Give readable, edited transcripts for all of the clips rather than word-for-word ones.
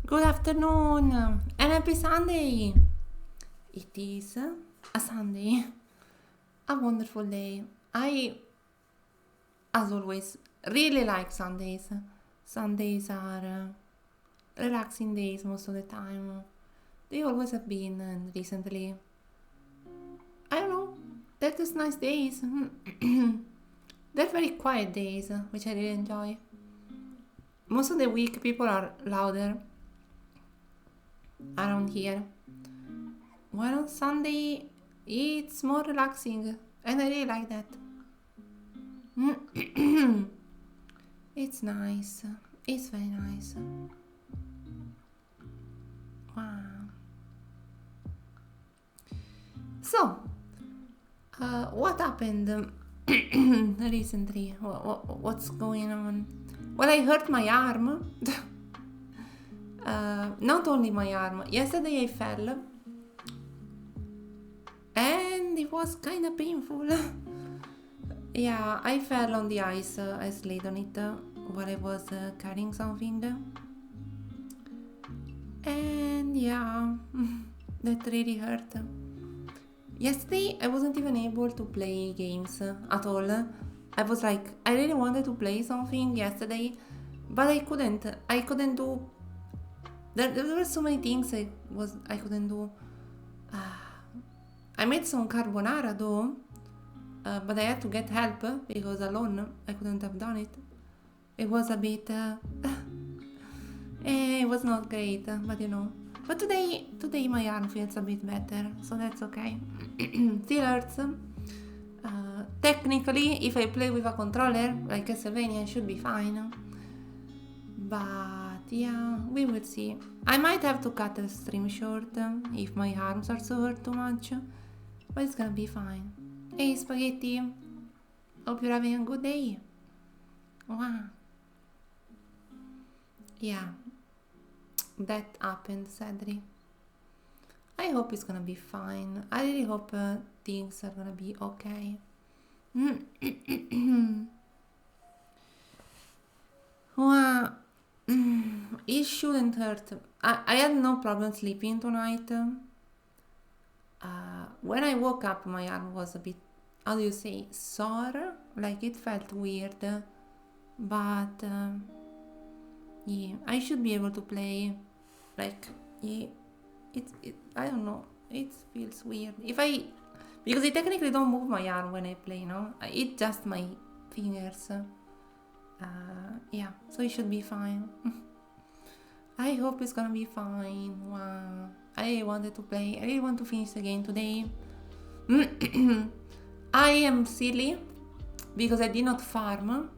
Good afternoon and happy Sunday. It is a Sunday, a wonderful day. I, as always, really like Sundays. Sundays are relaxing days most of the time. They always have been, and recently, I don't know, they're just nice days. They're very quiet days, which I really enjoy. Most of the week, people are louder around here. While on Sunday, it's more relaxing, and I really like that. It's nice. It's very nice. Wow. So, what happened recently? What's going on? Well, I hurt my arm. Not only my arm. Yesterday I fell, and it was kind of painful. Yeah, I fell on the ice. I slid on it while I was carrying something. And yeah, that really hurt. Yesterday I wasn't even able to play games at all. I was like, I really wanted to play something yesterday, but I couldn't. I couldn't do. There were so many things I couldn't do. I made some carbonara though, but I had to get help because alone I couldn't have done it. It was a bit. It was not great, but you know. But today my arm feels a bit better, so that's okay. Still hurts. Technically, if I play with a controller like Castlevania, I should be fine. But yeah, we will see. I might have to cut the stream short if my arms are so hurt too much, but it's gonna be fine. Hey Spaghetti, hope you're having a good day. Wow. Yeah, that happened sadly. I hope it's gonna be fine. I really hope things are gonna be okay. Wow. It shouldn't hurt. I had no problem sleeping tonight. When I woke up, my arm was a bit, how do you say, sore? Like it felt weird. But yeah, I should be able to play. Like, yeah, I don't know. It feels weird. Because I technically don't move my arm when I play, no? It's just my fingers. Yeah, so it should be fine. I hope it's gonna be fine. Wow. I really wanted to play. I really want to finish the game today. I am silly because I did not farm.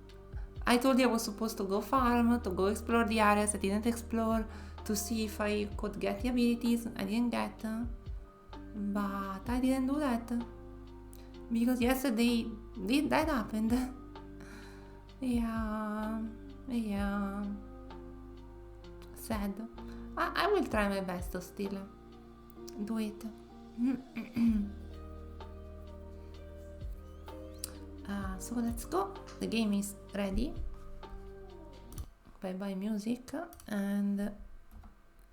I told you I was supposed to go farm, to go explore the areas I didn't explore, to see if I could get the abilities I didn't get. But I didn't do that because yesterday that happened. Yeah, sad. I will try my best to still do it. So let's go. The game is ready. Bye music, and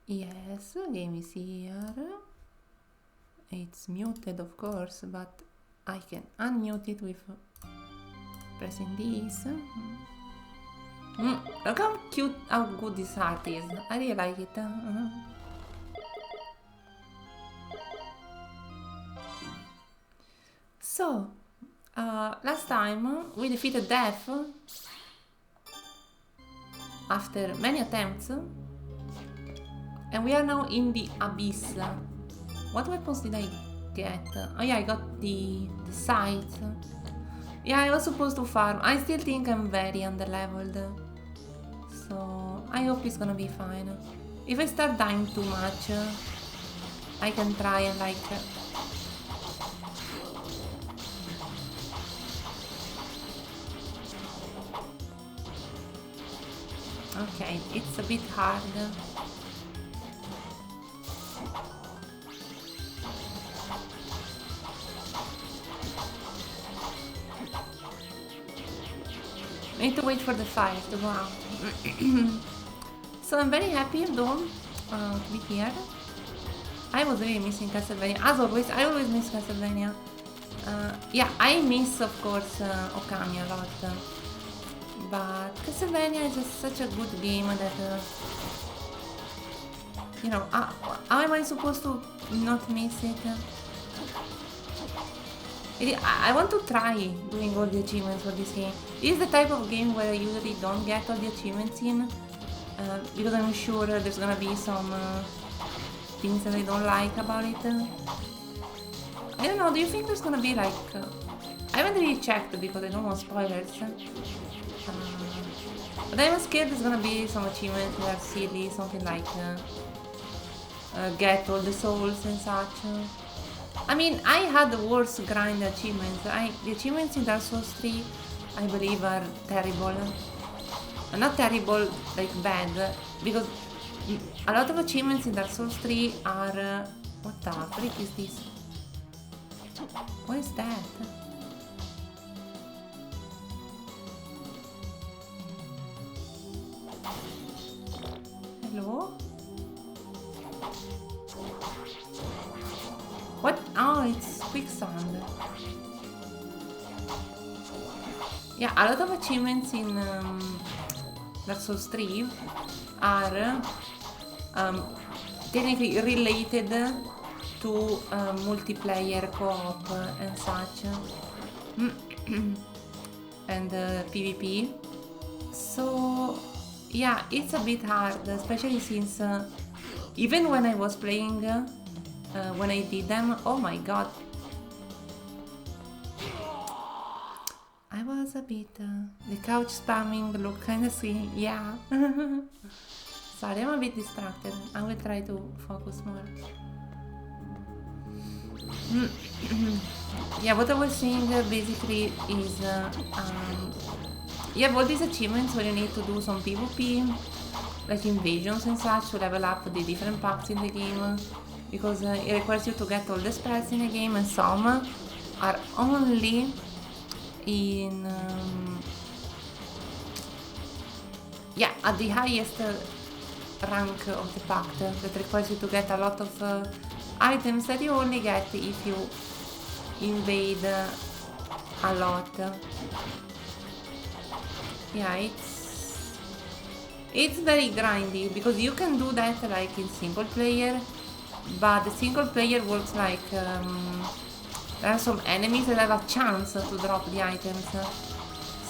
yes, game is here. It's muted of course, but I can unmute it with pressing this. Look how cute, how good this art is. I really like it. So, last time we defeated Death after many attempts, and we are now in the Abyss. What weapons did I get? Oh yeah, I got the sight. Yeah, I was supposed to farm. I still think I'm very underleveled, so I hope it's gonna be fine. If I start dying too much, I can try and like... Okay, it's a bit hard. I need to wait for the fire to go out. So I'm very happy though to be here. I was really missing Castlevania. As always, I always miss Castlevania. Yeah, I miss of course Okami a lot. But Castlevania is just such a good game that you know, how am I supposed to not miss it? I want to try doing all the achievements for this game. It is the type of game where I usually don't get all the achievements in because I'm sure there's gonna be some things that I don't like about it. I don't know, do you think there's gonna be like... I haven't really checked because I don't want spoilers. But I'm scared there's gonna be some achievements that are silly, something like get all the souls and such. I mean, I had the worst grind achievements. The achievements in Dark Souls 3, I believe, are terrible. Not terrible, like bad, because a lot of achievements in Dark Souls 3 are... what the frick is this? What is that? Hello? What? Oh, it's quicksand. Yeah, a lot of achievements in Dark Souls 3 are technically related to multiplayer co-op and such and PvP. So yeah, it's a bit hard, especially since even when I was playing, when I did them, oh my god, I was a bit... the couch spamming looked kinda silly, yeah. Sorry, I'm a bit distracted. I will try to focus more. Yeah, what I was saying basically is you have all these achievements where you need to do some PvP, like invasions and such, to level up the different packs in the game, because it requires you to get all the spells in the game, and some are only in yeah, at the highest rank of the pack, that requires you to get a lot of items that you only get if you invade a lot. Yeah, it's very grindy, because you can do that like in single player, but the single player works like there are some enemies that have a chance to drop the items,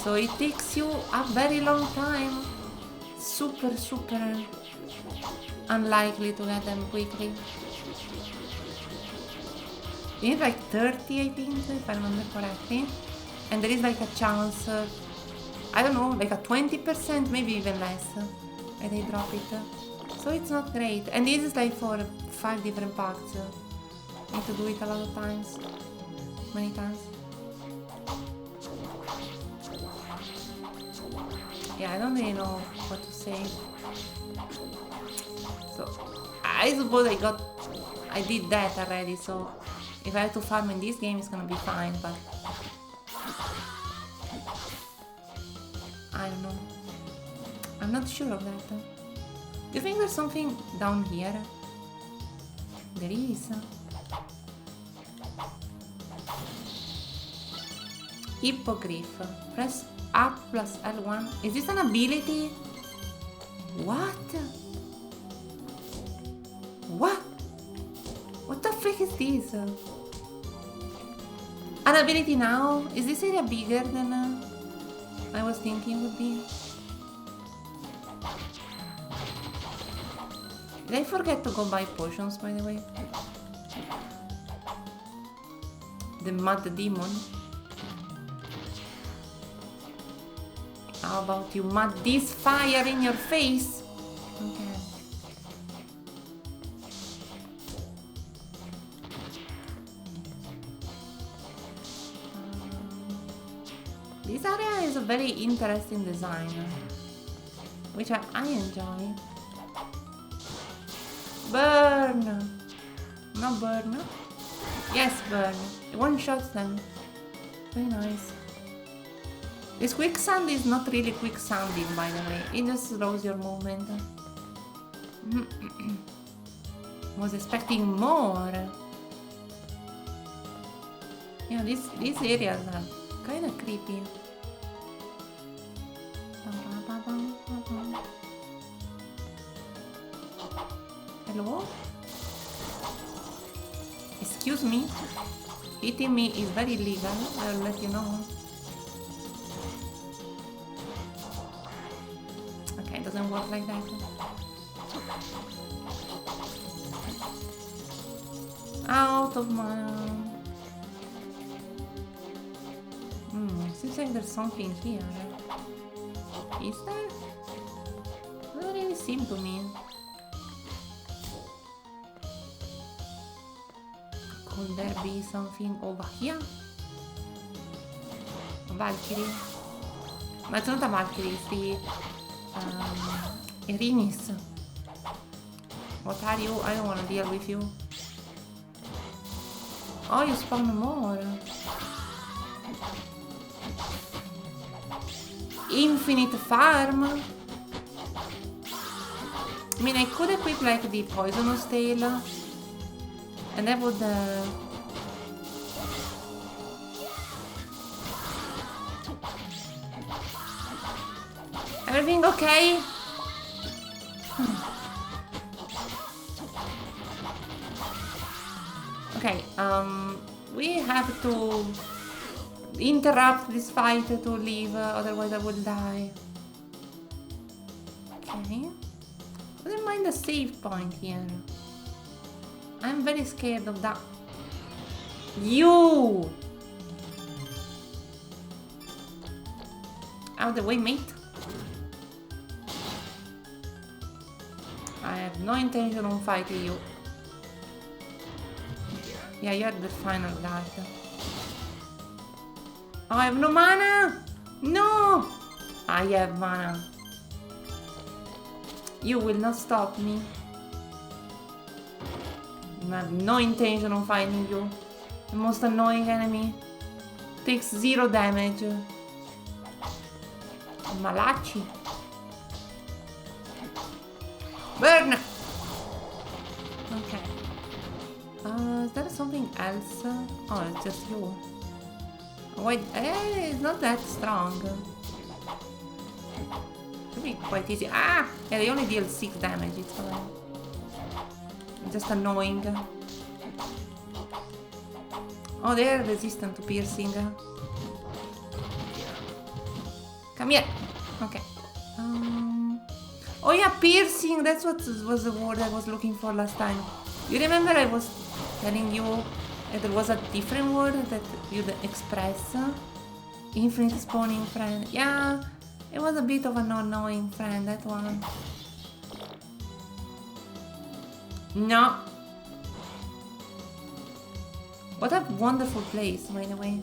so it takes you a very long time. Super unlikely to get them quickly. You need like 30, I think, if I remember correctly, and there is like a chance, I don't know, like a 20%, maybe even less, that they drop it. So it's not great, and this is like for 5 different packs. You need to do it a lot of times, many times. Yeah, I don't really know what to say. So I suppose I did that already, so if I have to farm in this game, it's gonna be fine, but I don't know. I'm not sure of that. Do you think there's something down here? There is. Hippogriff. Press up plus L1. Is this an ability? What? What? What the frick is this? An ability now? Is this area bigger than I was thinking it would be? Did I forget to go buy potions, by the way? The Mud Demon? How about you mud this fire in your face? Okay. This area is a very interesting design, which I enjoy. Burn! Not burn. Yes, burn. It one-shots them. Very nice. This quicksand is not really quicksanding, by the way. It just slows your movement. Was expecting more. Yeah, these areas are kind of creepy. Hello? Excuse me. Hitting me is very illegal, I'll let you know. Okay, it doesn't work like that. Out of mana. Seems like there's something here. Is there? Doesn't really seem to me. Could there be something over here? A Valkyrie? But it's not a Valkyrie, it's the Erinis. What are you? I don't want to deal with you. Oh, you spawn more. Infinite farm. I mean, I could equip like the poisonous tail, and that would everything okay? Okay, we have to interrupt this fight to leave, otherwise I will die. Okay. I don't mind the save point here. I'm very scared of that. You! Out of the way, mate. I have no intention of fighting you. Yeah, you're the final guard. Oh, I have no mana! No! I have mana. You will not stop me. I have no intention of fighting you. The most annoying enemy. Takes 0 damage. Malachi. Burn! Okay. Is there something else? Oh, it's just you. Wait, it's not that strong. Should be quite easy. Ah! Yeah, they only deal 6 damage, it's fine. Just annoying. Oh, they're resistant to piercing. Come here. Okay. Oh yeah, piercing. That's what was the word I was looking for last time. You remember I was telling you that there was a different word that you'd express? Infinite spawning friend. Yeah, it was a bit of an annoying friend, that one. No. What a wonderful place, by the way.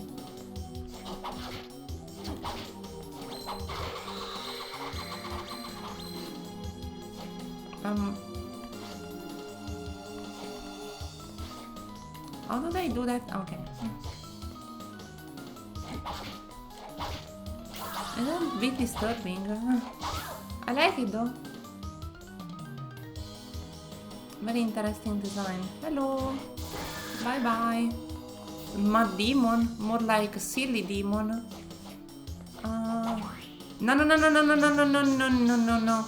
How do they do that? Okay. It's a bit disturbing. I like it though. Very interesting design. Hello. Bye bye. Mad demon. More like a silly demon. No no no no no no no no no no no no no.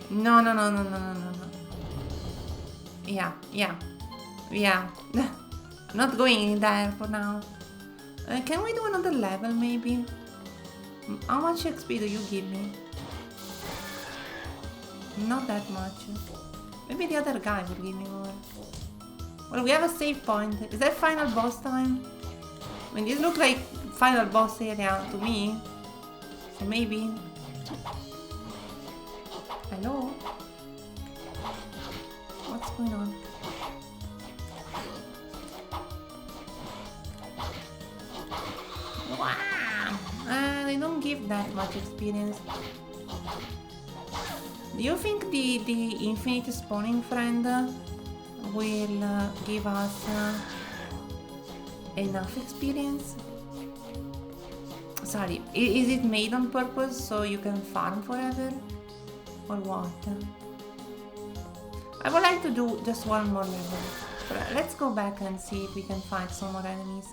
No no no no no no no. Yeah, yeah. Yeah. I'm not going in there for now. Can we do another level maybe? How much XP do you give me? Not that much. Maybe the other guy will give me more. Well, we have a save point. Is that final boss time? I mean, this looks like final boss area to me. So maybe. Hello? What's going on? Wow! They don't give that much experience. Do you think the infinite spawning friend will give us enough experience? Sorry, is it made on purpose so you can farm forever? Or what? I would like to do just one more level. But let's go back and see if we can fight some more enemies.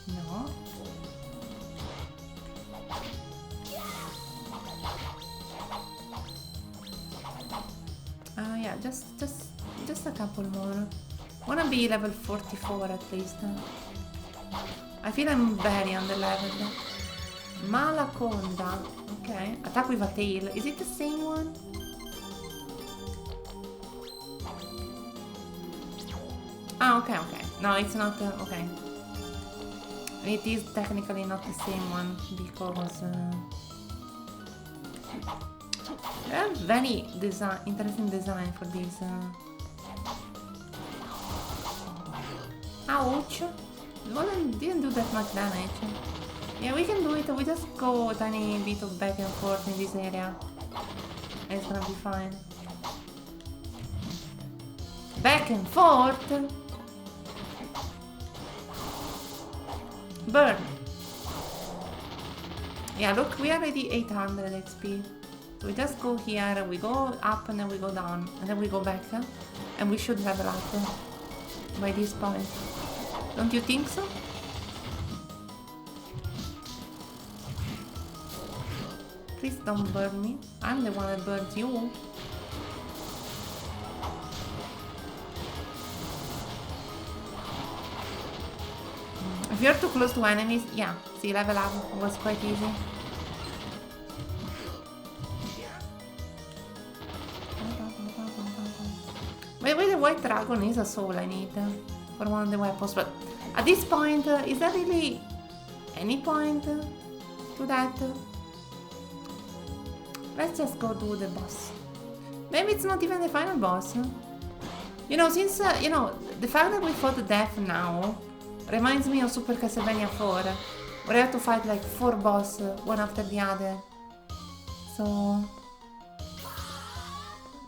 No. Yeah, just a couple more. Wanna be level 44 at least. I feel I'm very under leveled. Malaconda. Okay. Attack with a tail. Is it the same one? Ah, okay, okay. No, it's not. Okay. It is technically not the same one because they have very interesting design for this. Ouch! Didn't do that much damage. Yeah, we can do it. We just go a tiny bit of back and forth in this area. And it's gonna be fine. Back and forth! Burn! Yeah, look, we are already 800 XP. So we just go here, we go up and then we go down. And then we go back. And we should level up by this point. Don't you think so? Please don't burn me. I'm the one that burns you. If you're too close to enemies, yeah, see, level up was quite easy. By the way, the white dragon is a soul I need for one of the weapons, but at this point, is there really any point to that? Let's just go do the boss. Maybe it's not even the final boss. You know, since, you know, the fact that we fought death now reminds me of Super Castlevania 4, where I had to fight like 4 bosses, one after the other. So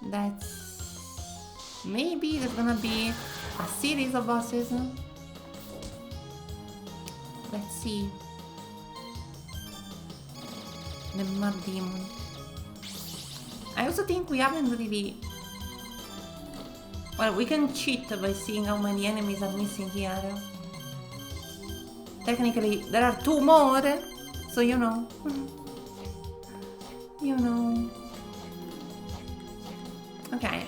that's... maybe there's gonna be a series of bosses. Let's see. The Mud Demon. I also think we haven't really... well, we can cheat by seeing how many enemies are missing here. Technically, there are 2 more, so you know. You know. Okay.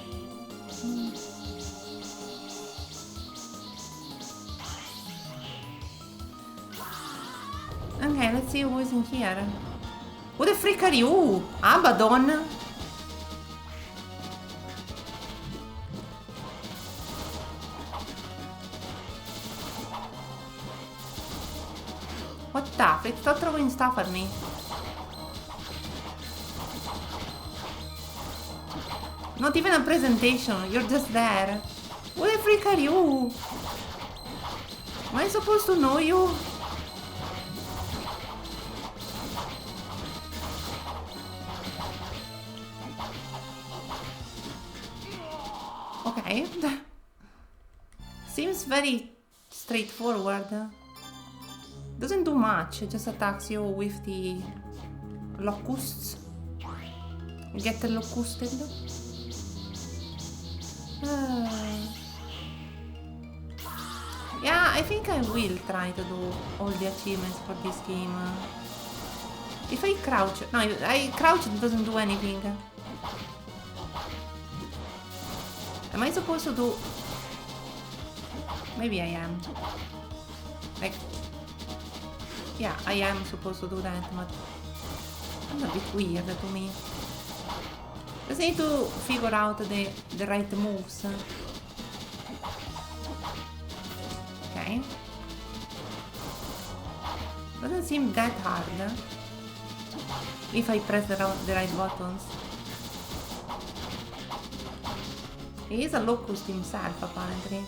Okay, let's see who is in here. Who the freak are you? Abaddon? What the freak? Stop throwing stuff at me. Not even a presentation, you're just there. Who the freak are you? Am I supposed to know you? Okay. Seems very straightforward. Doesn't do much, it just attacks you with the locusts. Get locusted. Yeah, I think I will try to do all the achievements for this game. If I crouch... no, I crouch, it doesn't do anything. Am I supposed to do... maybe I am. Like... yeah, I am supposed to do that, but... it's a bit weird to me. Just need to figure out the right moves. Okay. Doesn't seem that hard. If I press the right buttons. He is a locust himself, apparently.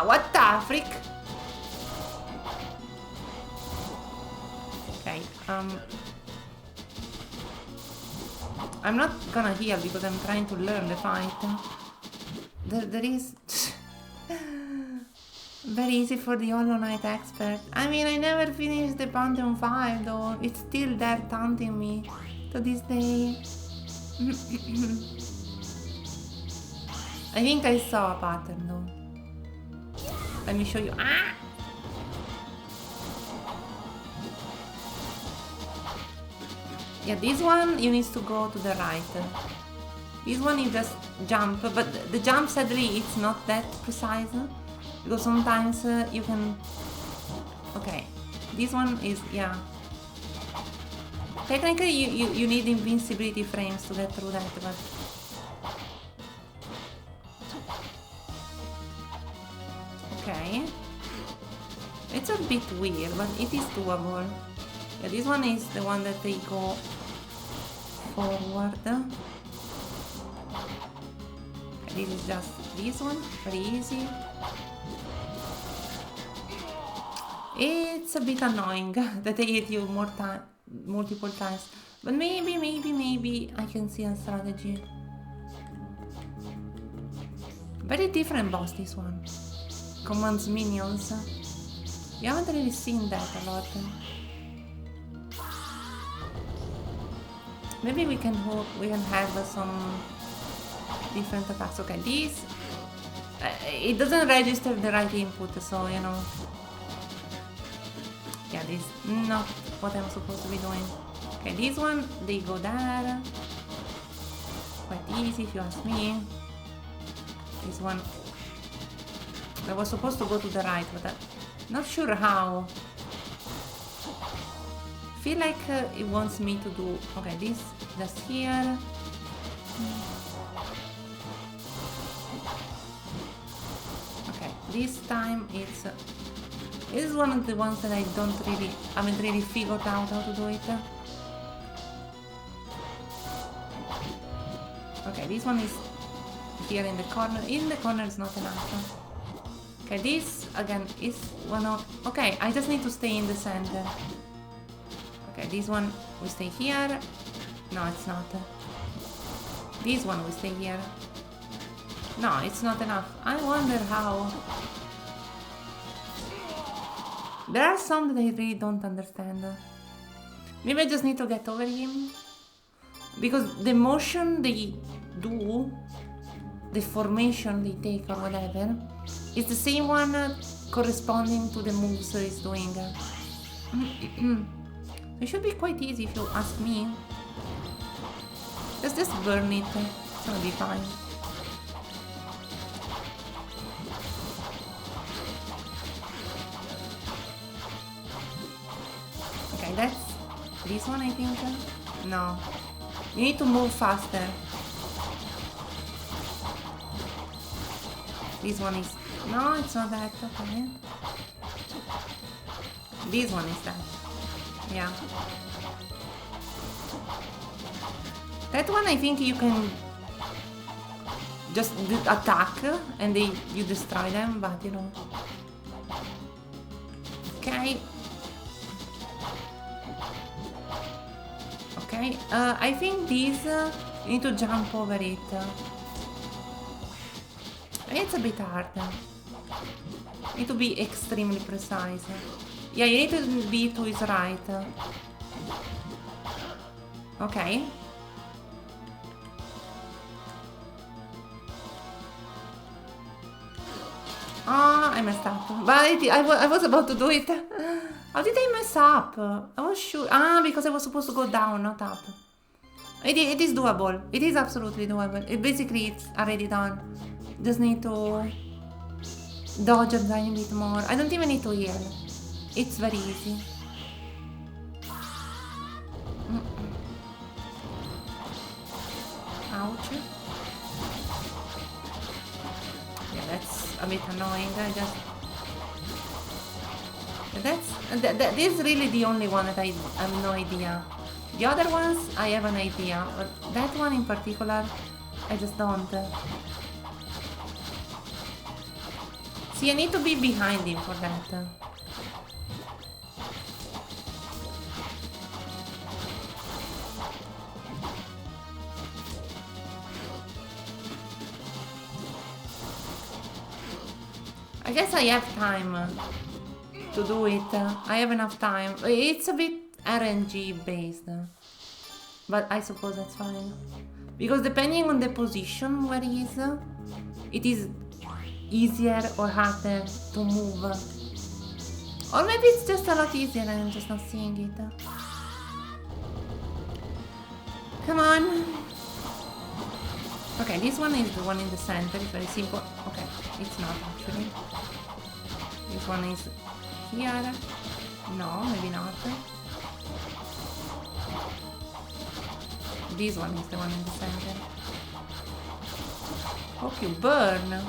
What the freak? Okay, I'm not gonna heal because I'm trying to learn the fight. There is... Very easy for the Hollow Knight expert. I mean, I never finished the Pantheon 5 though. It's still there taunting me to this day. I think I saw a pattern though. Let me show you. Ah! Yeah, this one you need to go to the right. This one you just jump, but the jump sadly it's not that precise because sometimes you can. Okay, this one is, yeah. Technically you need invincibility frames to get through that, but okay. It's a bit weird, but it is doable. Yeah, this one is the one that they go forward. Okay, this is just this one, very easy. It's a bit annoying that they hit you multiple times, but maybe I can see a strategy. Very different boss, this one. Commands minions. You haven't really seen that a lot. Maybe we can have some different attacks. Okay, this it doesn't register the right input, so you know. Yeah, this is not what I'm supposed to be doing. Okay, this one they go there. Quite easy if you ask me. This one I was supposed to go to the right, but I'm not sure how. Feel like it wants me to do, okay, this just here. Okay, this time it's this is one of the ones that I haven't really figured out how to do it. Okay, this one is here in the corner. In the corner is not enough. Okay, this again is one of, okay, I just need to stay in the center. Okay, this one we stay here. No, it's not. This one we stay here. No, it's not enough. I wonder how. There are some that I really don't understand. Maybe I just need to get over him. Because the motion they do, the formation they take or whatever, is the same one corresponding to the moves he's doing. It should be quite easy if you ask me. Let's just burn it. It's gonna be fine. Okay, that's this one, I think. No. You need to move faster. This one is... No, it's not that. Okay. This one is that. Yeah. That one I think you can just attack and you destroy them, but you know. Okay. Okay, I think this, you need to jump over it. It's a bit hard. You need to be extremely precise. Yeah, you need to be to his right. Okay. Ah, I messed up. But I was about to do it. How did I mess up? I was sure. Ah, because I was supposed to go down, not up. It is doable. It is absolutely doable. Basically, it's already done. Just need to dodge a tiny bit more. I don't even need to heal. It's very easy. Ouch. Yeah, that's a bit annoying. This is really the only one that I have no idea. The other ones, I have an idea, but that one in particular, I just don't. See, I need to be behind him for that. I guess I have time to do it. I have enough time. It's a bit RNG based. But I suppose that's fine. Because depending on the position where he is, it is easier or harder to move. Or maybe it's just a lot easier and I'm just not seeing it. Come on. Okay, this one is the one in the center. It's very simple. Okay, it's not actually. This one is here. No, maybe not. This one is the one in the center. Hope you burn.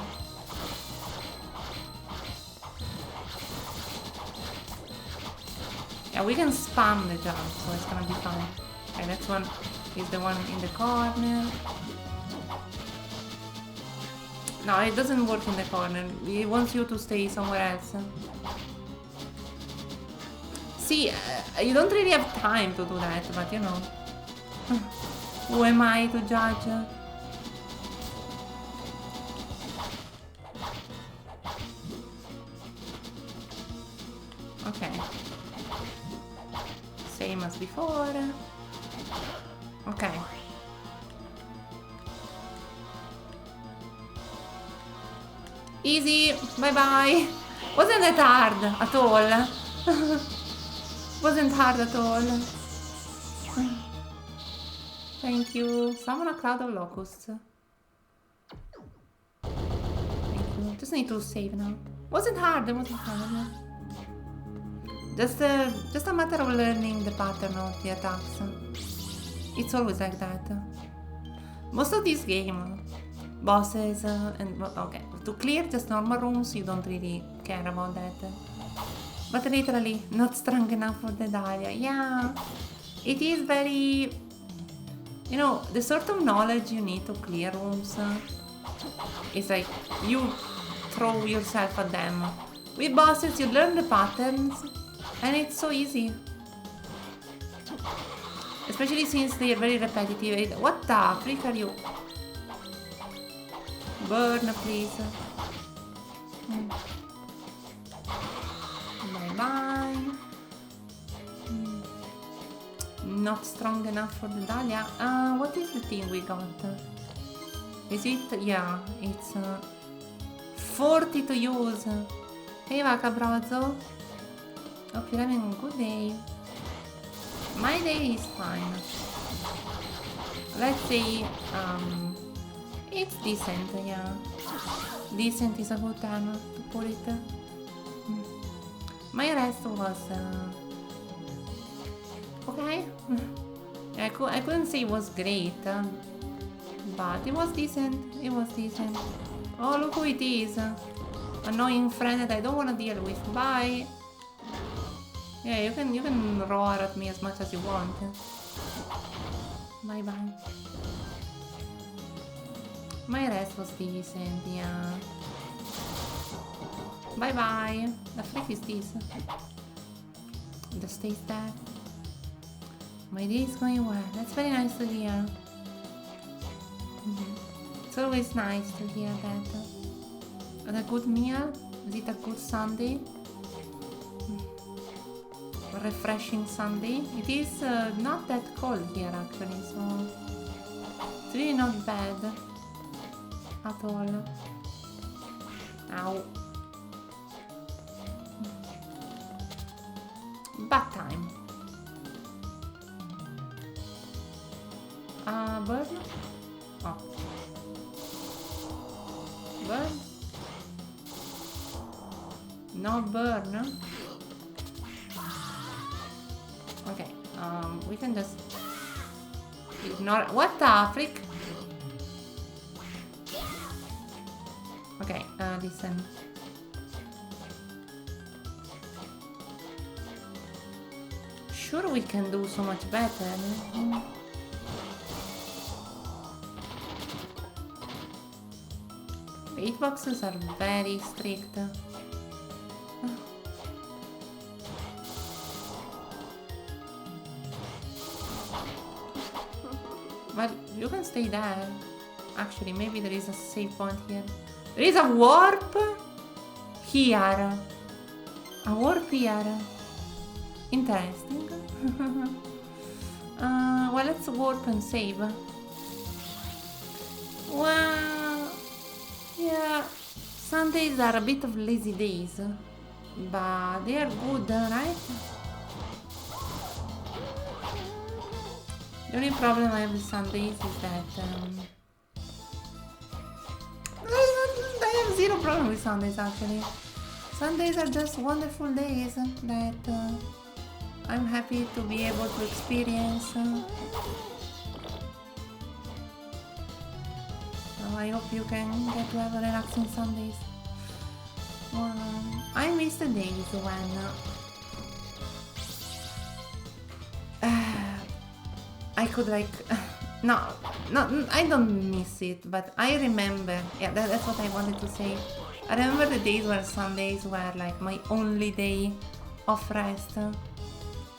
Yeah, we can spam the jump, so it's gonna be fine. Okay, that one is the one in the corner. No, it doesn't work in the corner. It wants you to stay somewhere else. See, you don't really have time to do that, but you know. Who am I to judge? Okay. Same as before. Okay. Easy. Bye-bye. Wasn't that hard at all. Wasn't hard at all. Thank you. Summon a cloud of locusts. Thank you. Just need to save now. Wasn't hard. It wasn't hard. Just a matter of learning the pattern of the attacks. It's always like that. Most of this game, bosses and okay, to clear just normal rooms, you don't really care about that. But literally, not strong enough for the Dahlia. Yeah, it is very, you know, the sort of knowledge you need to clear rooms. It's like you throw yourself at them. With bosses, you learn the patterns, and it's so easy. Especially since they are very repetitive. What the freak are you? Burn, please. Bye-bye. Not strong enough for the Dahlia. What is the thing we got? Is it? Yeah, it's 40 to use. Hey, Vacabrozzo. Hope you're having a good day. My day is fine. Let's say, it's decent, yeah. Decent is a good term to put it. My rest was, okay. I couldn't say it was great, but it was decent. It was decent. Oh, look who it is. Annoying friend that I don't want to deal with. Bye. Yeah, you can roar at me as much as you want. Bye bye. My rest was decent, yeah. Bye bye. The frick is this? The stays there. My day is going well. That's very nice to hear. It's always nice to hear that. And a good meal? Is it a good Sunday? Refreshing Sunday. It is not that cold here actually, so it's really not bad at all. Ow. Bath time. Burn? Oh. Burn? No burn? Okay, we can just ignore. What the frick? Okay, listen. Sure, we can do so much better. Eight boxes are very strict. But you can stay there. Actually, maybe there is a save point here. There is a warp Here. A warp here. Interesting. Well, let's warp and save. Well, yeah, Sundays are a bit of lazy days, but they are good, right? The only problem I have with Sundays is that I have zero problem with Sundays actually. Sundays are just wonderful days that I'm happy to be able to experience. So I hope you can get to have a relaxing Sundays. I miss the days when I could like no, I don't miss it, but I remember, yeah, that's what I wanted to say. I remember the days where Sundays were like my only day of rest,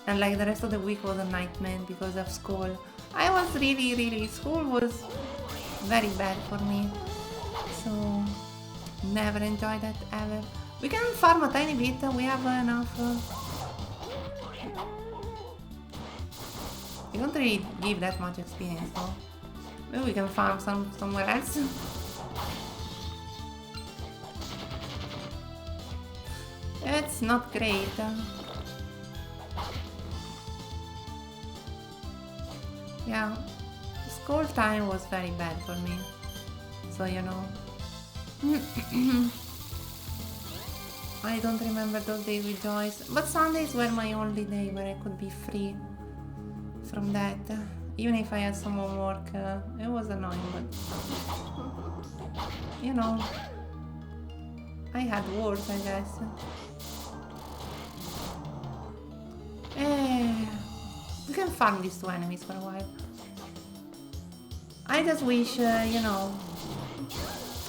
and like the rest of the week was a nightmare because of school. I was really, school was very bad for me, so never enjoyed that ever. We can farm a tiny bit, we have enough. It don't really give that much experience though. Maybe we can farm somewhere else. It's not great. Yeah, school time was very bad for me, so you know. I don't remember those days with Joyce, but Sundays were my only day where I could be free from that. Even if I had some homework, it was annoying, but you know, I had worse, I guess. We can farm these two enemies for a while. I just wish, you know,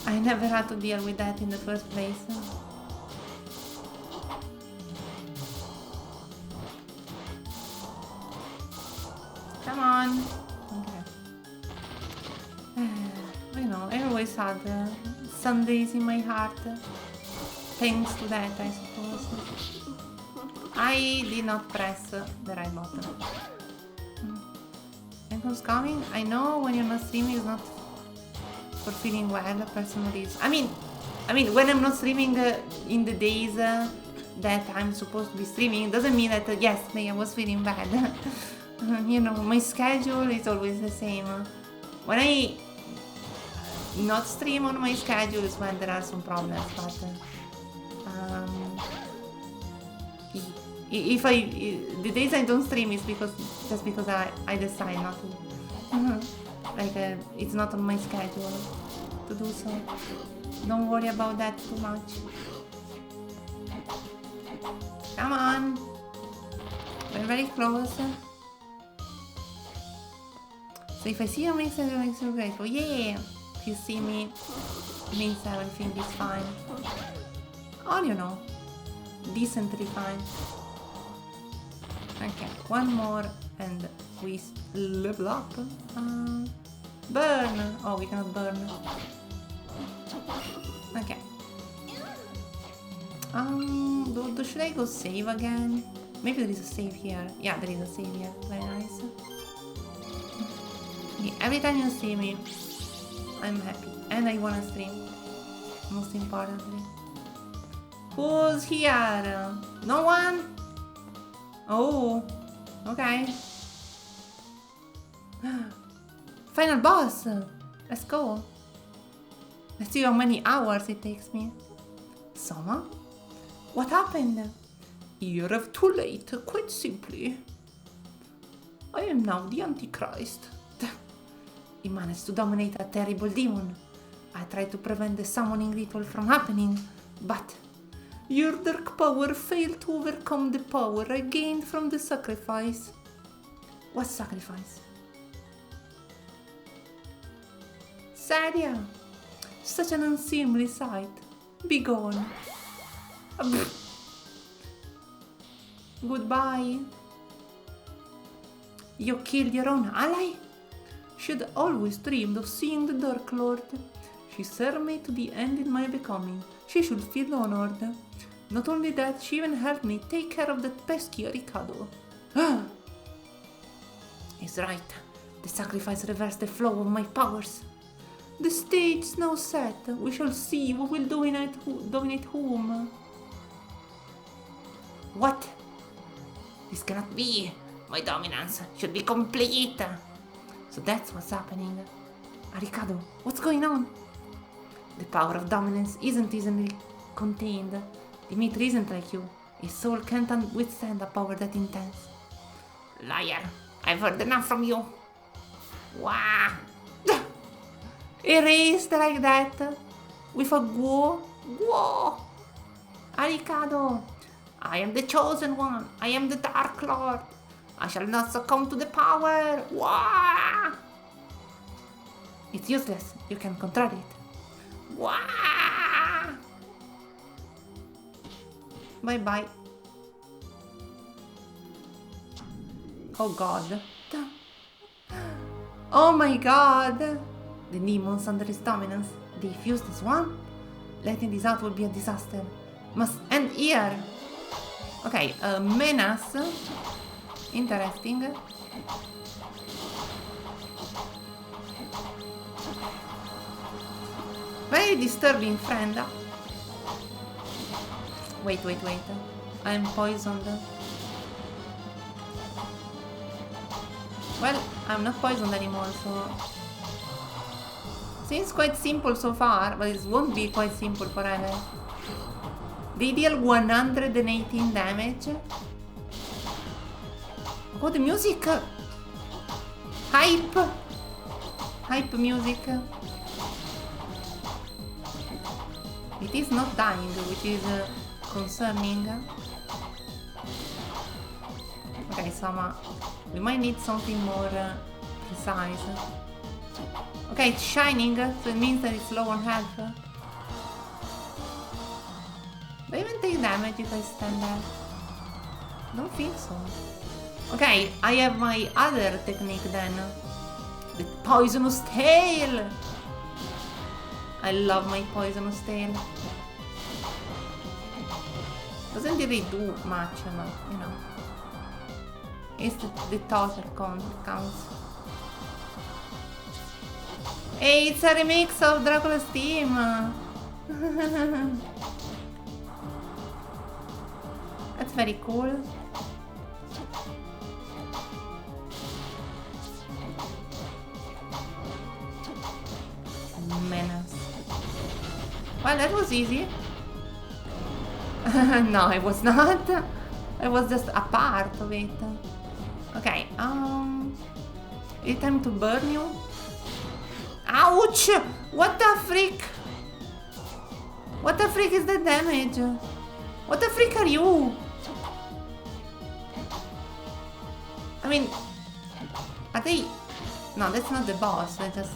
I never had to deal with that in the first place. Come on. Okay. You know, I always had Sundays in my heart. Thanks to that, I suppose. I did not press the right button. And who's coming? I know when you're not streaming is not for feeling well, personally. I mean, when I'm not streaming in the days that I'm supposed to be streaming, doesn't mean that yesterday I was feeling bad. You know, my schedule is always the same. When I not stream on my schedule is when there are some problems, but if the days I don't stream is just because I decide not to. Like it's not on my schedule to do so. Don't worry about that too much. Come on, we're very close. So if I see you, makes me so grateful. Yeah, if you see me, it means everything is fine. Or you know, decently fine. Okay, one more and we level up. Burn! Oh, we cannot burn. Okay. Should I go save again? Maybe there is a save here. Yeah, there is a save here. Very nice. Okay, every time you see me, I'm happy. And I wanna stream. Most importantly. Who's here? No one? Oh, okay. Final boss! Let's go. Let's see how many hours it takes me. Soma? What happened? You arrived too late, quite simply. I am now the Antichrist. He managed to dominate a terrible demon. I tried to prevent the summoning ritual from happening, but your dark power failed to overcome the power I gained from the sacrifice. What sacrifice? Sadia! Such an unseemly sight. Be gone. Goodbye. You killed your own ally? She'd always dreamed of seeing the Dark Lord. She served me to the end in my becoming. She should feel honored. Not only that, she even helped me take care of that pesky Ricardo. He's right. The sacrifice reversed the flow of my powers. The stage's now set. We shall see who will dominate whom. What? This cannot be. My dominance should be complete. So that's what's happening. Ricardo, what's going on? The power of dominance isn't easily contained. Dimitri isn't like you. His soul can't withstand a power that intense. Liar! I've heard enough from you. Wow! Erased like that. With a go. Whoa! Ricardo! I am the chosen one. I am the Dark Lord. I shall not succumb to the power. Wah! It's useless. You can control it. Wah! Bye bye. Oh god. Oh my god. The demons under his dominance. They fused as one? Letting this out will be a disaster. Must end here. Okay, menace. Interesting. Very disturbing, friend. Wait. I'm poisoned. Well, I'm not poisoned anymore, so... Seems quite simple so far, but it won't be quite simple forever. They deal 118 damage. Oh, the music! Hype! Hype music. It is not dying, which is concerning. Okay, Sama, we might need something more precise. Okay, it's shining, so it means that it's low on health. Do I even take damage if I stand there? Don't think so. Okay, I have my other technique then. The poisonous tail! I love my poisonous tail. Doesn't really do much, but you know. It's the total counts. Hey, it's a remix of Dracula's theme! That's very cool. Menace. Well, that was easy. No, it was not. It was just a part of it. Okay, it's time to burn you. Ouch! What the freak? What the freak is the damage? What the freak are you? I mean, are they... No, that's not the boss, they're just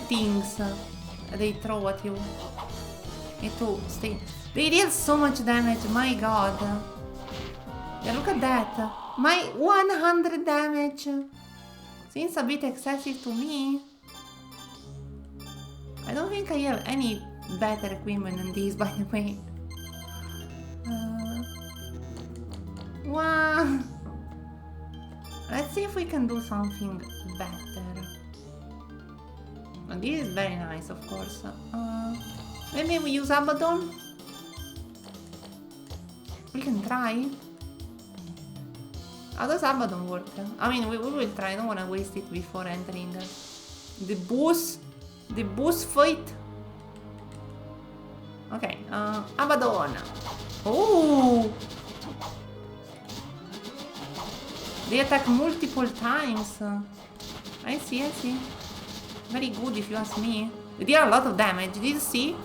things they throw at you. Need to stay. They deal so much damage, my god. Yeah, look at that. My 100 damage. Seems a bit excessive to me. I don't think I have any better equipment than this, by the way. Wow. Let's see if we can do something better. And this is very nice, of course. Maybe we use Abaddon? We can try. How does Abaddon work? I mean, we will try. I don't want to waste it before entering the boss. The boss fight. Okay, Abaddon. Oh! They attack multiple times. I see. Very good if you ask me. They did a lot of damage. Did you see?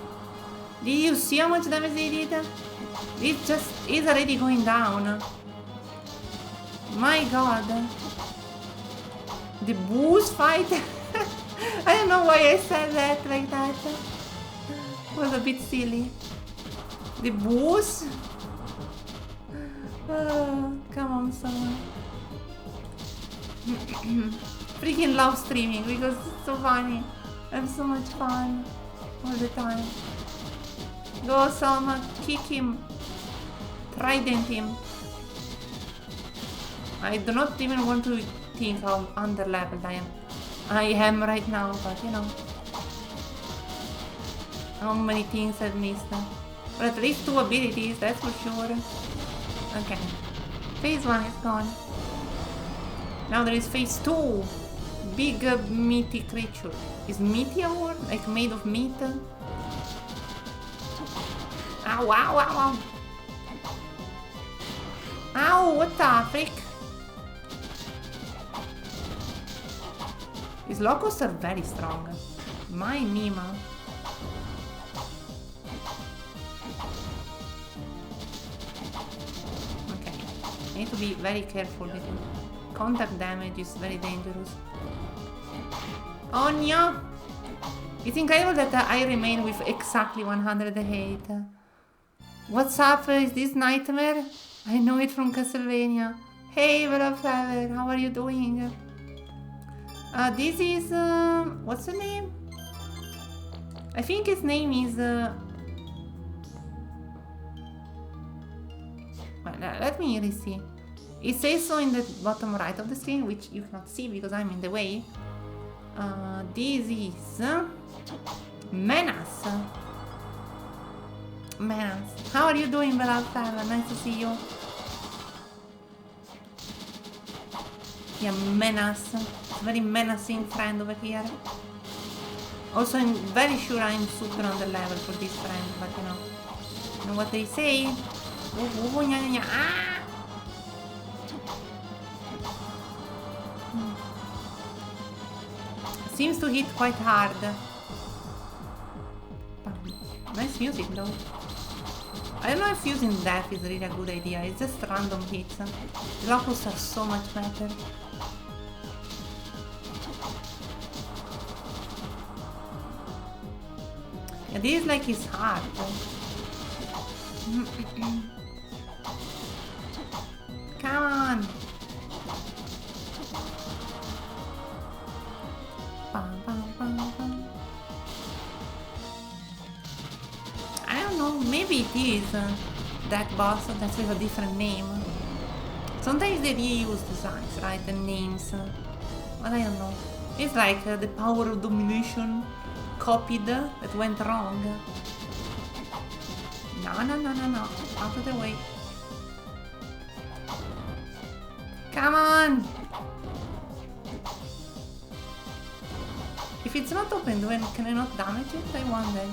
Did you see how much damage they did? It just is already going down. My god. The boss fight. I don't know why I said that like that. It was a bit silly. The boss? Come on, someone. Freaking love streaming because it's so funny. Have so much fun all the time. Go, Sama, kick him. Trident him. I do not even want to think how underleveled I am right now, but you know. How many things I've missed. But at least 2 abilities, that's for sure. Okay. Phase 1 is gone. Now there is phase 2. Big meaty creature. Is meaty a word? Like made of meat? Ow, ow, ow, ow. Ow, what the frick? These locusts are very strong. My Mima. Okay. I need to be very careful with him. Contact damage is very dangerous. Oh no! It's incredible that I remain with exactly 108. What's up? Is this Nightmare? I know it from Castlevania. Hey, Bellaflower, how are you doing? This is... what's the name? I think his name is... well, let me really see. It says so in the bottom right of the screen, which you cannot see because I'm in the way. This is... Menace. Menace. How are you doing, Bellaflower? Nice to see you. Yeah, Menace. Very menacing friend over here. Also, I'm very sure I'm super on the level for this friend, but you know what they say. Ah! Seems to hit quite hard. Nice music though. I don't know if using death is really a good idea. It's just random hits. The locusts are so much better. Yeah, this is like his heart. Come on. Bum, bum, bum, bum. I don't know, maybe it is that boss that's with a different name. Sometimes they reuse designs, right, and names, but I don't know. It's like the power of domination copied that went wrong. No, out of the way. Come on! If it's not open, then can I not damage it? I wonder.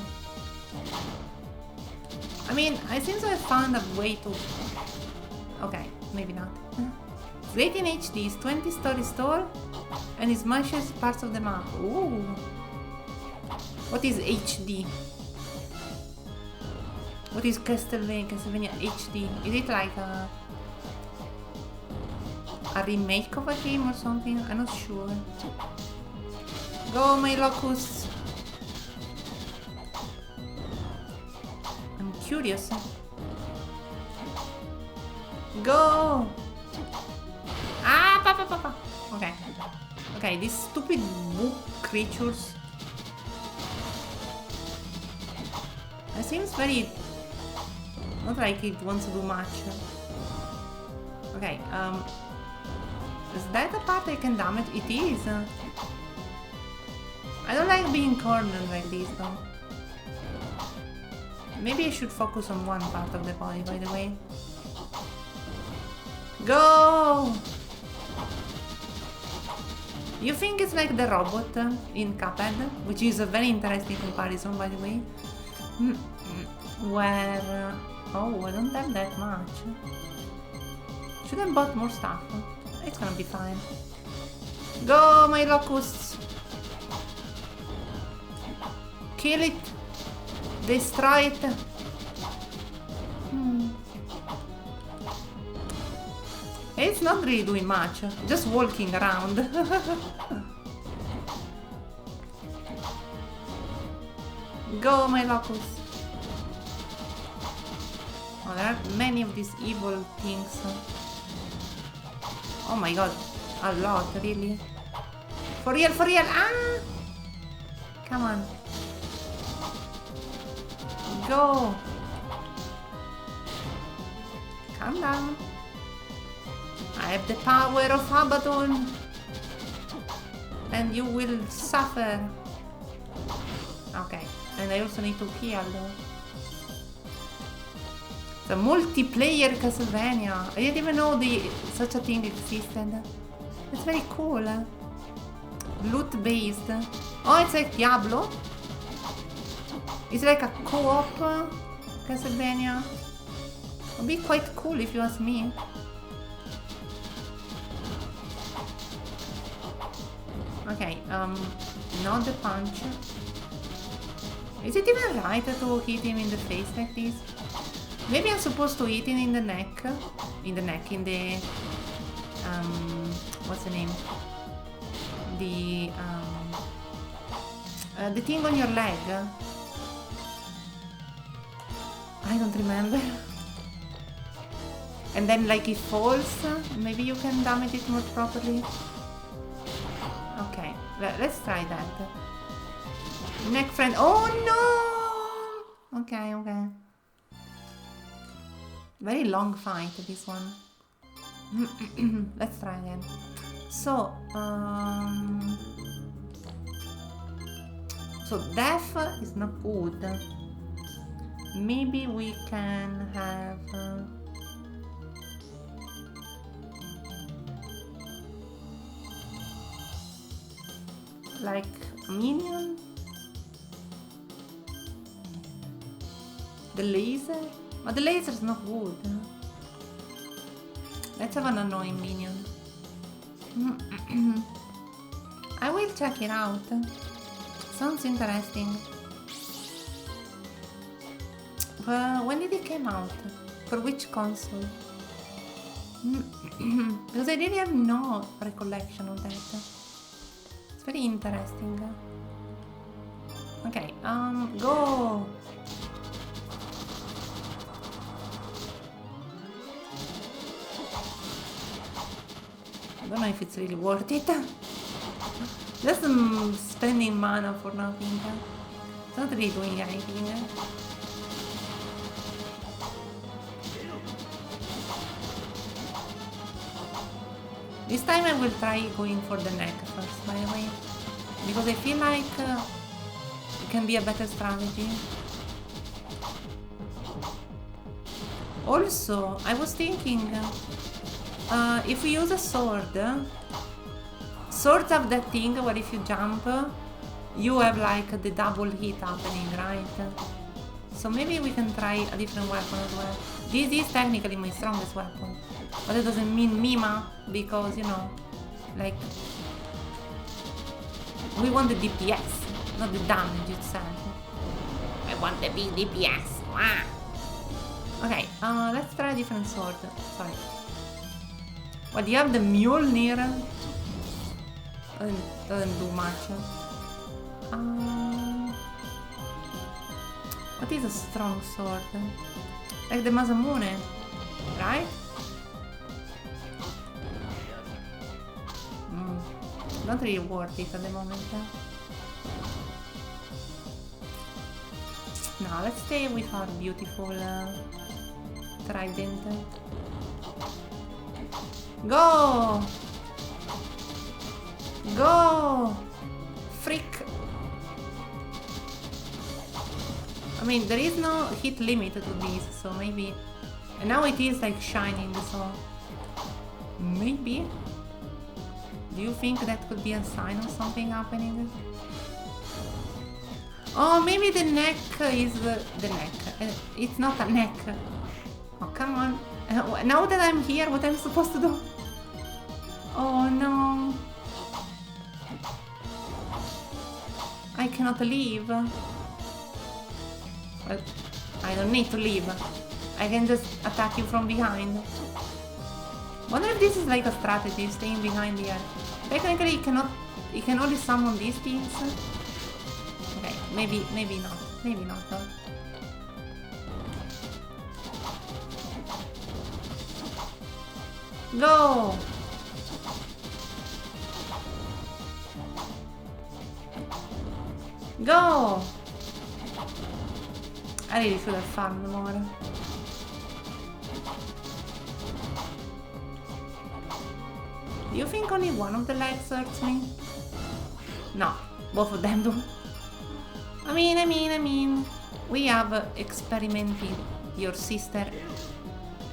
I mean, I seem to have found a way to... Okay, maybe not. It's great in HD, it's 20 stories tall, and it smashes parts of the map. Ooh. What is HD? What is Castlevania HD? Is it like a remake of a game or something? I'm not sure. Go, my locusts! I'm curious. Go! Ah! Pa. Okay. Okay, these stupid book creatures. It seems very... not like it wants to do much. Okay, is that a part I can damage? It is. I don't like being cornered like this though. Maybe I should focus on one part of the body, by the way. Go! You think it's like the robot in Cuphead, which is a very interesting comparison, by the way. Where... oh, I don't have that much. Should have bought more stuff. It's gonna be fine. Go, my locusts! Kill it! Destroy it! It's not really doing much, just walking around. Go, my locusts! Oh, there are many of these evil things. Oh my god, a lot, really. For real, ah! Come on. Go. Calm down. I have the power of Abaddon. And you will suffer. Okay. And I also need to heal. The multiplayer Castlevania. I didn't even know such a thing existed. It's very cool. Loot based. Oh, it's like Diablo. It's like a co-op Castlevania. Would be quite cool if you ask me. Okay, not the punch. Is it even right to hit him in the face like this? Maybe I'm supposed to hit him in the neck. In the what's the name? The thing on your leg. I don't remember. And then like it falls, maybe you can damage it more properly. Okay, let's try that. Neck friend. Oh no! Okay, okay. Very long fight, this one. Let's try again. So, so death is not good. Maybe we can have like a minion. The laser? But the laser is not good. Let's have an annoying minion. I will check it out. Sounds interesting. When did it come out? For which console? Because I really have no recollection of that. It's very interesting. Okay, go! I don't know if it's really worth it. Just spending mana for nothing. It's not really doing anything. This time I will try going for the neck first, by the way. Because I feel like it can be a better strategy. Also, I was thinking, if we use a sword, swords have that thing where if you jump, you have like the double hit happening, right? So maybe we can try a different weapon as well. This is technically my strongest weapon, but it doesn't mean Mima, because, you know, like, we want the DPS, not the damage itself. I want the big DPS. Wow. Okay, let's try a different sword. Sorry. Well, you have the Mjolnir. Doesn't do much. What is a strong sword? Like the Masamune, right? Not really worth it at the moment. Now let's stay with our beautiful trident. Go! Go! Freak! I mean, there is no hit limit to this, so maybe... And now it is like shining, so... Maybe? Do you think that could be a sign of something happening? Oh, maybe the neck is the neck. It's not a neck. Oh, come on. Now that I'm here, what I'm supposed to do? Oh no. I cannot leave. Well, I don't need to leave. I can just attack you from behind. Wonder if this is like a strategy, staying behind here. Technically, it can only summon these things. Okay, maybe not. Maybe not though. Go! Go! I really should have farmed more. Do you think only one of the legs hurts me? No, both of them do. I mean, we have experimented your sister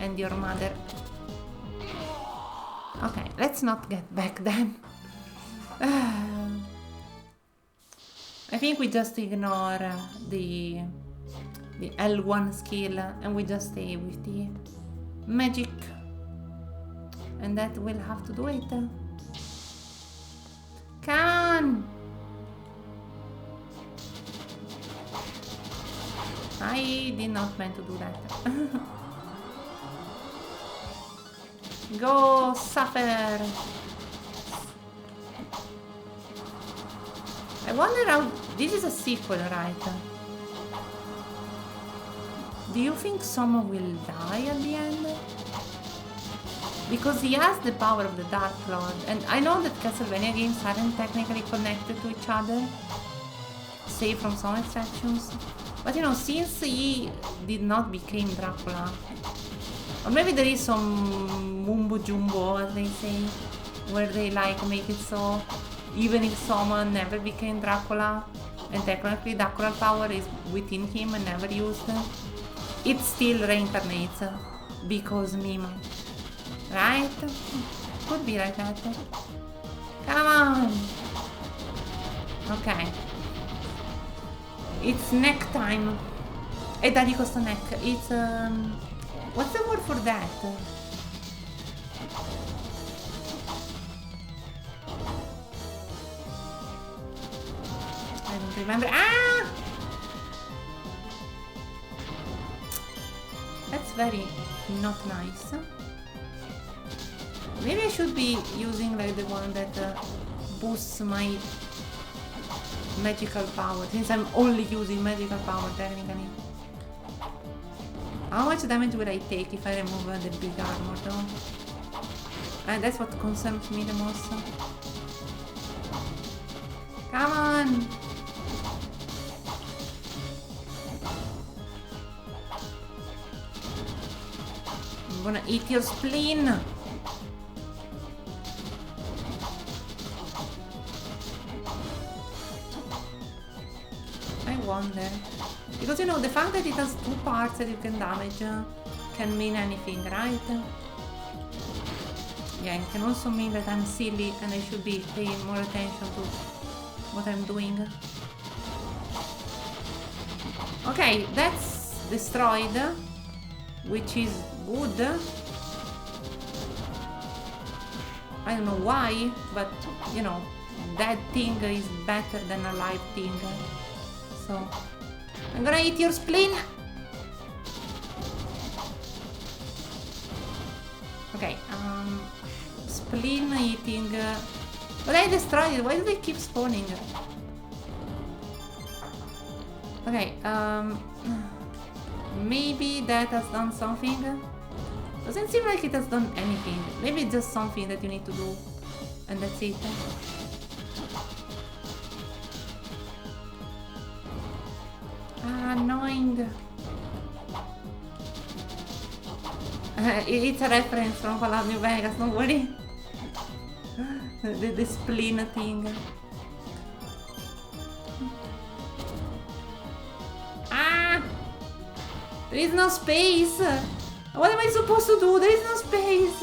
and your mother. Okay, let's not get back then. I think we just ignore the L1 skill and we just stay with the magic. And that will have to do it. Come on! I did not mean to do that. Go suffer! I wonder how... This is a sequel, right? Do you think someone will die at the end? Because he has the power of the Dark Lord, and I know that Castlevania games aren't technically connected to each other, save from some exceptions. But you know, since he did not become Dracula, or maybe there is some mumbo jumbo, as they say, where they like make it so even if someone never became Dracula, and technically Dracula power is within him and never used, it still reincarnates because Mima. Right? Could be like that. Come on! Ok. It's neck time. E dagli questo neck. It's what's the word for that? I don't remember. Ah! That's very not nice. Maybe I should be using like the one that boosts my magical power, since I'm only using magical power technically. How much damage will I take if I remove the big armor though? And that's what concerns me the most. Come on! I'm gonna eat your spleen! I wonder. Because you know, the fact that it has two parts that you can damage can mean anything, right? Yeah, it can also mean that I'm silly and I should be paying more attention to what I'm doing. Okay, that's destroyed, which is good. I don't know why, but you know, that thing is better than a live thing. So, I'm gonna eat your spleen! Okay, spleen eating... But I destroyed it, why do they keep spawning? Okay, maybe that has done something? Doesn't seem like it has done anything. Maybe it's just something that you need to do, and that's it. Annoying. It's a reference from Fallout New Vegas, don't worry. the spleen thing. Ah! There is no space! What am I supposed to do? There is no space!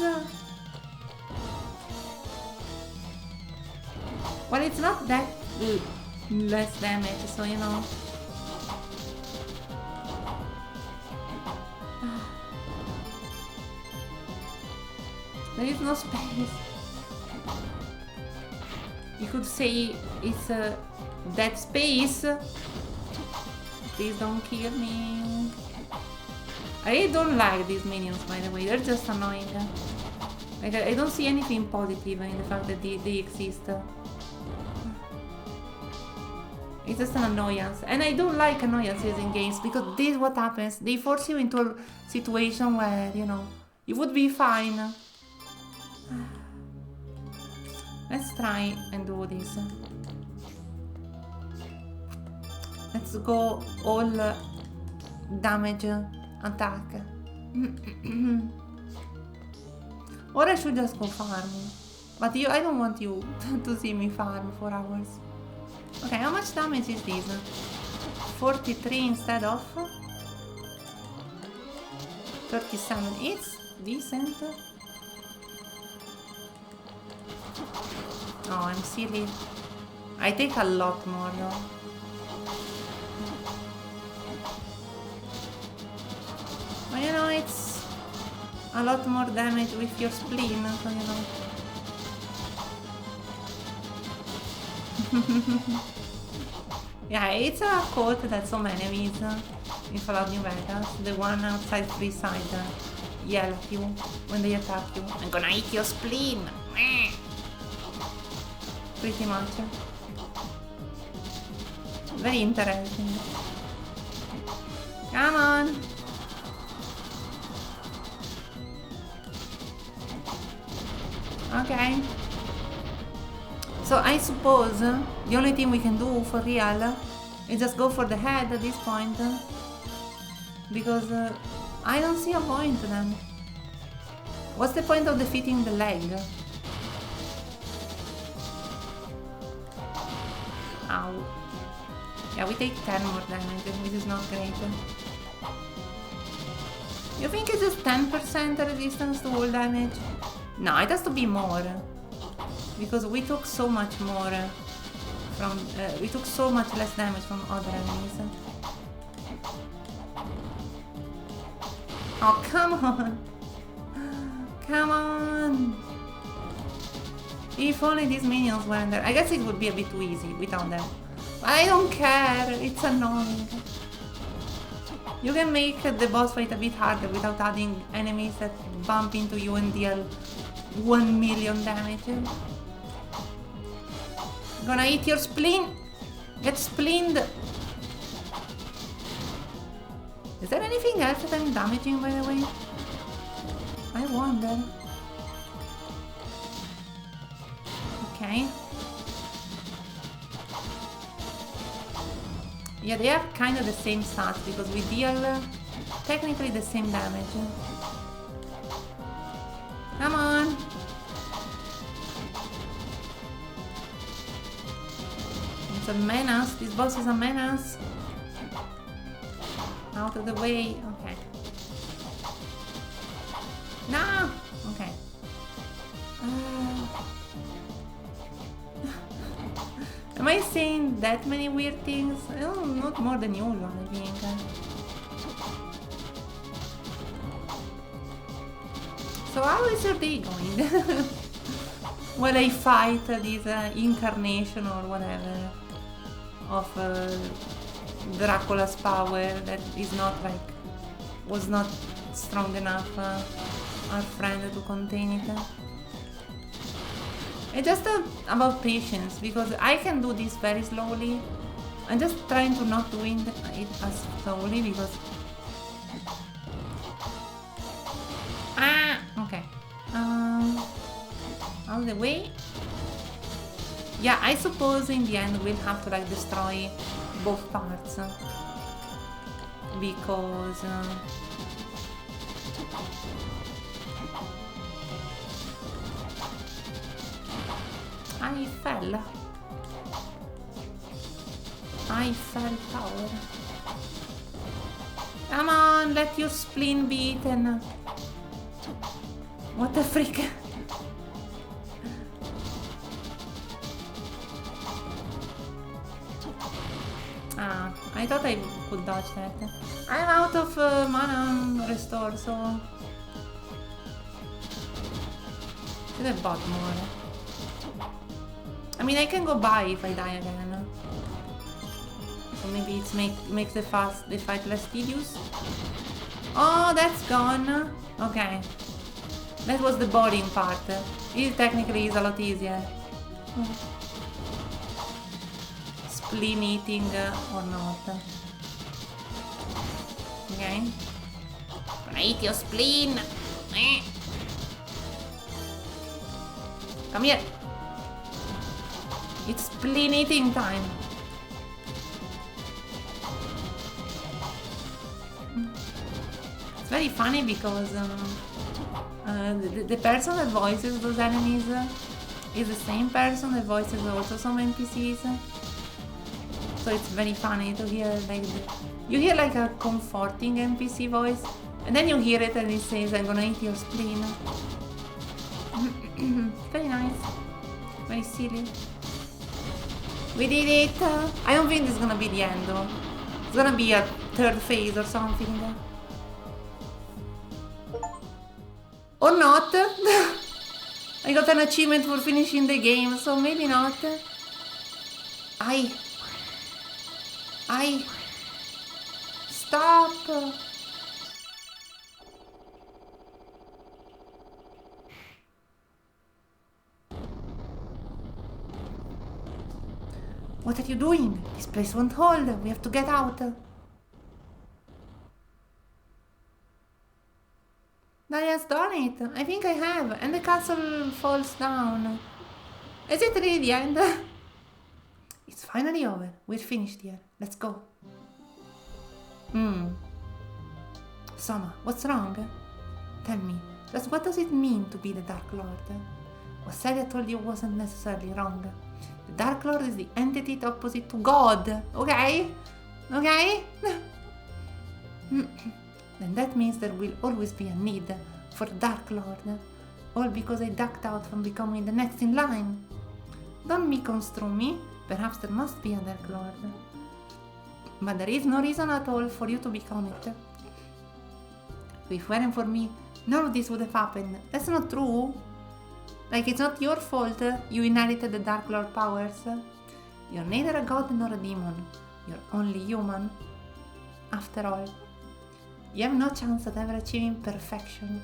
Well, it's not that less damage, so you know. There is no space. You could say it's a dead space. Please don't kill me. I really don't like these minions, by the way. They're just annoying. Like, I don't see anything positive in the fact that they exist. It's just an annoyance. And I don't like annoyances in games because this is what happens. They force you into a situation where, you know, you would be fine. Let's try and do this. Let's go all damage attack. Or I should just go farm. But I don't want you to see me farm for hours. Okay, how much damage is this? 43 instead of 37. It's decent. Oh, I'm silly. I take a lot more though. But you know, it's a lot more damage with your spleen, so you know. Yeah, it's a quote that some enemies in Fallout New Vegas, the one outside Freeside, yell at you when they attack you. I'm gonna eat your spleen! Pretty much. Very interesting. Come on! Okay. So I suppose the only thing we can do for real is just go for the head at this point. Because I don't see a point then. What's the point of defeating the leg? Ow. Yeah, we take 10 more damage, which is not great. You think it's just 10% resistance to all damage? No, it has to be more. Because we took so much more from... we took so much less damage from other enemies. Oh, come on! Come on! If only these minions weren't there. I guess it would be a bit too easy without them. But I don't care, it's annoying. You can make the boss fight a bit harder without adding enemies that bump into you and deal 1 million damage. Gonna eat your spleen! Get spleened! Is there anything else that I'm damaging, by the way? I wonder. Okay. Yeah, they are kind of the same stats because we deal technically the same damage. Come on! It's a menace. This boss is a menace. Out of the way. Okay. No! Okay. Am I saying that many weird things? Oh, not more than usual, I think. So how is your day going? While I fight this incarnation or whatever of Dracula's power that is not like... was not strong enough, our friend, to contain it. It's just about patience, because I can do this very slowly. I'm just trying to not do it as slowly, because... Ah! Okay. Out of the way. Yeah, I suppose in the end we'll have to like destroy both parts. Because... I fell. I fell power. Come on, let your spleen be eaten. What the freak? Ah, I thought I could dodge that. I'm out of mana restore, so... Should have bought more. I mean, I can go buy if I die again. So maybe it makes the fight less tedious. Oh, that's gone. Okay. That was the boring part. It technically is a lot easier. Spleen eating or not. Okay. Gonna eat your spleen. Come here. It's spleen eating time. very funny because the person that voices those enemies is the same person that voices also some NPCs. So it's very funny to hear like you hear like a comforting NPC voice, and then you hear it and it says, "I'm gonna eat your spleen." Very nice, very silly. We did it. I don't think this is gonna be the end though. It's gonna be a third phase or something. Or not. I got an achievement for finishing the game, so maybe not. I stop. What are you doing? This place won't hold. We have to get out. I has done it. I think I have. And the castle falls down. Is it really the end? It's finally over. We're finished here. Let's go. Soma, what's wrong? Tell me, what does it mean to be the Dark Lord? What Celia told you wasn't necessarily wrong. The Dark Lord is the entity opposite to God. Okay? Okay? Then that means there will always be a need for the Dark Lord. All because I ducked out from becoming the next in line. Don't misconstrue me. Perhaps there must be a Dark Lord. But there is no reason at all for you to become it. If it weren't for me, none of this would have happened. That's not true. Like, it's not your fault you inherited the Dark Lord powers. You're neither a god nor a demon. You're only human. After all, you have no chance at ever achieving perfection.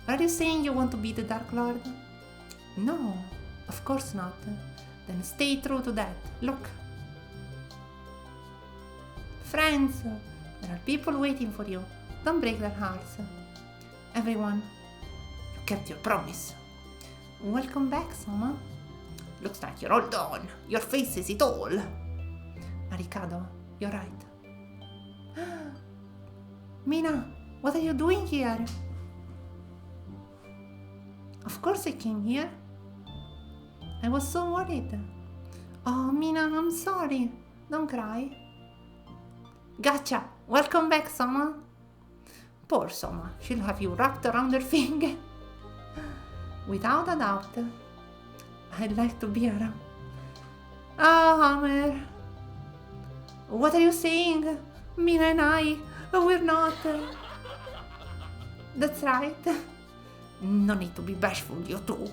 Are you saying you want to be the Dark Lord? No, of course not. Then stay true to that. Look. Friends, there are people waiting for you. Don't break their hearts. Everyone, you kept your promise. Welcome back, Soma. Looks like you're all done. Your face says it all. Arikado, you're right. Mina, what are you doing here? Of course I came here. I was so worried. Oh, Mina, I'm sorry. Don't cry. Gotcha. Welcome back, Soma. Poor Soma. She'll have you wrapped around her finger. Without a doubt. I'd like to be around. Ah, Hammer. What are you saying? Mina and I, we're not. That's right. No need to be bashful, you two.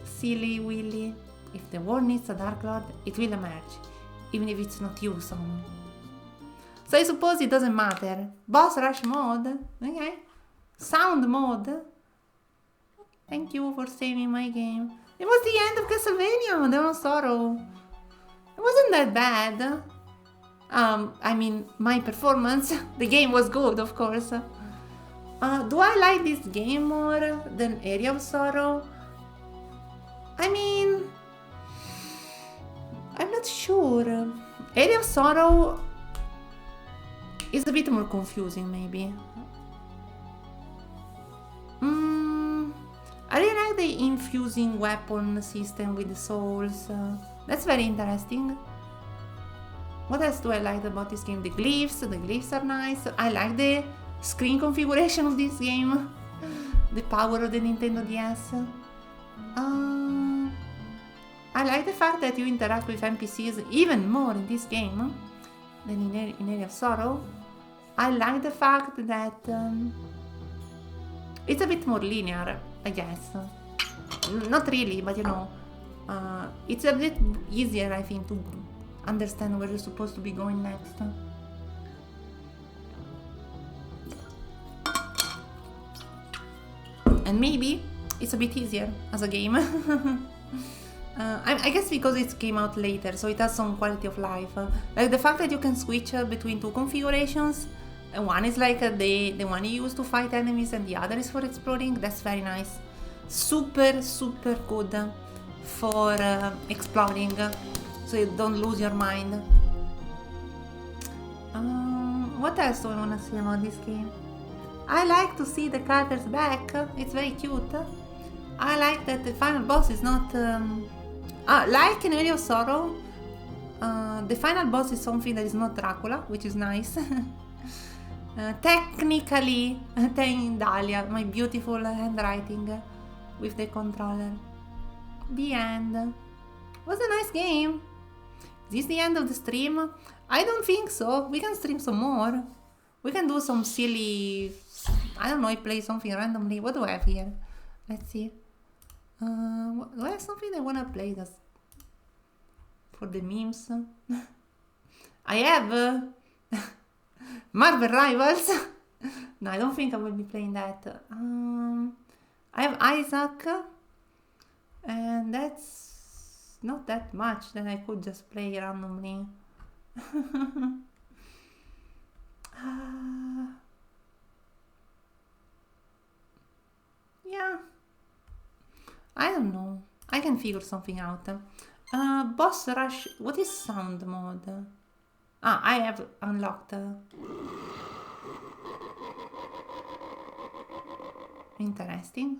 Silly Willy. If the world needs a Dark Lord, it will emerge. Even if it's not you, Soma. So I suppose it doesn't matter. Boss rush mode. Okay. Sound mode. Thank you for saving my game. It was the end of Castlevania, Dawn of Sorrow. It wasn't that bad. I mean, my performance. The game was good, of course. Do I like this game more than Area of Sorrow? I mean, I'm not sure. Area of Sorrow is a bit more confusing, maybe. I really like the infusing weapon system with the souls. That's very interesting. What else do I like about this game? The glyphs are nice. I like the screen configuration of this game. The power of the Nintendo DS. I like the fact that you interact with NPCs even more in this game than in Area of Sorrow. I like the fact that it's a bit more linear, I guess. Not really, but you know, it's a bit easier, I think, to understand where you're supposed to be going next. And maybe it's a bit easier as a game. I guess because it came out later, so it has some quality of life. Like the fact that you can switch between two configurations. One is like the one you use to fight enemies and the other is for exploring. That's very nice. Super, super good for exploring, so you don't lose your mind. What else do I want to say about this game? I like to see the character's back. It's very cute. I like that the final boss is not... like in Valley of Sorrow, the final boss is something that is not Dracula, which is nice. Technically, thank Dahlia, my beautiful handwriting with the controller. The end. Was a nice game. Is this the end of the stream? I don't think so. We can stream some more. We can do some silly... I don't know, I play something randomly. What do I have here? Let's see. Do I have something I want to play that's for the memes? I have Marvel Rivals. No, I don't think I will be playing that. I have Isaac, and that's not that much that I could just play randomly. Yeah, I don't know. I can figure something out. Boss rush. What is sound mode? Ah, I have unlocked. Interesting.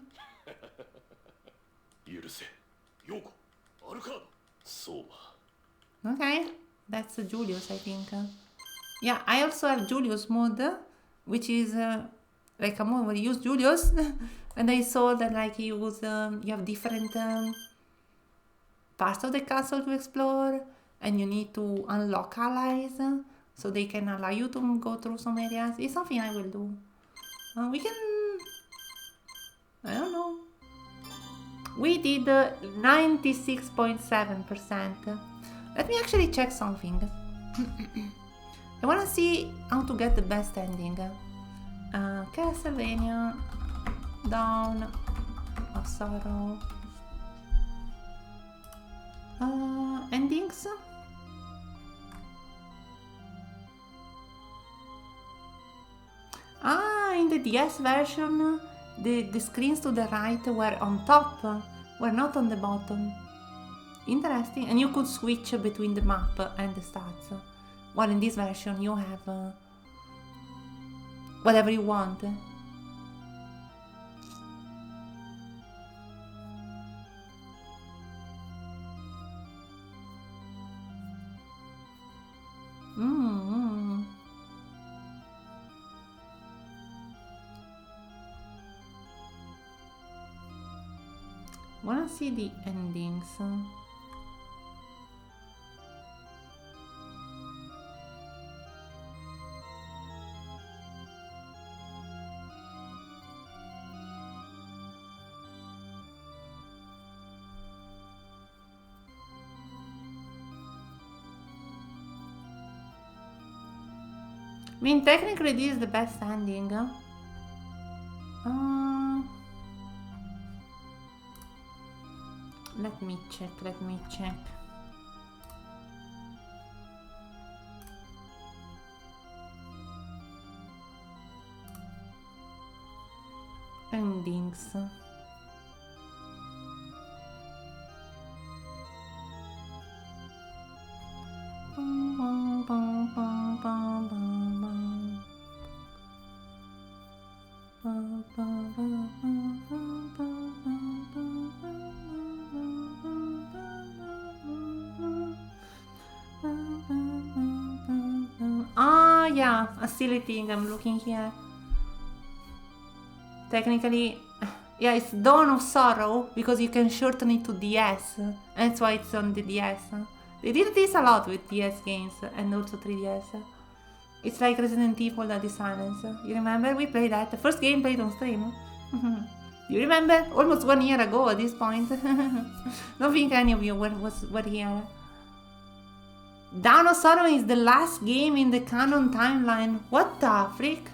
Okay, that's Julius, I think. Yeah, I also have Julius mode, which is like a mode where you use Julius, and I saw that like you use you have different parts of the castle to explore, and you need to unlock allies so they can allow you to go through some areas. It's something I will do. We can... I don't know. We did 96.7%. Let me actually check something. I want to see how to get the best ending. Castlevania, Dawn of Sorrow. Endings. In the DS version, the screens to the right were on top, were not on the bottom. Interesting. And you could switch between the map and the stats. While in this version you have whatever you want. Wanna see the endings? I mean, technically this is the best ending. Let me check. Endings. Yeah, a silly thing I'm looking here. Technically, yeah, it's Dawn of Sorrow because you can shorten it to DS, and that's why it's on the DS. They did this a lot with DS games and also 3DS. It's like Resident Evil The Silence. You remember? We played that. The first game played on stream. You remember? Almost 1 year ago at this point. Don't think any of you were here. Dawn of Sorrow is the last game in the canon timeline. What the freak?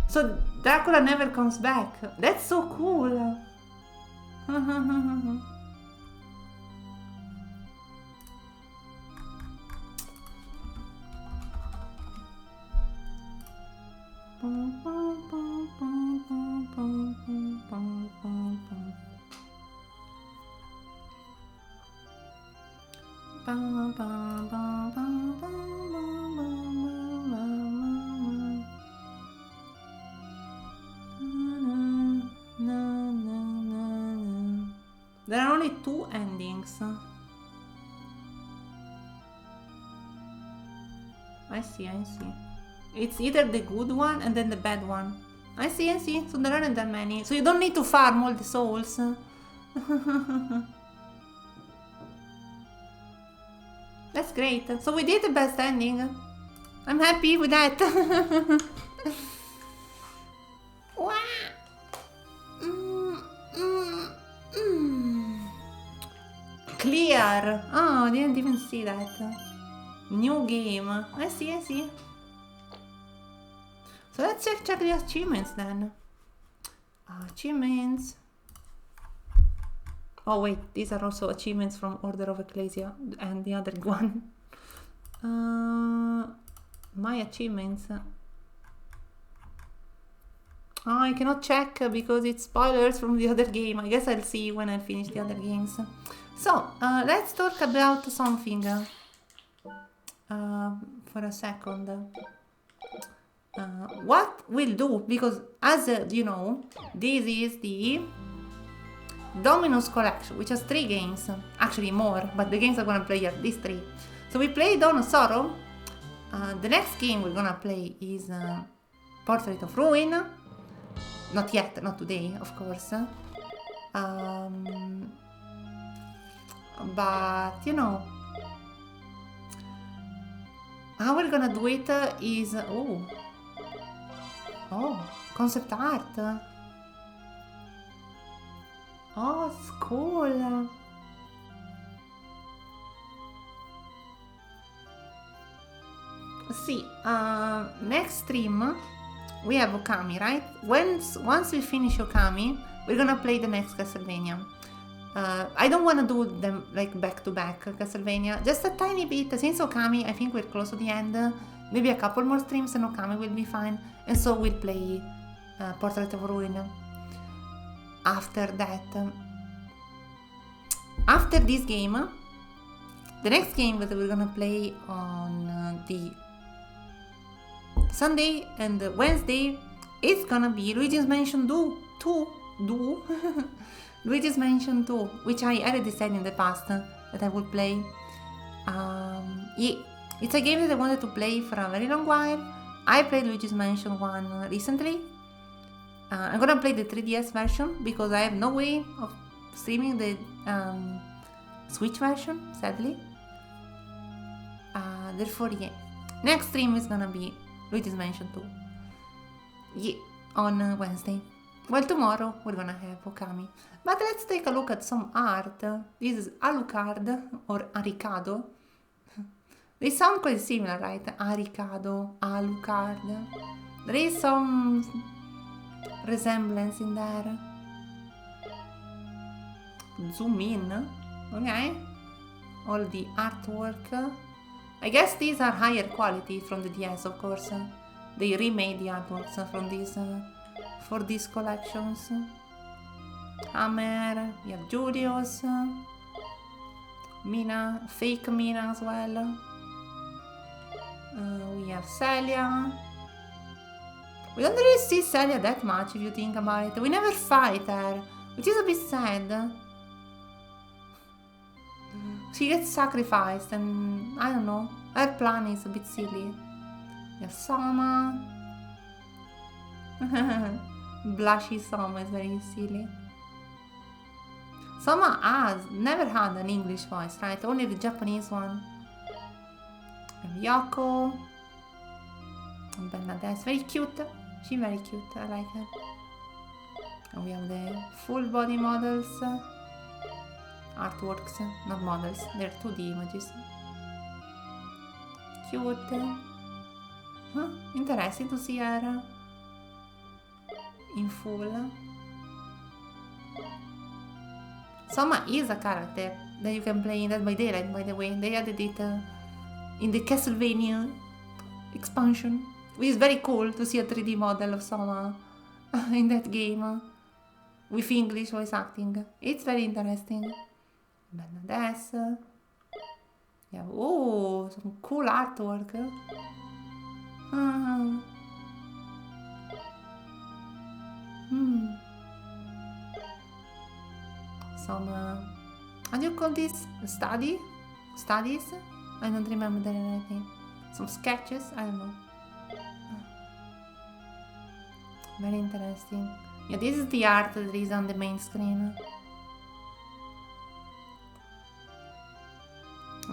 So Dracula never comes back. That's so cool. There are only 2 endings. I see. It's either the good one and then the bad one. I see. So there aren't that many. So you don't need to farm all the souls. That's great. So we did the best ending. I'm happy with that. Wow. Clear. Oh, I didn't even see that. New game. I see. So let's check the achievements then. Achievements. Oh wait, these are also achievements from Order of Ecclesia and the other one. My achievements. I cannot check because it's spoilers from the other game. I guess I'll see when I finish the other games. So, let's talk about something for a second. What we'll do, because as you know, this is the Dominus Collection, which has 3 games, actually more, but the games I'm gonna play are these 3. So we played Dawn of Sorrow. The next game we're gonna play is Portrait of Ruin. Not yet, not today, of course. But you know, how we're gonna do it is concept art. Oh, it's cool. See, next stream we have Okami, right? Once we finish Okami, we're gonna play the next Castlevania. I don't want to do them like back to back Castlevania, just a tiny bit. Since Okami, I think we're close to the end. Maybe a couple more streams and Okami will be fine. And so we'll play Portrait of Ruin after that. After this game, the next game that we're gonna play on the Sunday and Wednesday, it's gonna be Luigi's Mansion 2. Luigi's Mansion 2, which I already said in the past that I would play. Yeah, it's a game that I wanted to play for a very long while. I played Luigi's Mansion 1 recently. I'm gonna play the 3DS version because I have no way of streaming the Switch version, sadly. Therefore, yeah. Next stream is gonna be Luigi's Mansion 2. Yeah, on Wednesday. Well, tomorrow we're gonna have Okami. But let's take a look at some art. This is Alucard or Aricado. They sound quite similar, right? Aricado, Alucard. There is some resemblance in there. Zoom in. Okay. All the artwork. I guess these are higher quality from the DS, of course. They remade the artworks from these for these collections. Hammer, we have Julius, Mina, fake Mina as well. We have Celia. We don't really see Celia that much if you think about it. We never fight her, which is a bit sad. She gets sacrificed and I don't know, her plan is a bit silly. We have Soma. Blushy Soma is very silly. Soma has never had an English voice, right? Only the Japanese one. And Yoko. And Bernadette, very cute. She's very cute, I like her. And we have the full body models. Artworks, not models, they're 2D images. Cute. Huh? Interesting to see her in full. Soma is a character that you can play in Dead by Daylight, by the way. They added it in the Castlevania expansion, which is very cool to see a 3D model of Soma in that game with English voice acting. It's very interesting. Bernadette. Yeah, oh, some cool artwork. some, how do you call this? Studies? I don't remember the right name. Some sketches? I don't know. Very interesting. Yeah, this is the art that is on the main screen.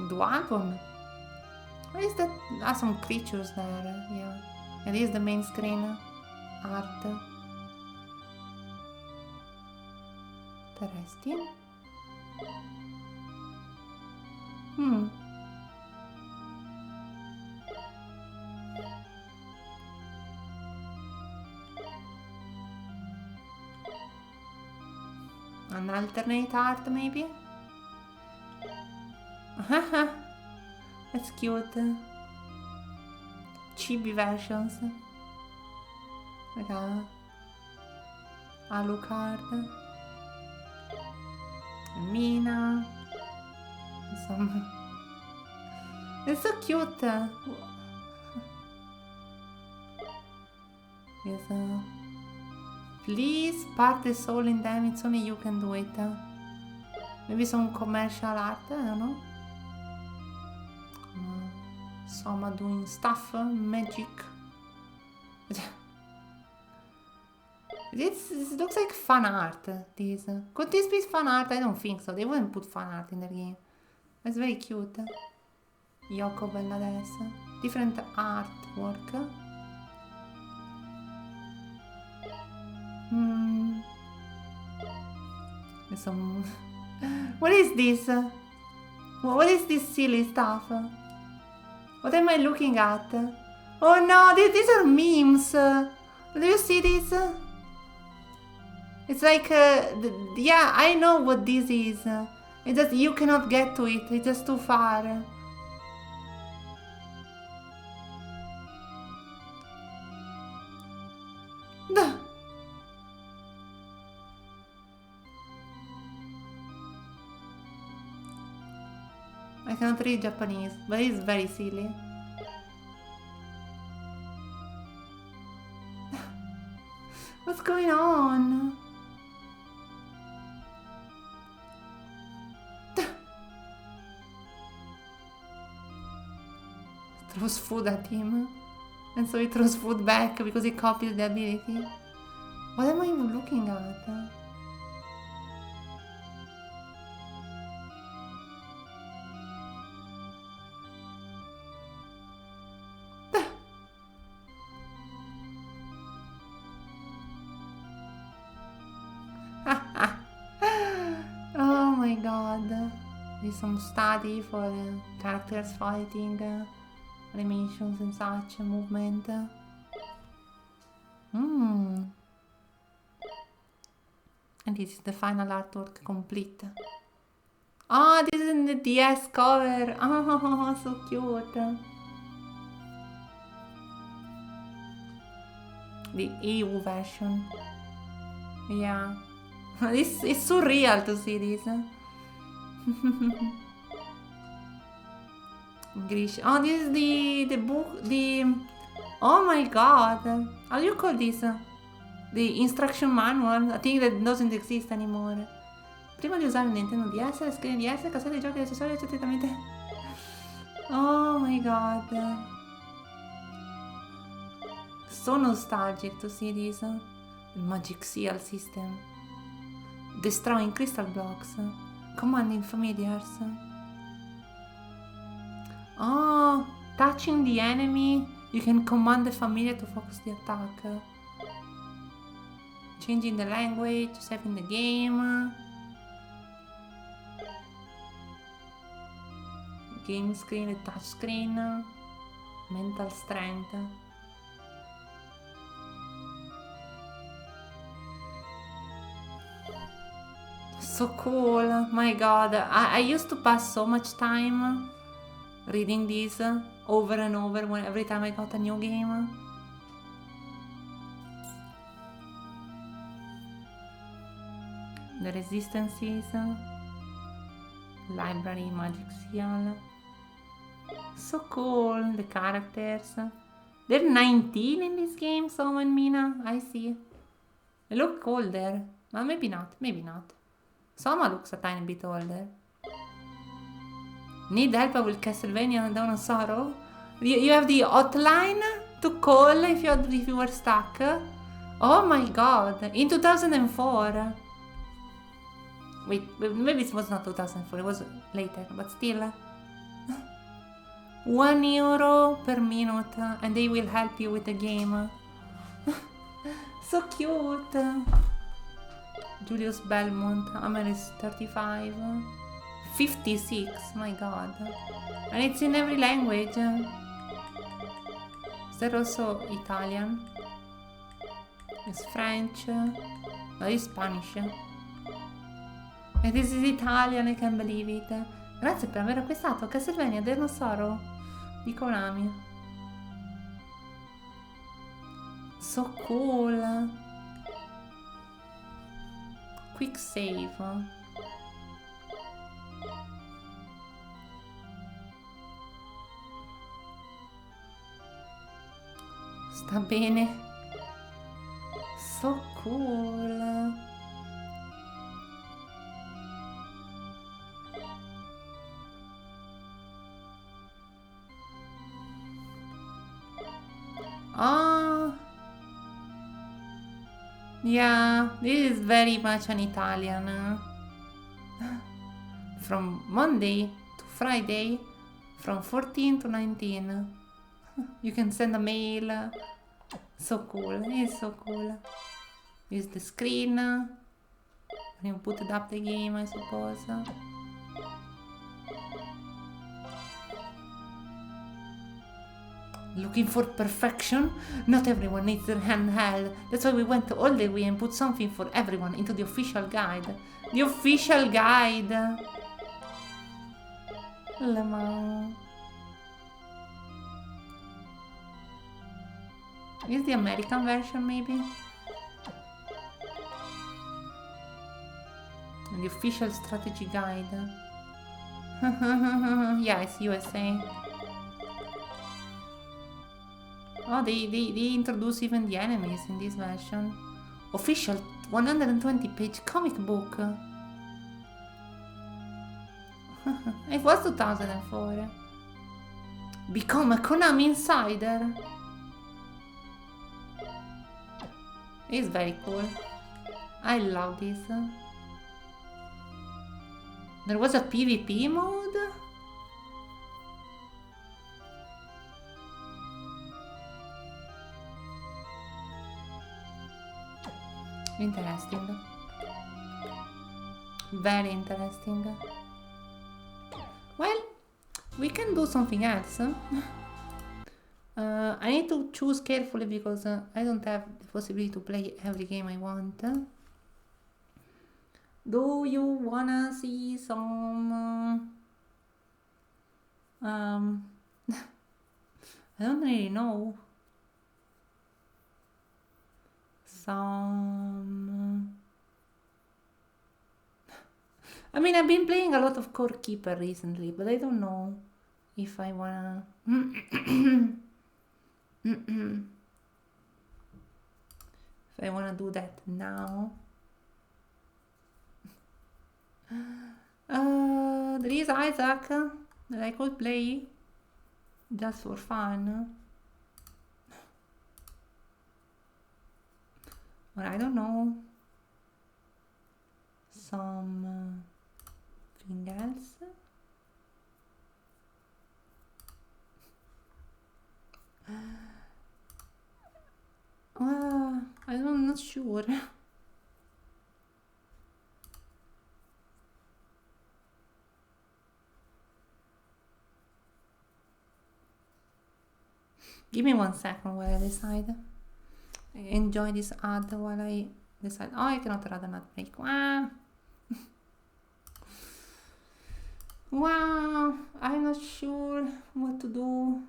Dragon? What is that? Ah, some creatures there, yeah. And this is the main screen. Art. Interesting. An alternate art, maybe? That's cute. Chibi versions. Like a Alucard. Mina. Some. It's so cute. Yes. Please part the soul in them. It's only you can do it. Maybe some commercial art. I don't know. Some doing stuff. Magic. It looks like fan art. This could this be fan art? I don't think so. They wouldn't put fan art in their game. It's very cute. Yoko Bangladesh. Different artwork. Some. What is this? What is this silly stuff? What am I looking at? Oh no, these are memes. Do you see this? It's like, yeah, I know what this is. It's just you cannot get to it. It's just too far. I cannot read Japanese, but it's very silly. What's going on? Throws food at him, and so he throws food back because he copies the ability. What am I even looking at? Oh my god. There's some study for characters fighting, animations and such, movement. And this is the final artwork complete. Ah, this is in the DS cover. Oh, so cute. The EU version. Yeah. This is surreal to see this. English. Oh, this is the book. Oh my god. How do you call this? The instruction manual. I think that doesn't exist anymore. Prima di usare un Nintendo DS, la scheda DS, cassette, giochi, accessori, eccetera. Oh my god. So nostalgic to see this. The magic seal system. Destroying crystal blocks. Commanding familiars. Oh, touching the enemy, you can command the familiar to focus the attack. Changing the language, saving the game. Game screen, a touch screen. Mental strength. So cool. My god, I used to pass so much time reading this over and over every time I got a new game. The resistances, library, magic seal. So cool. The characters. They're 19 in this game, Someone Mina. I see. They look older. Well, maybe not. Maybe not. Soma looks a tiny bit older. Need help with Castlevania Dinosaur? You have the hotline to call if you were stuck? Oh my god, in 2004. Wait, maybe it was not 2004, it was later, but still. €1 per minute, and they will help you with the game. So cute. Julius Belmont, Amer is 35. 56, my god. And it's in every language. Is there also Italian? It's French. No, it's Spanish. E this is Italian, I can't believe it. Grazie per aver acquistato Castlevania Dinosaur di Konami. So cool. Quick save. Sta bene. So cool. Oh, yeah, this is very much an Italian. From Monday to Friday, from 14 to 19. You can send a mail. So cool, it's so cool. Here's the screen. You put it up the game, I suppose. Looking for perfection? Not everyone needs their handheld. That's why we went all the way and put something for everyone into the official guide. The official guide! Lemon. Is the American version, maybe? And the official strategy guide. Yeah, it's USA. Oh, they introduce even the enemies in this version. Official 120-page comic book. It was 2004. Become a Konami insider. It's very cool. I love this. There was a PvP mode? Interesting. Very interesting. Well, we can do something else. I need to choose carefully because I don't have the possibility to play every game I want. Do you wanna see some... I don't really know. I mean, I've been playing a lot of Core Keeper recently, but I don't know if I wanna... if I wanna do that now. There is Isaac that I could play just for fun. Or I don't know. Something else. I'm not sure. Give me 1 second while I decide. Enjoy this ad while I decide. Oh, I cannot run an ad break. Wow. Wow, I'm not sure what to do.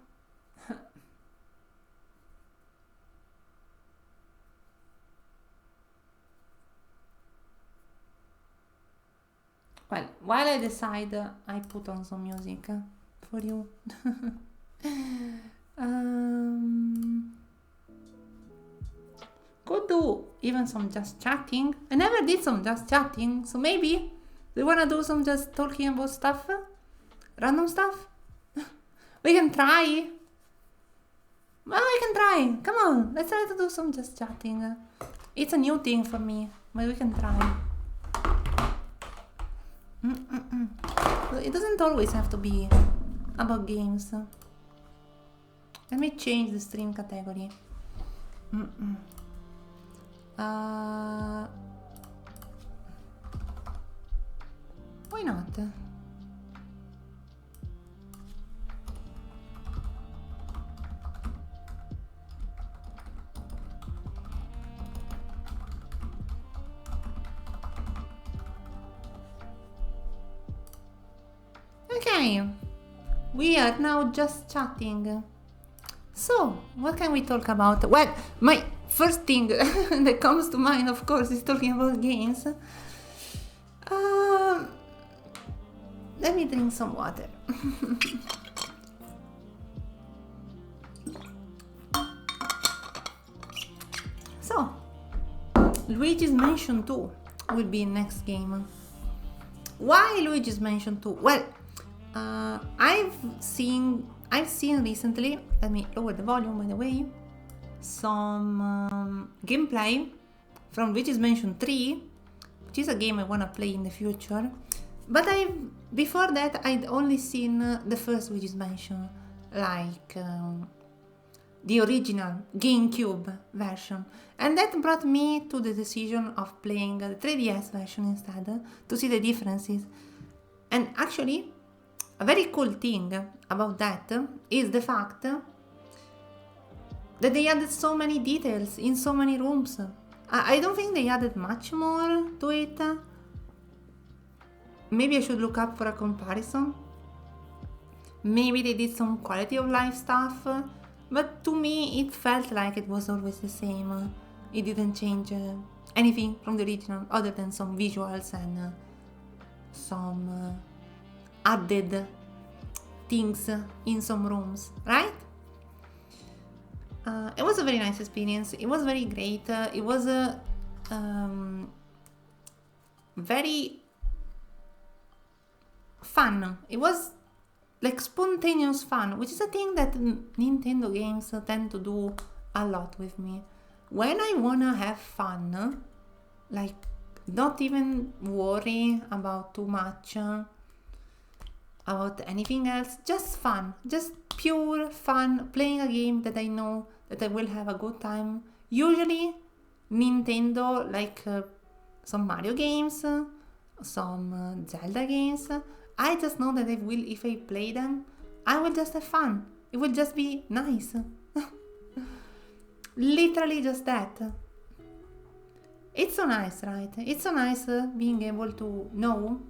Well, while I decide, I put on some music for you. Could do even some just chatting. I never did some just chatting, so maybe Do you wanna do some just talking about stuff? Random stuff? We can try. Well, we can try. Come on, let's try to do some just chatting. It's a new thing for me, but we can try. It doesn't always have to be about games. Let me change the stream category. Why not? Okay, we are now just chatting. So, what can we talk about? Well, my first thing that comes to mind, of course, is talking about games. Let me drink some water. So, Luigi's Mansion 2 will be next game. Why Luigi's Mansion 2? Well, I've seen recently, let me lower the volume by the way, some gameplay from Luigi's Mansion 3, which is a game I want to play in the future. But before that I'd only seen the first Luigi's Mansion, like the original GameCube version, and that brought me to the decision of playing the 3DS version instead, to see the differences. And actually, a very cool thing about that is the fact that they added so many details in so many rooms. I don't think they added much more to it. Maybe I should look up for a comparison. Maybe they did some quality of life stuff, but to me it felt like it was always the same. It didn't change anything from the original other than some visuals and some added things in some rooms, right? It was a very nice experience. It was very great. It was a very fun. It was like spontaneous fun, which is a thing that Nintendo games tend to do a lot with me. When I wanna have fun, like not even worry about too much about anything else, just fun, just pure fun, playing a game that I know that I will have a good time. Usually Nintendo, like some Mario games, some Zelda games, I just know that if I play them, I will just have fun. It will just be nice. Literally just that. It's so nice, right? It's so nice being able to know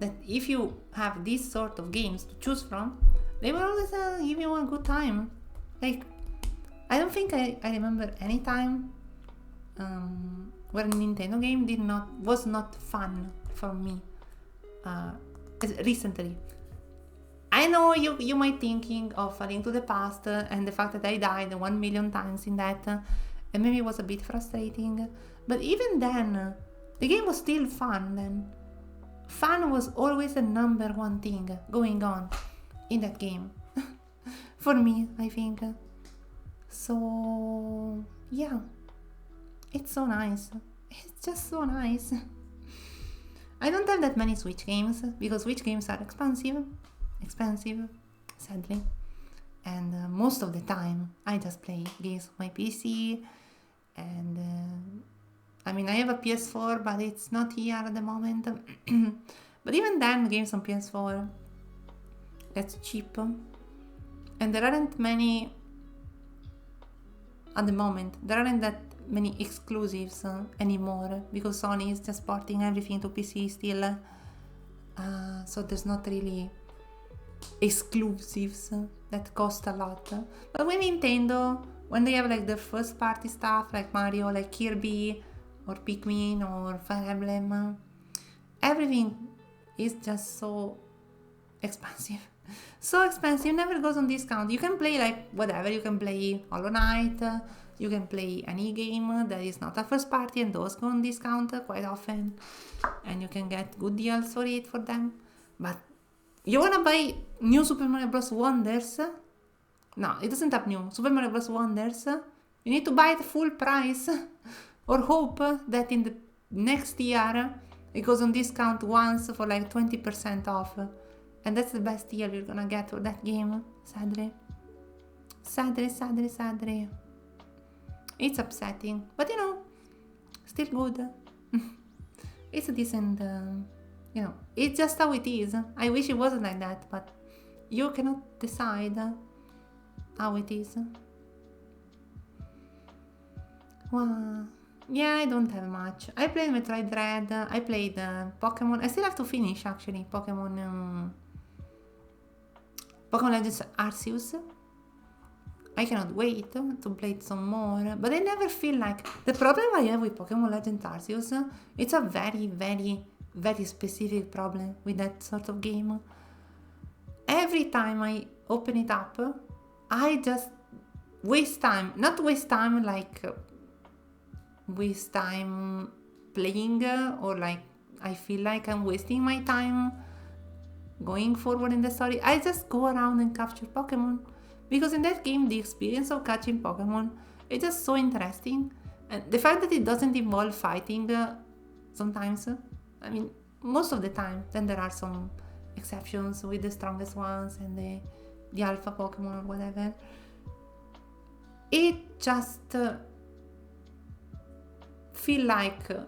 that if you have this sort of games to choose from, they will always give you a good time. Like, I don't think I remember any time where a Nintendo game was not fun for me recently. I know you might thinking of A Link to the Past and the fact that I died 1 million times in that, and maybe it was a bit frustrating, but even then the game was still fun. Then fun was always the number one thing going on in that game for me, I think. So yeah, it's so nice. It's just so nice. I don't have that many Switch games because Switch games are expensive, sadly, and most of the time I just play games on my PC. And I mean, I have a PS4, but it's not here at the moment. But even then, games on PS4, that's cheap, and there aren't many at the moment. There aren't that many exclusives anymore because Sony is just porting everything to PC still. So there's not really exclusives that cost a lot. But with Nintendo, when they have like their first party stuff like Mario, like Kirby or Pikmin or Fire Emblem, everything is just so expensive. So expensive, never goes on discount. You can play like whatever, you can play Hollow Knight, you can play any game that is not a first party, and those go on discount quite often, and you can get good deals for it for them. But you wanna buy new Super Mario Bros. Wonders? No, it doesn't have new Super Mario Bros. Wonders. You need to buy it full price or hope that in the next year it goes on discount once for like 20% off. And that's the best deal you're gonna get for that game, sadly. Sadly. It's upsetting, but you know, still good. It's a decent, you know, it's just how it is. I wish it wasn't like that, but you cannot decide how it is. Well, yeah, I don't have much. I played Metroid Dread, I played Pokemon. I still have to finish actually Pokemon Legends Arceus. I cannot wait to play it some more, but I never feel like... The problem I have with Pokemon Legends Arceus, it's a very specific problem with that sort of game. Every time I open it up, I just waste time. Not waste time like waste time playing, or like I feel like I'm wasting my time going forward in the story. I just go around and capture Pokemon, because in that game the experience of catching Pokemon is just so interesting, and the fact that it doesn't involve fighting sometimes, I mean most of the time, then there are some exceptions with the strongest ones and the alpha Pokemon or whatever. It just feel like a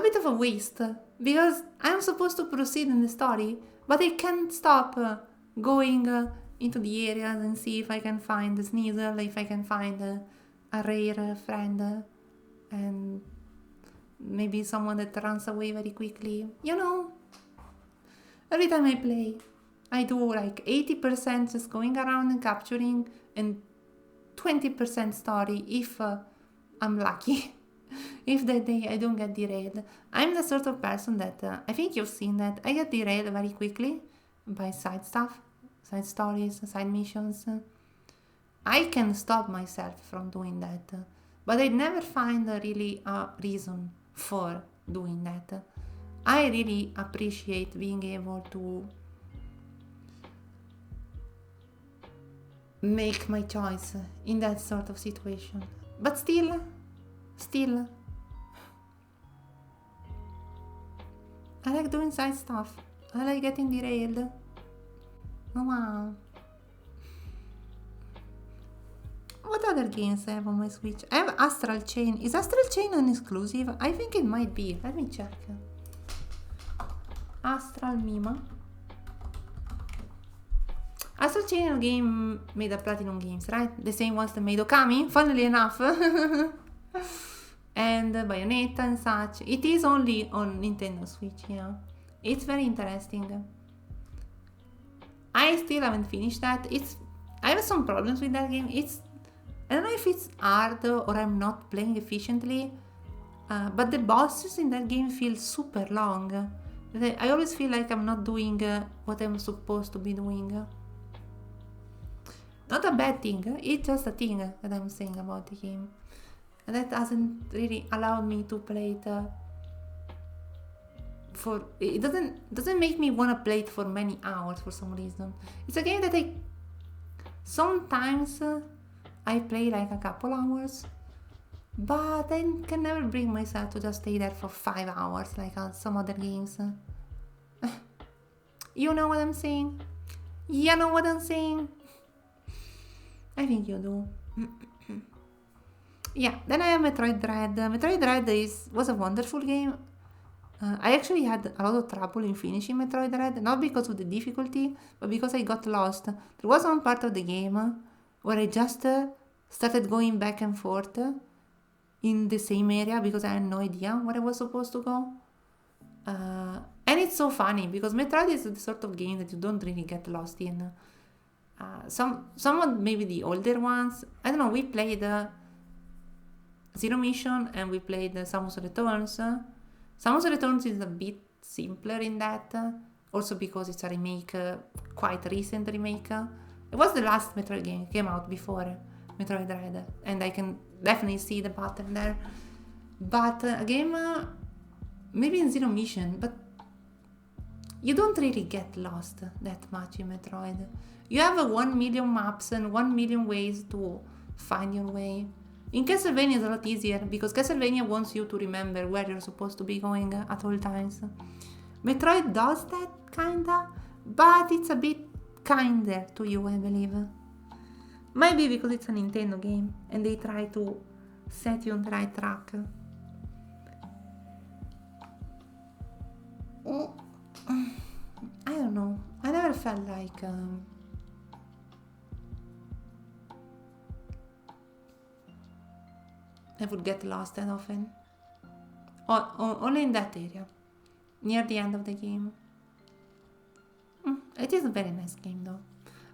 bit of a waste, because I'm supposed to proceed in the story, but I can't stop going into the areas and see if I can find the Sneasel, if I can find a rare friend, and maybe someone that runs away very quickly. You know, every time I play, I do like 80% just going around and capturing, and 20% story if I'm lucky. If that day I don't get derailed. I'm the sort of person that, I think you've seen that, I get derailed very quickly by side stuff, side stories, side missions. I can stop myself from doing that, but I never find really a reason for doing that. I really appreciate being able to make my choice in that sort of situation. But still, I like doing side stuff. I like getting derailed. Oh wow. What other games I have on my Switch? I have Astral Chain. Is Astral Chain an exclusive? I think it might be. Let me check. Astral Mima. Astral Chain is a game made at Platinum Games, right? The same ones that made Okami, funnily enough. And Bayonetta and such. It is only on Nintendo Switch, yeah. It's very interesting. I still haven't finished that. I have some problems with that game. I don't know if it's hard or I'm not playing efficiently, but the bosses in that game feel super long. I always feel like I'm not doing what I'm supposed to be doing. Not a bad thing, it's just a thing that I'm saying about the game. And that hasn't really allowed me to play it it doesn't make me want to play it for many hours for some reason. It's a game that sometimes I play like a couple hours, but I can never bring myself to just stay there for 5 hours like some other games. You know what I'm saying? You know what I'm saying? I think you do. Yeah, then I have Metroid Dread. Metroid Dread was a wonderful game. I actually had a lot of trouble in finishing Metroid Dread, not because of the difficulty, but because I got lost. There was one part of the game where I just started going back and forth in the same area because I had no idea where I was supposed to go. And it's so funny because Metroid is the sort of game that you don't really get lost in. Some of maybe the older ones, I don't know, we played Zero Mission and we played Samus Returns. Samus Returns is a bit simpler in that. Also because it's a remake, quite recent remake. It was the last Metroid game. It came out before Metroid Dread, and I can definitely see the pattern there. But a game, maybe in Zero Mission, but you don't really get lost that much in Metroid. You have 1 million maps and 1 million ways to find your way. In Castlevania it's a lot easier, because Castlevania wants you to remember where you're supposed to be going at all times. Metroid does that, kinda, but it's a bit kinder to you, I believe. Maybe because it's a Nintendo game and they try to set you on the right track. I don't know. I never felt like I would get lost that often. Only in that area, near the end of the game. It is a very nice game though.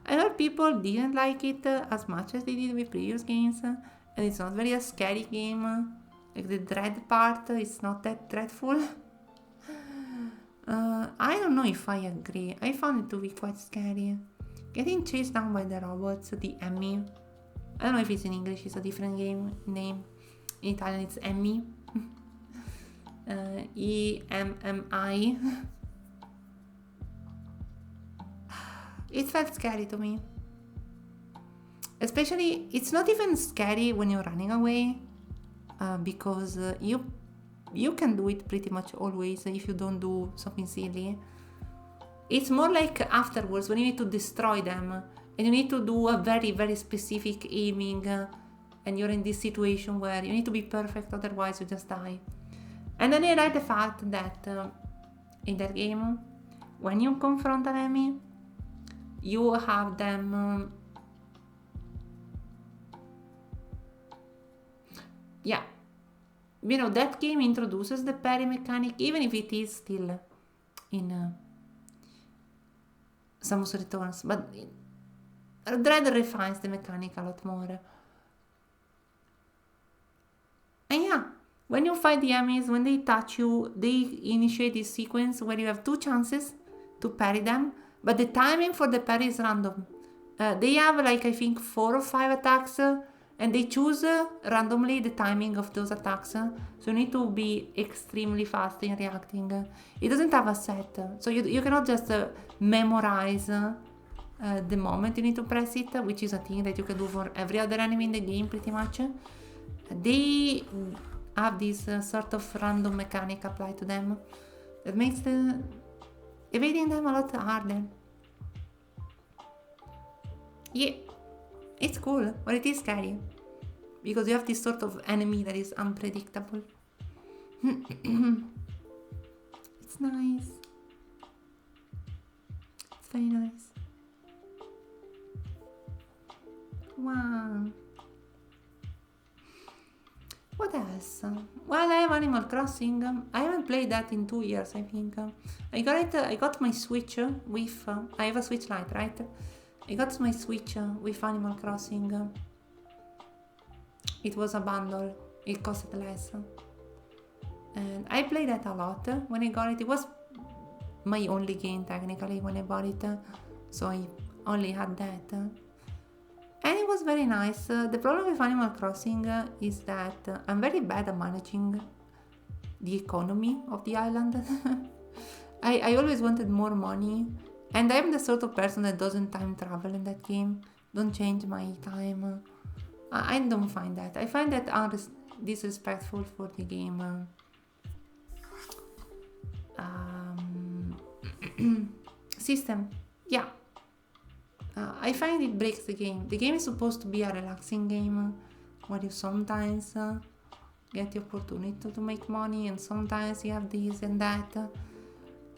I heard people didn't like it as much as they did with previous games, and it's not very a scary game. Like the dread part is not that dreadful. I don't know if I agree. I found it to be quite scary. Getting chased down by the robots, the Emmy. I don't know if it's in English, it's a different game name. In Italian it's Emmy. E-M-M-I. It felt scary to me. Especially, it's not even scary when you're running away, because you can do it pretty much always if you don't do something silly. It's more like afterwards when you need to destroy them and you need to do a very, very specific aiming, and you're in this situation where you need to be perfect, otherwise you just die. And then I like the fact that in that game, when you confront an enemy, you have them yeah, you know, that game introduces the parry mechanic, even if it is still in Samus Returns, but Dread refines the mechanic a lot more. And yeah, when you fight the enemies, when they touch you, they initiate this sequence where you have 2 chances to parry them, but the timing for the parry is random. They have like, I think, 4 or 5 attacks, and they choose randomly the timing of those attacks. So you need to be extremely fast in reacting. It doesn't have a set, so you cannot just memorize the moment you need to press it, which is a thing that you can do for every other enemy in the game pretty much. They have this sort of random mechanic applied to them that makes evading them a lot harder. Yeah, it's cool, but it is scary, because you have this sort of enemy that is unpredictable. It's nice. It's very nice. Wow. What else? Well, I have Animal Crossing. I haven't played that in 2 years, I think. I got my Switch with... I have a Switch Lite, right? I got my Switch with Animal Crossing. It was a bundle. It costed less. And I played that a lot when I got it. It was my only game, technically, when I bought it. So I only had that. And it was very nice. The problem with Animal Crossing is that I'm very bad at managing the economy of the island. I always wanted more money, and I'm the sort of person that doesn't time travel in that game. Don't change my time. I don't find that. I find that disrespectful for the game. System. Yeah. I find it breaks the game. The game is supposed to be a relaxing game where you sometimes get the opportunity to make money, and sometimes you have this and that.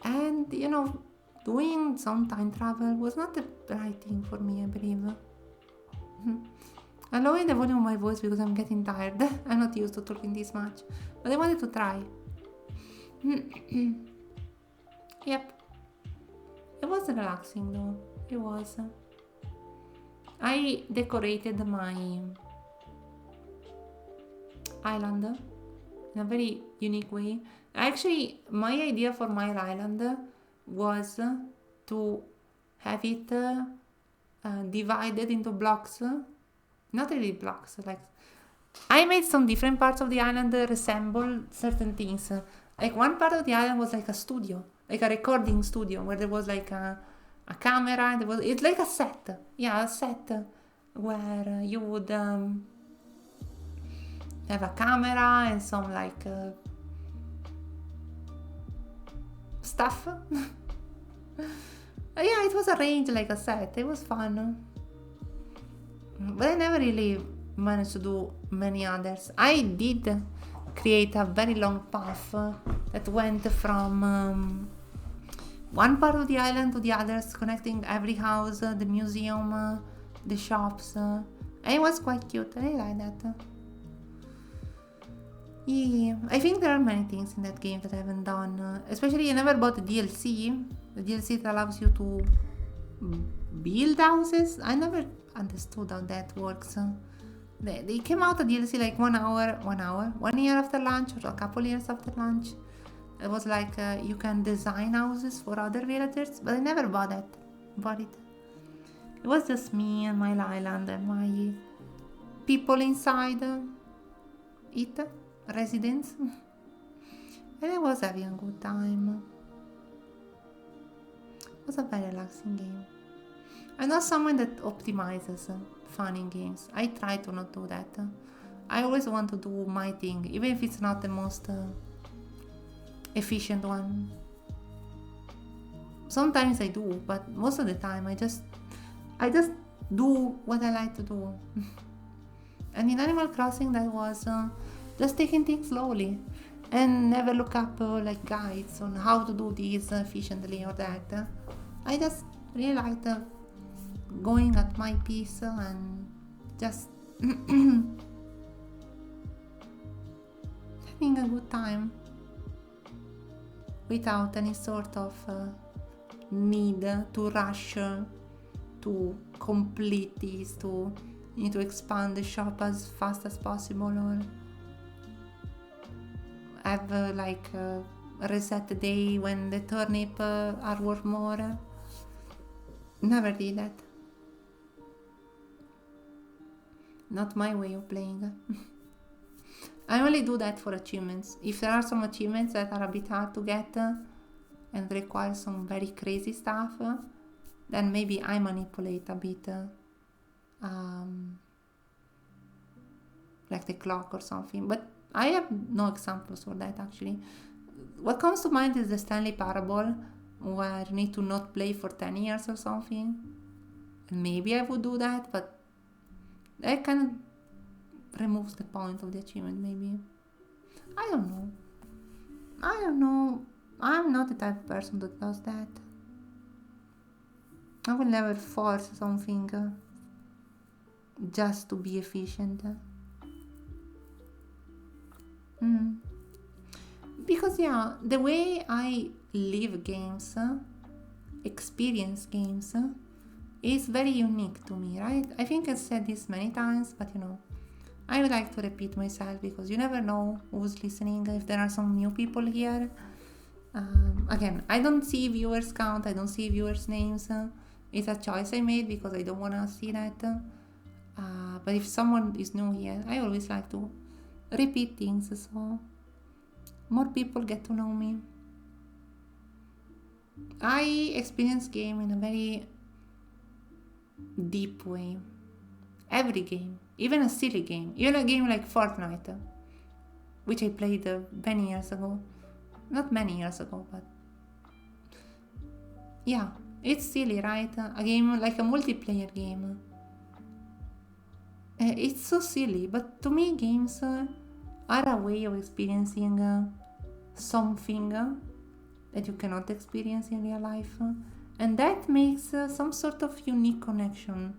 And, you know, doing some time travel was not the right thing for me, I believe. I'm lowering the volume of my voice because I'm getting tired. I'm not used to talking this much, but I wanted to try. Yep. It was relaxing though. It was. I decorated my island in a very unique way. Actually, my idea for my island was to have it divided into blocks. Not really blocks, like I made some different parts of the island resemble certain things. Like one part of the island was like a studio, like a recording studio, where there was like a camera. There was it's like a set, yeah, a set where you would have a camera and some like stuff. Yeah, it was arranged like a set. It was fun, but I never really managed to do many others. I did create a very long path that went from one part of the island to the others, connecting every house, the museum, the shops. And it was quite cute. I like that. Yeah, I think there are many things in that game that I haven't done. Especially, I never bought the DLC. The DLC that allows you to build houses. I never understood how that works. They came out a DLC like 1 year after launch, or a couple years after launch. It was like you can design houses for other villagers, but I never bought it. It was just me and my island and my people inside it, residents, and I was having a good time. It was a very relaxing game. I'm not someone that optimizes fun in games. I try to not do that. I always want to do my thing, even if it's not the most efficient one. Sometimes I do, but most of the time I just do what I like to do. And in Animal Crossing, that was just taking things slowly and never look up like guides on how to do this efficiently or that. I just really liked going at my pace and just having a good time without any sort of need to rush to complete this, to need to expand the shop as fast as possible, or have like a reset day when the turnip are worth more. Never did that. Not my way of playing. I only do that for achievements. If there are some achievements that are a bit hard to get and require some very crazy stuff, then maybe I manipulate a bit, like the clock or something. But I have no examples for that actually. What comes to mind is the Stanley Parable, where you need to not play for 10 years or something. And maybe I would do that, but that kind of removes the point of the achievement, maybe. I don't know. I'm not the type of person that does that. I will never force something just to be efficient. Because yeah, the way I live games, experience games, is very unique to me, right? I think I've said this many times, but I would like to repeat myself because you never know who's listening, if there are some new people here. Again, I don't see viewers count, I don't see viewers names. It's a choice I made because I don't want to see that. But if someone is new here, I always like to repeat things so more people get to know me. I experience game in a very deep way. Every game, even a silly game, even a game like Fortnite, which I played many years ago. Not many years ago, but yeah, it's silly, right? A game like a multiplayer game. It's so silly, but to me games are a way of experiencing something that you cannot experience in real life. And that makes some sort of unique connection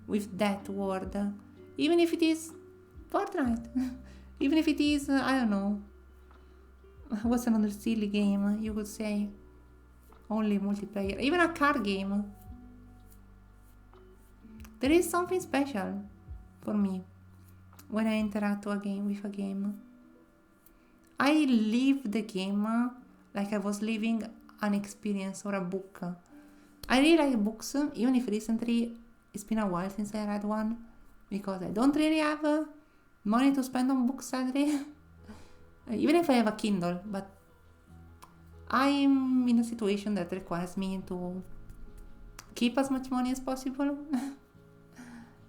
with that world. Even if it is Fortnite. Even if it is, I don't know, what's another silly game you could say? Only multiplayer. Even a card game. There is something special for me when I interact with a game. I live the game like I was living an experience or a book. I really like books, even if recently it's been a while since I read one, because I don't really have money to spend on books, sadly. Even if I have a Kindle, but I'm in a situation that requires me to keep as much money as possible.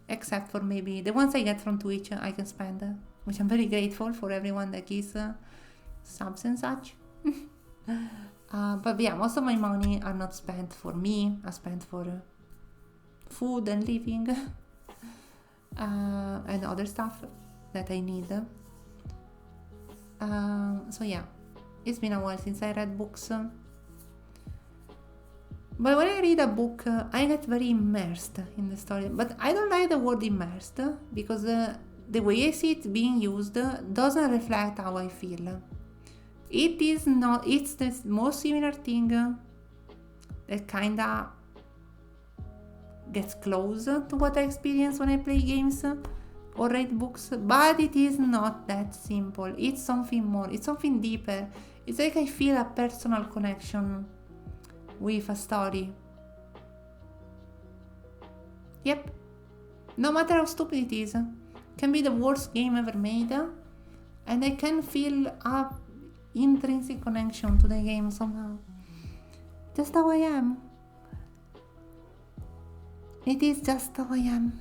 Except for maybe the ones I get from Twitch, I can spend, which I'm very grateful for everyone that gives subs and such. But yeah, most of my money are not spent for me. I spent for food and living and other stuff that I need. So yeah, it's been a while since I read books. But when I read a book, I get very immersed in the story. But I don't like the word immersed because the way I see it being used doesn't reflect how I feel. It is not, it's the most similar thing that kinda gets close to what I experience when I play games or read books, but it is not that simple. It's something more, it's something deeper. It's like I feel a personal connection with a story. Yep. No matter how stupid it is, can be the worst game ever made, and I can feel a intrinsic connection to the game somehow. Just how I am. It is just how I am.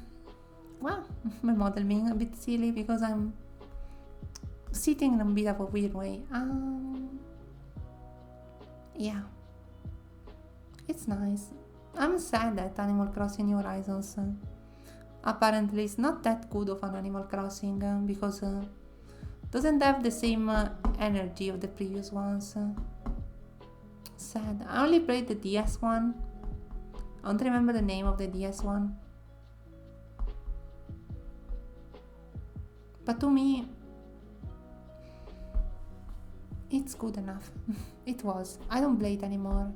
Well, my model being a bit silly because I'm sitting in a bit of a weird way. Yeah. It's nice. I'm sad that Animal Crossing New Horizons apparently is not that good of an Animal Crossing because doesn't have the same energy of the previous ones. Sad. I only played the DS one. I don't remember the name of the DS one. But to me, it's good enough. It was. I don't play it anymore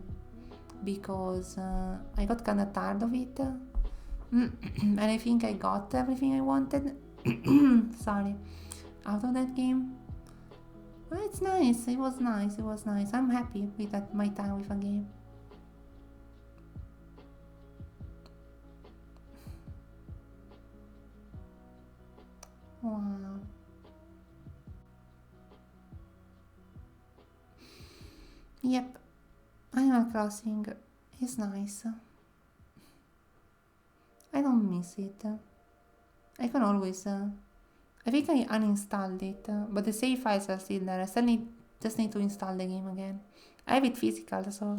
because I got kinda tired of it. And I think I got everything I wanted. Sorry. Out of that game. Well, it's nice. It was nice. It was nice. I'm happy with that, my time with a game. Wow. Yep. Animal Crossing is nice. I don't miss it. I can always I think I uninstalled it, but the save files are still there. I still just need to install the game again. I have it physical, so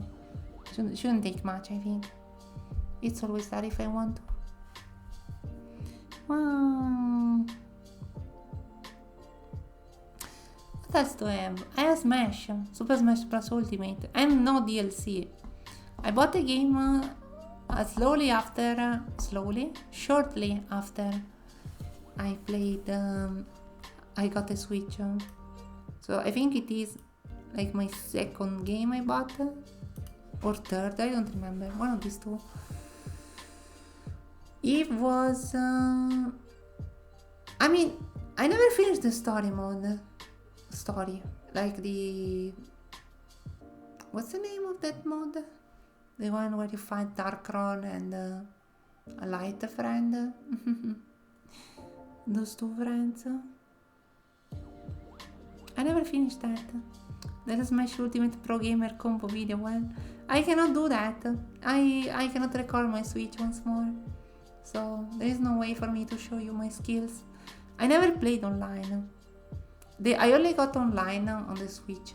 shouldn't take much, I think. It's always there if I want to. Wow. What else do I have? I have Smash, Super Smash Bros. Ultimate, and no DLC. I bought the game shortly after I played, I got a Switch. So I think it is like my second game I bought, or third, I don't remember, one of these two. It was, I mean, I never finished the story, like the, what's the name of that mode? The one where you fight Darkron and a light friend. Those two friends. I never finished that. That is my Ultimate Pro Gamer combo video. Well, I cannot do that. I cannot record my Switch once more. So there is no way for me to show you my skills. I never played online. I only got online on the Switch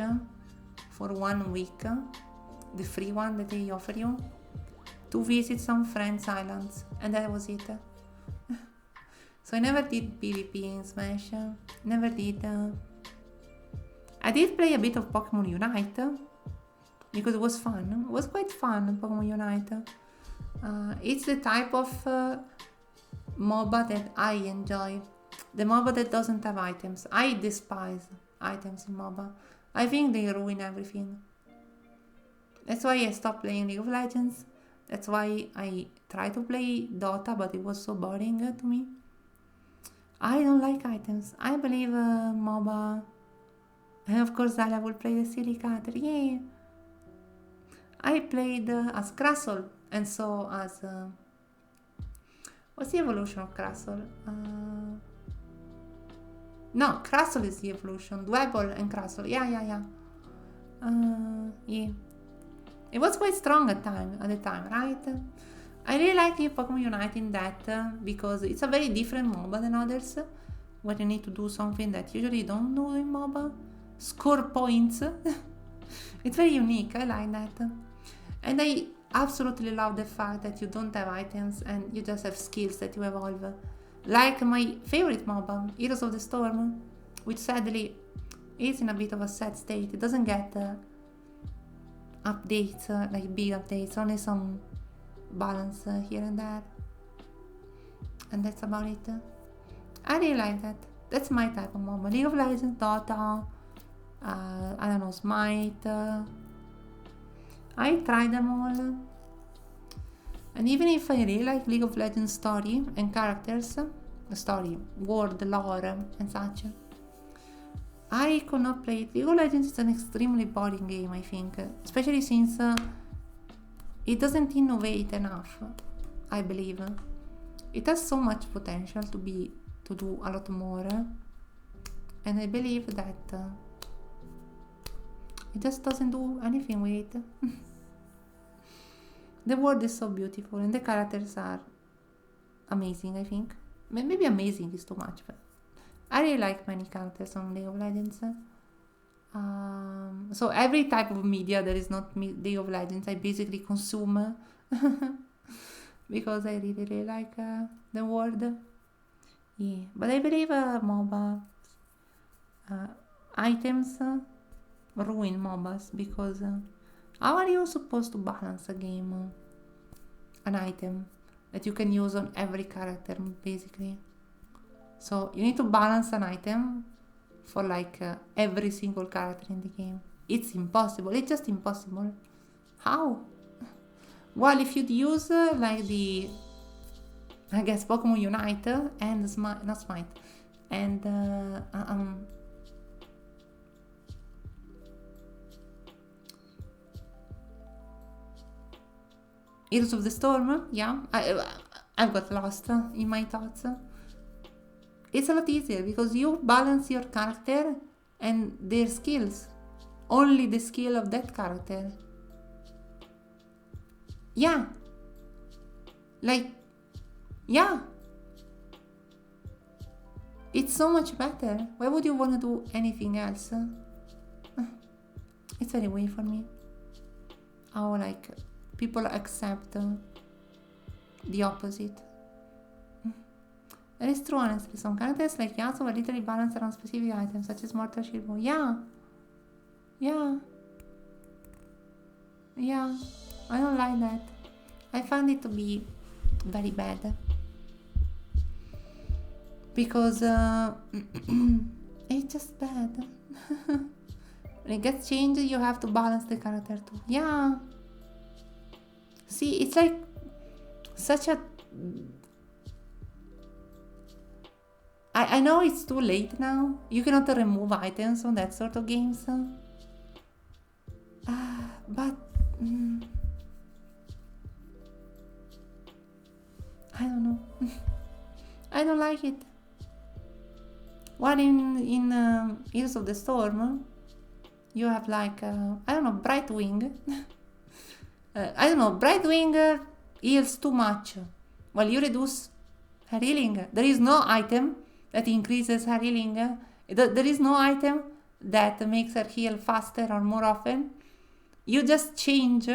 for 1 week. The free one that they offer you. To visit some friends' islands. And that was it. So I never did PvP in Smash, never did. I did play a bit of Pokemon Unite, because it was fun. It was quite fun, Pokemon Unite. It's the type of MOBA that I enjoy. The MOBA that doesn't have items. I despise items in MOBA. I think they ruin everything. That's why I stopped playing League of Legends. That's why I tried to play Dota, but it was so boring to me. I don't like items. I believe MOBA And of course Dalia will play the silly cat. Yay! I played as Crastle, and so as... what's the evolution of Crastle? No, Crastle is the evolution. Dwebble and Crastle. Yeah. Yeah. It was quite strong at the time, right? I really like the Pokemon Unite in that because it's a very different MOBA than others, where you need to do something that usually you don't do in MOBA. Score points. It's very unique. I like that. And I absolutely love the fact that you don't have items and you just have skills that you evolve. Like my favorite MOBA, Heroes of the Storm, which sadly is in a bit of a sad state. It doesn't get updates, like big updates, only some balance here and there. And that's about it. I really like that. That's my type of MOBA. League of Legends, Dota, I don't know, Smite. I tried them all. And even if I really like League of Legends story and characters, the story, world, lore, and such, I could not play it. League of Legends is an extremely boring game, I think, especially since it doesn't innovate enough, I believe. It has so much potential to do a lot more, and I believe that it just doesn't do anything with it. The world is so beautiful and the characters are amazing, I think. Maybe amazing is too much, but I really like many characters on League of Legends. So every type of media that is not League of Legends, I basically consume because I really like the world. Yeah, but I believe MOBA items ruin MOBAs because how are you supposed to balance a game? An item that you can use on every character, basically. So you need to balance an item for like every single character in the game. It's impossible. It's just impossible. How? Well, if you'd use like the, I guess, Pokemon Unite and Smite, not Smite, and Heroes of the Storm, yeah, I've got lost in my thoughts. It's a lot easier because you balance your character and their skills. Only the skill of that character. Yeah. Like, yeah. It's so much better. Why would you want to do anything else? It's very weird for me. How, like, people accept the opposite. That is true, honestly. Some characters like Yasuo are literally balanced around specific items, such as Mortal Shield. Yeah. I don't like that. I find it to be very bad. Because it's just bad. When it gets changed, you have to balance the character too. Yeah. See, it's like such a... I know it's too late now. You cannot remove items on that sort of games. But... I don't know. I don't like it. What in Heroes of the Storm, you have like, I don't know, Brightwing. I don't know, Brightwing heals too much. While you reduce her healing. There is no item that increases her healing. There is no item that makes her heal faster or more often. You just change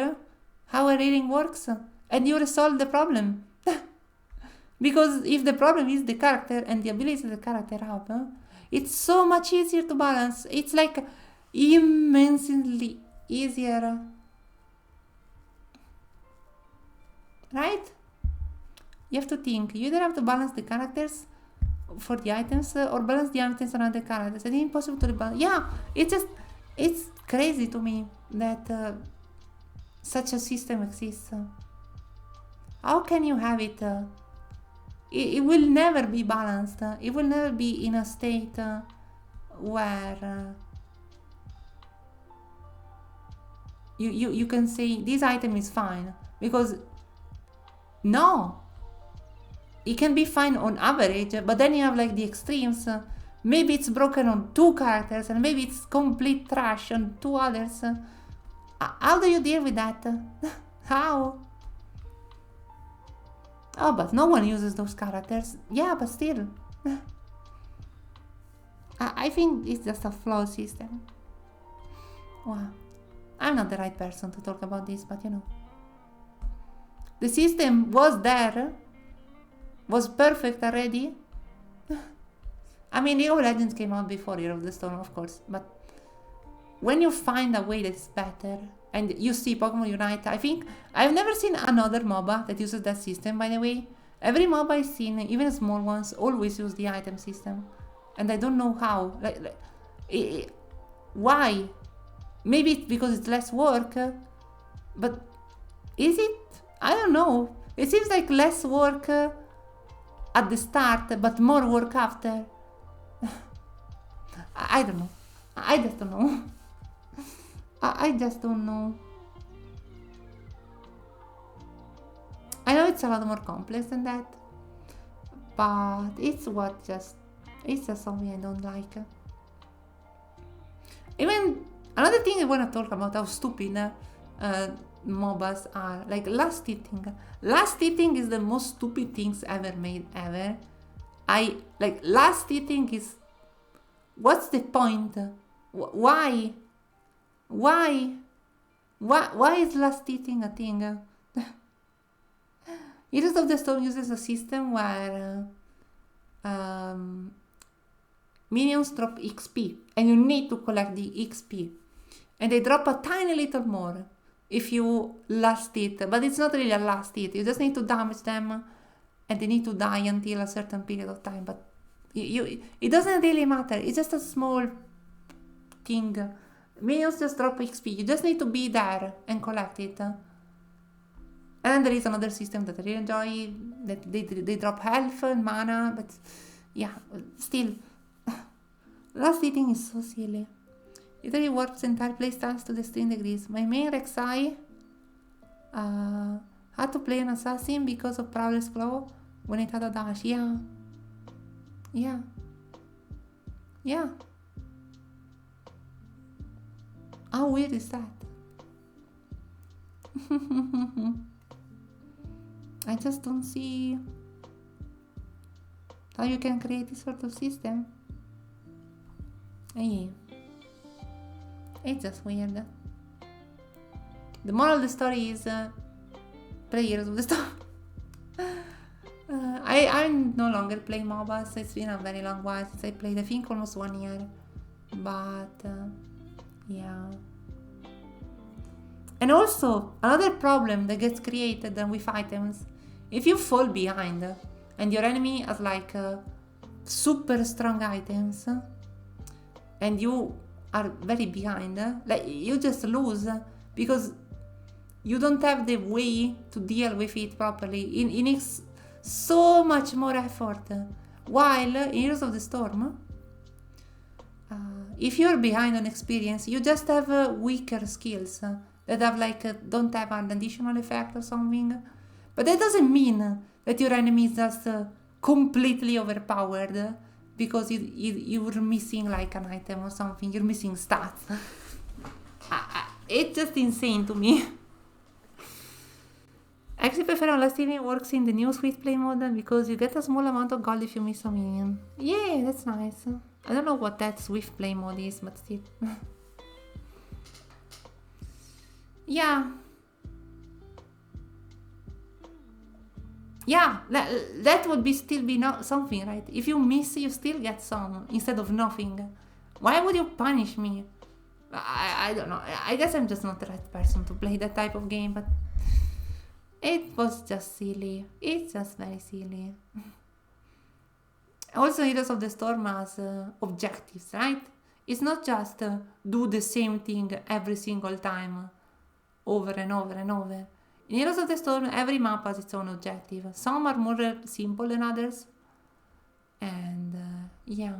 how her healing works and you resolve the problem. Because if the problem is the character and the abilities the character have, it's so much easier to balance. It's like immensely easier. Right? You have to think. You either have to balance the characters for the items or balance the items around the characters. It's impossible to balance. Yeah, it's crazy to me that such a system exists. How can you have it? It will never be balanced. It will never be in a state where you can say this item is fine, because no, it can be fine on average, but then you have like the extremes. Maybe it's broken on 2 characters, and maybe it's complete trash on 2 others. How do you deal with that? How? Oh, but no one uses those characters. Yeah, but still. I think it's just a flawed system. Wow. I'm not the right person to talk about this, but you know. The system was there, was perfect already. I mean, League of Legends came out before Year of the Storm, of course, but when you find a way that's better, and you see Pokemon Unite, I think I've never seen another MOBA that uses that system, by the way. Every MOBA I've seen, even small ones, always use the item system, and I don't know how. Why? Maybe it's because it's less work, but is it? I don't know. It seems like less work at the start, but more work after. I don't know. I just don't know. I just don't know. I know it's a lot more complex than that, but it's just something I don't like. Even another thing I want to talk about, how stupid MOBAs are. Like last hitting. Last hitting is the most stupid things ever made ever. Last hitting is, what's the point? Why? Why is last hitting a thing? Heroes of the Storm uses a system where minions drop XP, and you need to collect the XP, and they drop a tiny little more if you last hit, but it's not really a last hit. You just need to damage them, and they need to die until a certain period of time. But it doesn't really matter. It's just a small thing. Minions just drop XP. You just need to be there and collect it. And then there is another system that I really enjoy, that they drop health and mana, but yeah, still. Last hitting is so silly. It really warps entire playstyle to the extreme degrees. My main Rek'Sai had to play an assassin because of Prowler's Claw when it had a dash. Yeah. How weird is that? I just don't see how you can create this sort of system. Hey. It's just weird. The moral of the story is play Heroes of the Storm. I'm no longer playing MOBAs. It's been a very long while since I played. I think almost 1 year. But yeah. And also, another problem that gets created with items, if you fall behind and your enemy has like super strong items and you are very behind, like you just lose because you don't have the way to deal with it properly. It needs so much more effort. While in Heroes of the Storm, if you're behind on experience, you just have weaker skills that have like don't have an additional effect or something. But that doesn't mean that your enemy is just completely overpowered because you're missing like an item or something. You're missing stats. It's just insane to me. I actually prefer Last Hitting works in the new Swift Play mode because you get a small amount of gold if you miss a minion. Yeah, that's nice. I don't know what that Swift Play mode is, but still. Yeah. Yeah, that would be still be something, right? If you miss, you still get some instead of nothing. Why would you punish me? I don't know. I guess I'm just not the right person to play that type of game, but it was just silly. It's just very silly. Also, Heroes of the Storm has objectives, right? It's not just do the same thing every single time, over and over and over. In Heroes of the Storm, every map has its own objective. Some are more simple than others. And yeah,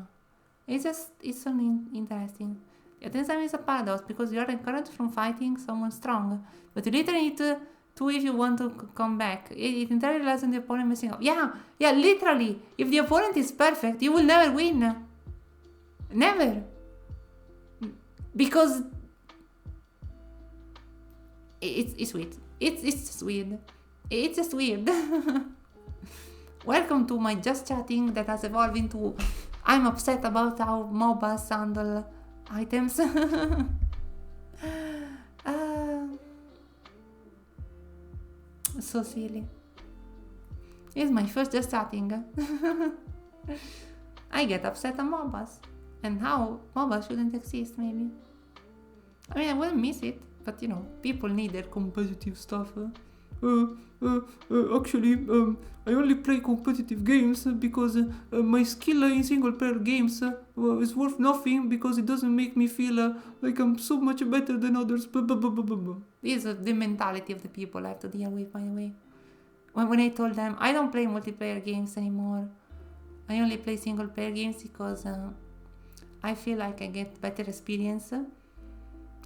it's so interesting. Attention is a paradox because you are encouraged from fighting someone strong, but you literally need to if you want to come back. It entirely relies on the opponent messing up. Yeah, literally. If the opponent is perfect, you will never win. Never. Because it's weird. It's just weird. It's just weird. Welcome to my just chatting that has evolved into I'm upset about how MOBAs handle items. So silly. It's my first just chatting. I get upset on MOBAs and how MOBAs shouldn't exist, maybe. I mean, I wouldn't miss it, but you know, people need their competitive stuff. Actually, I only play competitive games because my skill in single player games is worth nothing because it doesn't make me feel like I'm so much better than others. This is the mentality of the people I have to deal with, by the way. When I told them I don't play multiplayer games anymore, I only play single player games because I feel like I get better experience,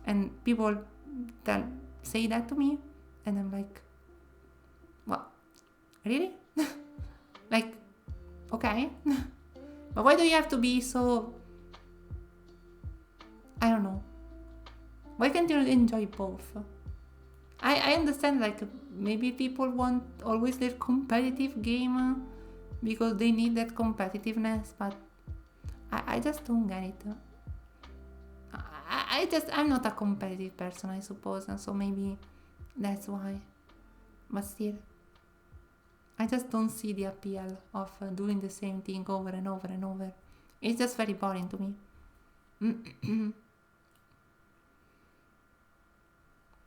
and people say that to me, and I'm like, what? Really? Like, okay. But why do you have to be so, I don't know, why can't you enjoy both? I understand, like, maybe people want always their competitive game because they need that competitiveness, but I just don't get it. I'm not a competitive person, I suppose, and so maybe that's why. But still, I just don't see the appeal of doing the same thing over and over and over. It's just very boring to me.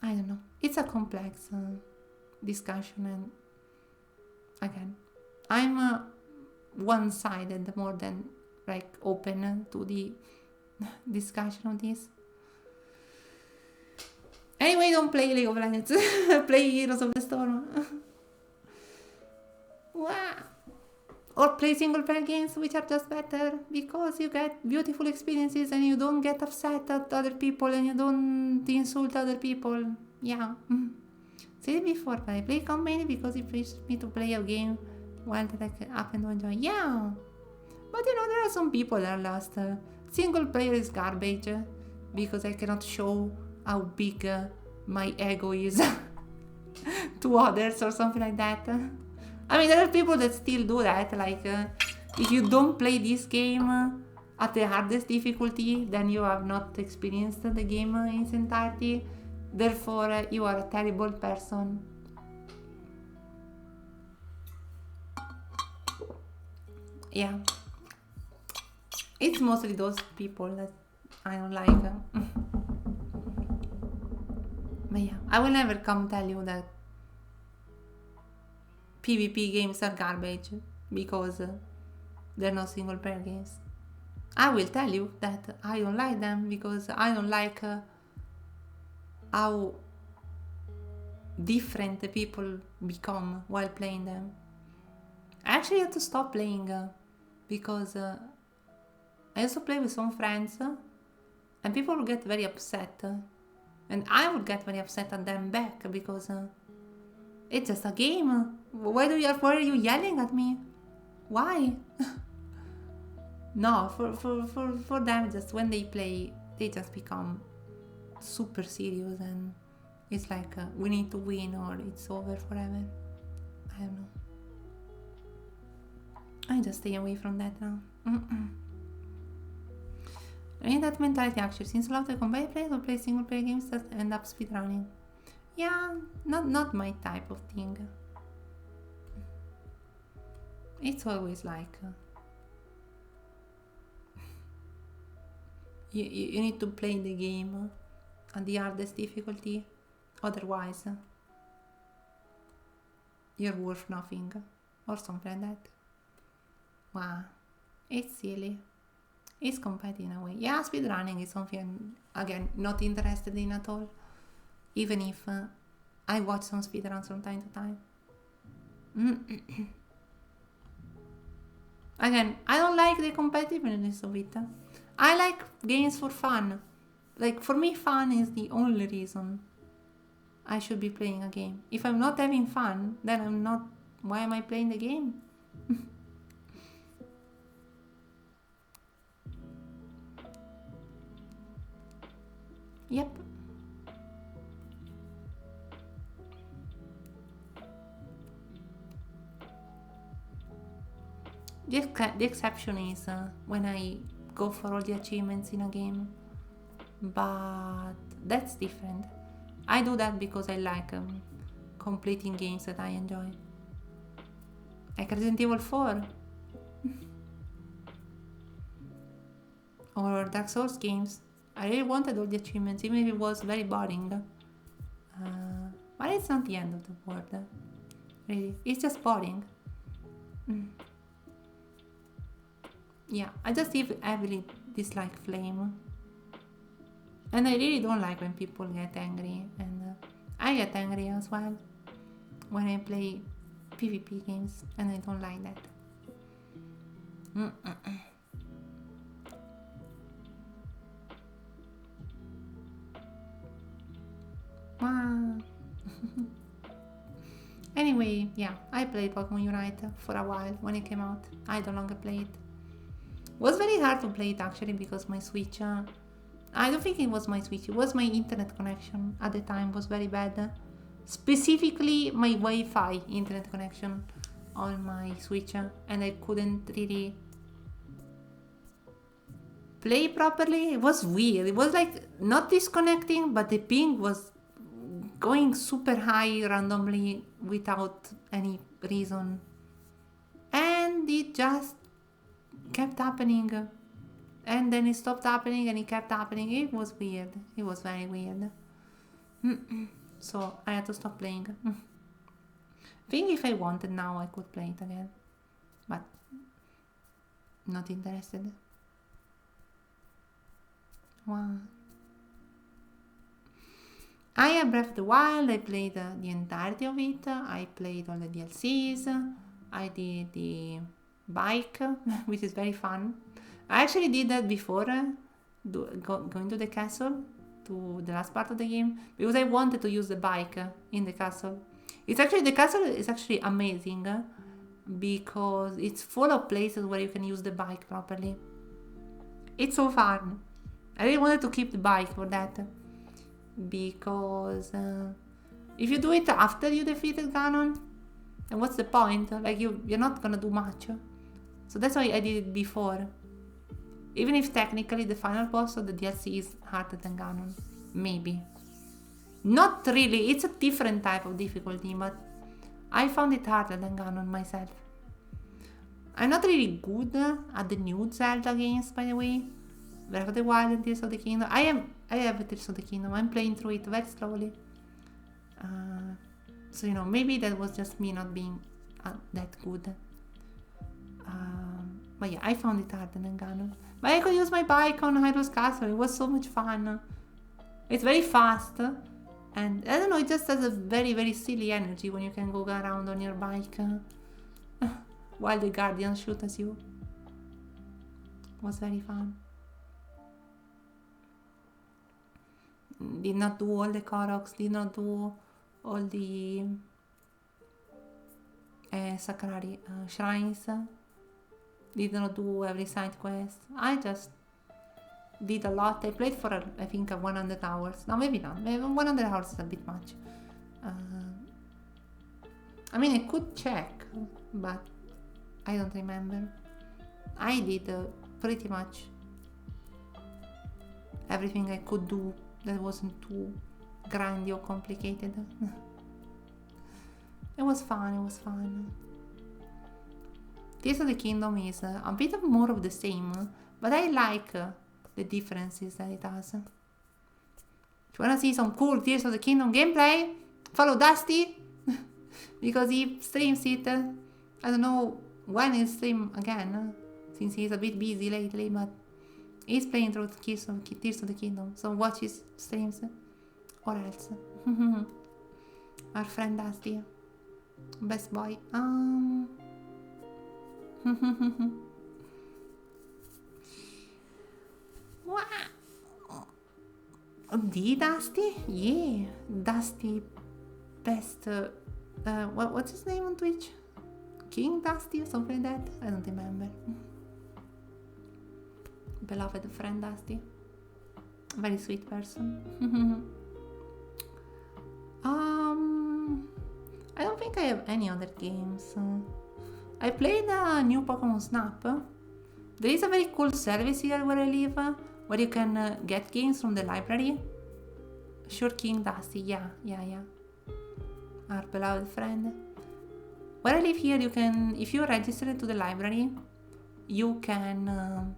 I don't know. It's a complex discussion, and again, I'm one-sided more than like open to the discussion of this. Anyway, don't play League of Legends. Play Heroes of the Storm. Wow. Or play single player games which are just better because you get beautiful experiences and you don't get upset at other people and you don't insult other people. Yeah. Said it before, but I play company because it pushes me to play a game while that I happen to enjoy. Yeah. But you know, there are some people that are lost. Single player is garbage because I cannot show how big my ego is to others or something like that. I mean, there are people that still do that, like if you don't play this game at the hardest difficulty, then you have not experienced the game in its entirety, therefore you are a terrible person. Yeah, it's mostly those people that I don't like. But yeah, I will never come tell you that PvP games are garbage because they're not single player games. I will tell you that I don't like them because I don't like how different the people become while playing them. I actually had to stop playing because I used to play with some friends and people would get very upset and I would get very upset at them back because it's just a game. Why are you yelling at me? Why? No, for them, just when they play, they just become super serious and it's like we need to win or it's over forever. I don't know. I just stay away from that now. I mean, that mentality actually, since a lot of competitive players will play single player games that end up speedrunning. Yeah, not my type of thing. It's always like you need to play the game at the hardest difficulty, otherwise you're worth nothing or something like that. Wow, it's silly. It's competitive in a way. Yeah, speedrunning is something I'm, again, not interested in at all. Even if I watch some speedruns from time to time. Again, I don't like the competitiveness of it. I like games for fun. like for me, fun is the only reason I should be playing a game. If I'm not having fun, then I'm not. Why am I playing the game? Yep. The exception is when I go for all the achievements in a game, but that's different. I do that because I like completing games that I enjoy. Like Resident Evil 4 or Dark Souls games. I really wanted all the achievements, even if it was very boring. But it's not the end of the world. Really, it's just boring. Yeah, I just heavily dislike Flame. And I really don't like when people get angry. And I get angry as well when I play PvP games. And I don't like that. Wow. Anyway, yeah, I played Pokemon Unite for a while when it came out. I no longer play it. Was very hard to play it actually because my Switch, I don't think it was my Switch, it was my internet connection at the time was very bad. Specifically my Wi-Fi internet connection on my Switch, and I couldn't really play properly. It was weird. It was like not disconnecting, but the ping was going super high randomly without any reason. And it just kept happening, and then it stopped happening and it kept happening. It was weird. It was very weird. So I had to stop playing. I think if I wanted now I could play it again, but not interested. Wow. I have Breath of the Wild. I played the entirety of it. I played all the DLCs. I did the bike, which is very fun. I actually did that before going to the castle, to the last part of the game, because I wanted to use the bike in the castle. The castle is actually amazing because it's full of places where you can use the bike properly. It's so fun. I really wanted to keep the bike for that, because if you do it after you defeated Ganon, then what's the point? Like you're not gonna do much. So that's why I did it before. Even if technically the final boss of the DLC is harder than Ganon. Maybe. Not really, it's a different type of difficulty, but I found it harder than Ganon myself. I'm not really good at the new Zelda games, by the way. Breath of the Wild and Tears of the Kingdom. I have Tears of the Kingdom. I'm playing through it very slowly. So, maybe that was just me not being that good. But yeah, I found it harder than Ganon. But I could use my bike on Hyrule's Castle. It was so much fun. It's very fast. And I don't know, it just has a very, very silly energy when you can go around on your bike while the guardians shoot at you. It was very fun. Did not do all the Koroks, did not do all the Sakurari shrines, did not do every side quest. I just did a lot. I played for I think 100 hours. No, maybe not. Maybe 100 hours is a bit much. I mean, I could check, but I don't remember. I did pretty much everything I could do that wasn't too grindy or complicated. It was fun. Tears of the Kingdom is a bit of more of the same, but I like the differences that it has. If you wanna see some cool Tears of the Kingdom gameplay, follow Dusty because he streams it. I don't know when he'll stream again, since he's a bit busy lately, but he's playing through Tears of the Kingdom, so watch his streams or else. Our friend Dusty, best boy. Wow. the Dusty? Yeah, Dusty best. What's his name on Twitch? King Dusty or something like that? I don't remember. Beloved friend Dusty. Very sweet person. I don't think I have any other games. I played a new Pokemon Snap. There is a very cool service here where I live, where you can get games from the library. Sure, King Dusty, yeah. Our beloved friend. Where I live here, you can, if you register to the library, you can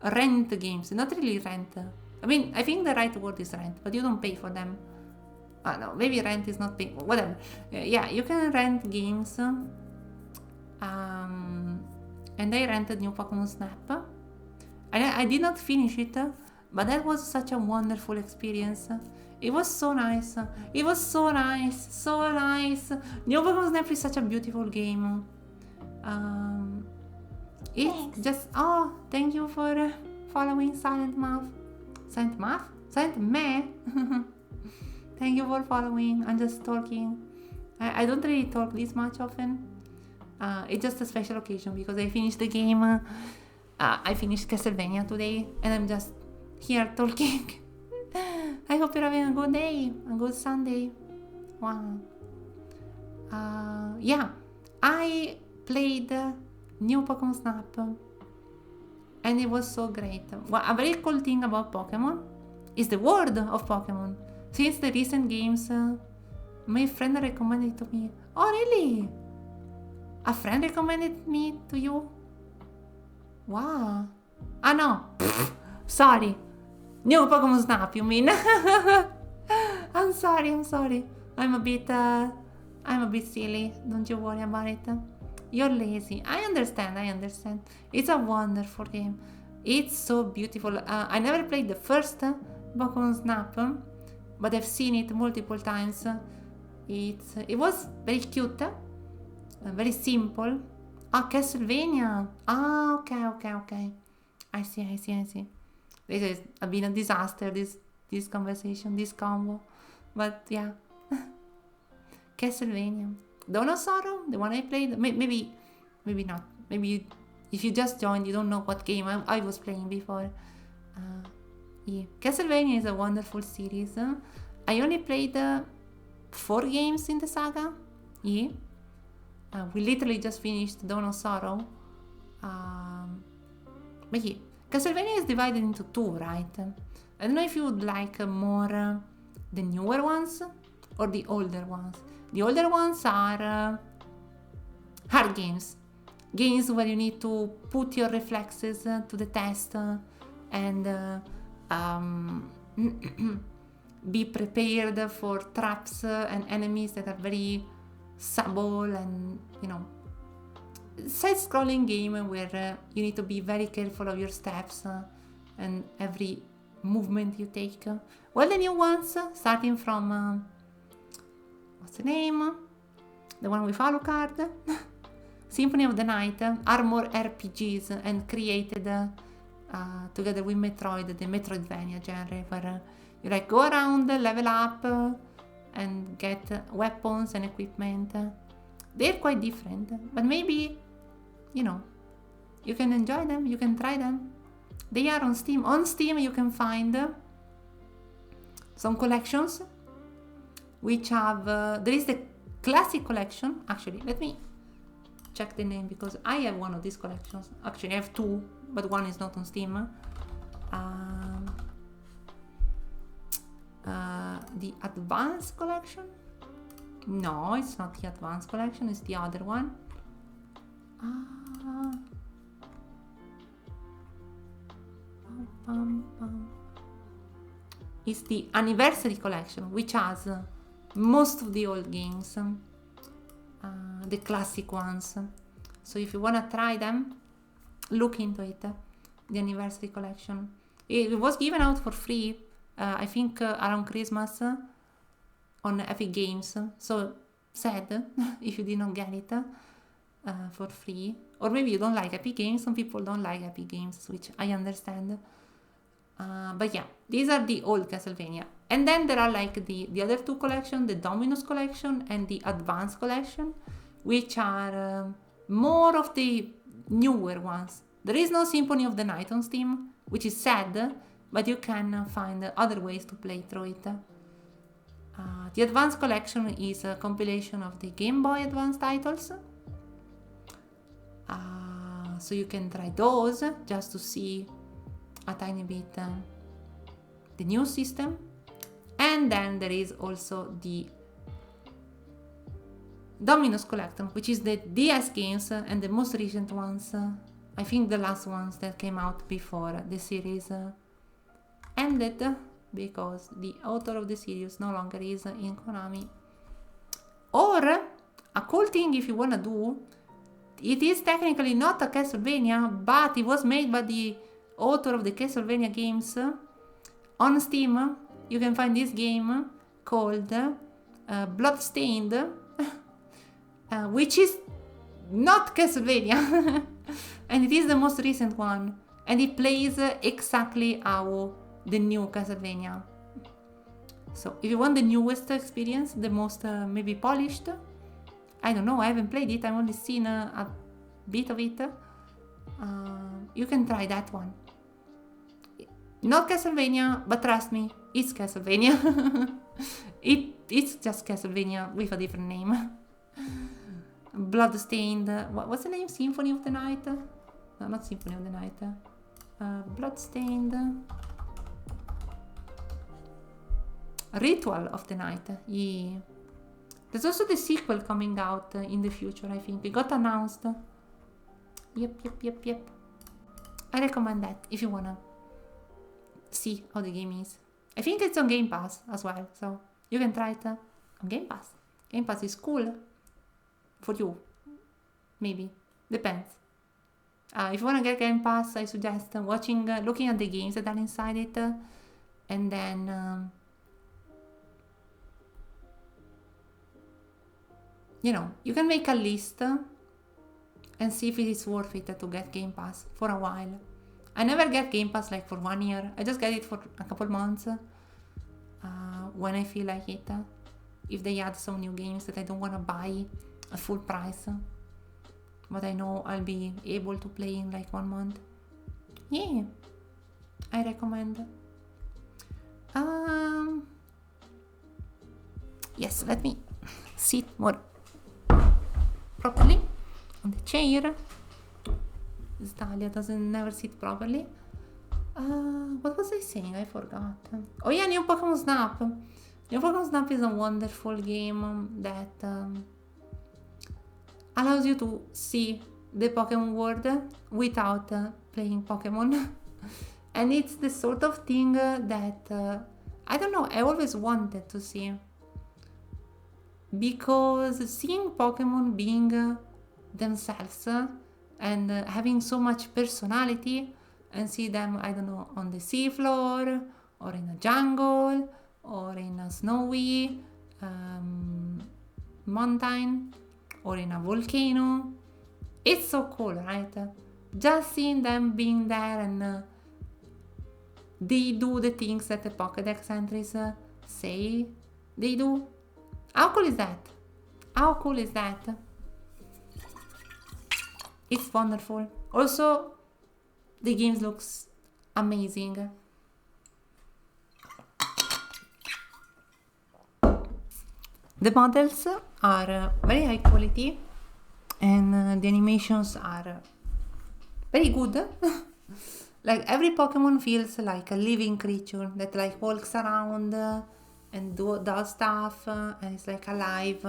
rent games. Not really rent. I mean, I think the right word is rent, but you don't pay for them. No, maybe rent is not paying. Whatever. Yeah, you can rent games. And I rented new Pokemon Snap. I did not finish it, but that was such a wonderful experience. It was so nice. It was so nice. New Pokemon Snap is such a beautiful game. It's just, oh, thank you for following Silent Mouth. Silent Meh. Thank you for following. I'm just talking. I don't really talk this much often. It's just a special occasion because I finished the game. I finished Castlevania today and I'm just here talking. I hope you're having a good day, a good Sunday. Wow. Yeah, I played new Pokemon Snap and it was so great. Well, a very cool thing about Pokemon is the world of Pokemon. Since the recent games, my friend recommended it to me. Oh, really? A friend recommended me to you? Wow. Ah, no. Sorry. New Pokemon Snap, you mean? I'm sorry. I'm a bit silly. Don't you worry about it. You're lazy. I understand. It's a wonderful game. It's so beautiful. I never played the first Pokemon Snap, but I've seen it multiple times. It was very cute, very simple. Ah, Castlevania. Ah, okay. I see. This has been a disaster, this conversation, this combo. But yeah. Castlevania. Dinosaur, the one I played. Maybe not. Maybe if you just joined, you don't know what game I was playing before. Yeah. Castlevania is a wonderful series. I only played 4 games in the saga. Yeah. We literally just finished Dinosaur. But yeah. Castlevania is divided into 2, right? I don't know if you would like more the newer ones or the older ones. The older ones are hard games. Games where you need to put your reflexes to the test and be prepared for traps and enemies that are very subtle and, side-scrolling game where you need to be very careful of your steps and every movement you take. Well, the new ones, starting from what's the name? The one with Alucard, Symphony of the Night, are more RPGs and created together with Metroid, the Metroidvania genre, where you go around, level up, and get weapons and equipment. They're quite different, but maybe, you can enjoy them, you can try them. They are on Steam. On Steam you can find some collections which have, there is the classic collection. Actually, let me check the name because I have one of these collections. Actually, I have 2, but one is not on Steam. The Advanced Collection? No, it's not the Advanced Collection, it's the other one. It's the Anniversary Collection, which has most of the old games, the classic ones. So if you want to try them, look into it, the Anniversary Collection. It was given out for free, I think around Christmas on Epic Games. So sad if you did not get it for free. Or maybe you don't like Epic Games. Some people don't like Epic Games, which I understand. But yeah, these are the old Castlevania. And then there are like the other two collection, the Dominus collection and the Advanced collection, which are more of the newer ones. There is no Symphony of the Night on Steam, which is sad, but you can find other ways to play through it. The Advanced collection is a compilation of the Game Boy Advance titles. So you can try those just to see a tiny bit the new system. And then there is also the Dominus collection, which is the DS games and the most recent ones. I think the last ones that came out before the series ended, because the author of the series no longer is in Konami. Or a cool thing if you wanna do, it is technically not a Castlevania, but it was made by the author of the Castlevania games. On Steam you can find this game called Bloodstained, which is not Castlevania and it is the most recent one, and it plays exactly how the new Castlevania. So if you want the newest experience, the most maybe polished, I don't know, I haven't played it, I've only seen a bit of it, you can try that one. Not Castlevania, but trust me, it's Castlevania. It's just Castlevania with a different name. Bloodstained, what's the name? Symphony of the Night? No, not Symphony of the Night. Bloodstained. Ritual of the Night. Yeah. There's also the sequel coming out in the future, I think. It got announced. Yep. I recommend that if you wanna see how the game is. I think it's on Game Pass as well, so you can try it on Game Pass. Game Pass is cool for you, maybe, depends. If you wanna get Game Pass, I suggest looking at the games that are inside it, and then you can make a list and see if it is worth it to get Game Pass for a while. I never get Game Pass like for 1 year. I just get it for a couple months when I feel like it. If they add some new games that I don't want to buy at full price, but I know I'll be able to play in like 1 month. Yeah, I recommend. Yes, let me sit more properly on the chair. Talia doesn't never sit properly. What was I saying? I forgot. Oh yeah, New Pokemon Snap. New Pokemon Snap is a wonderful game that allows you to see the Pokemon world without playing Pokemon. And it's the sort of thing that I don't know, I always wanted to see. Because seeing Pokemon being themselves and having so much personality, and see them, I don't know, on the seafloor, or in a jungle, or in a snowy mountain, or in a volcano. It's so cool, right? Just seeing them being there, and they do the things that the Pokédex entries say they do. How cool is that? How cool is that? It's wonderful. Also, the game looks amazing. The models are very high quality, and the animations are very good. Like every Pokemon feels like a living creature that like walks around and does stuff, and it's like alive.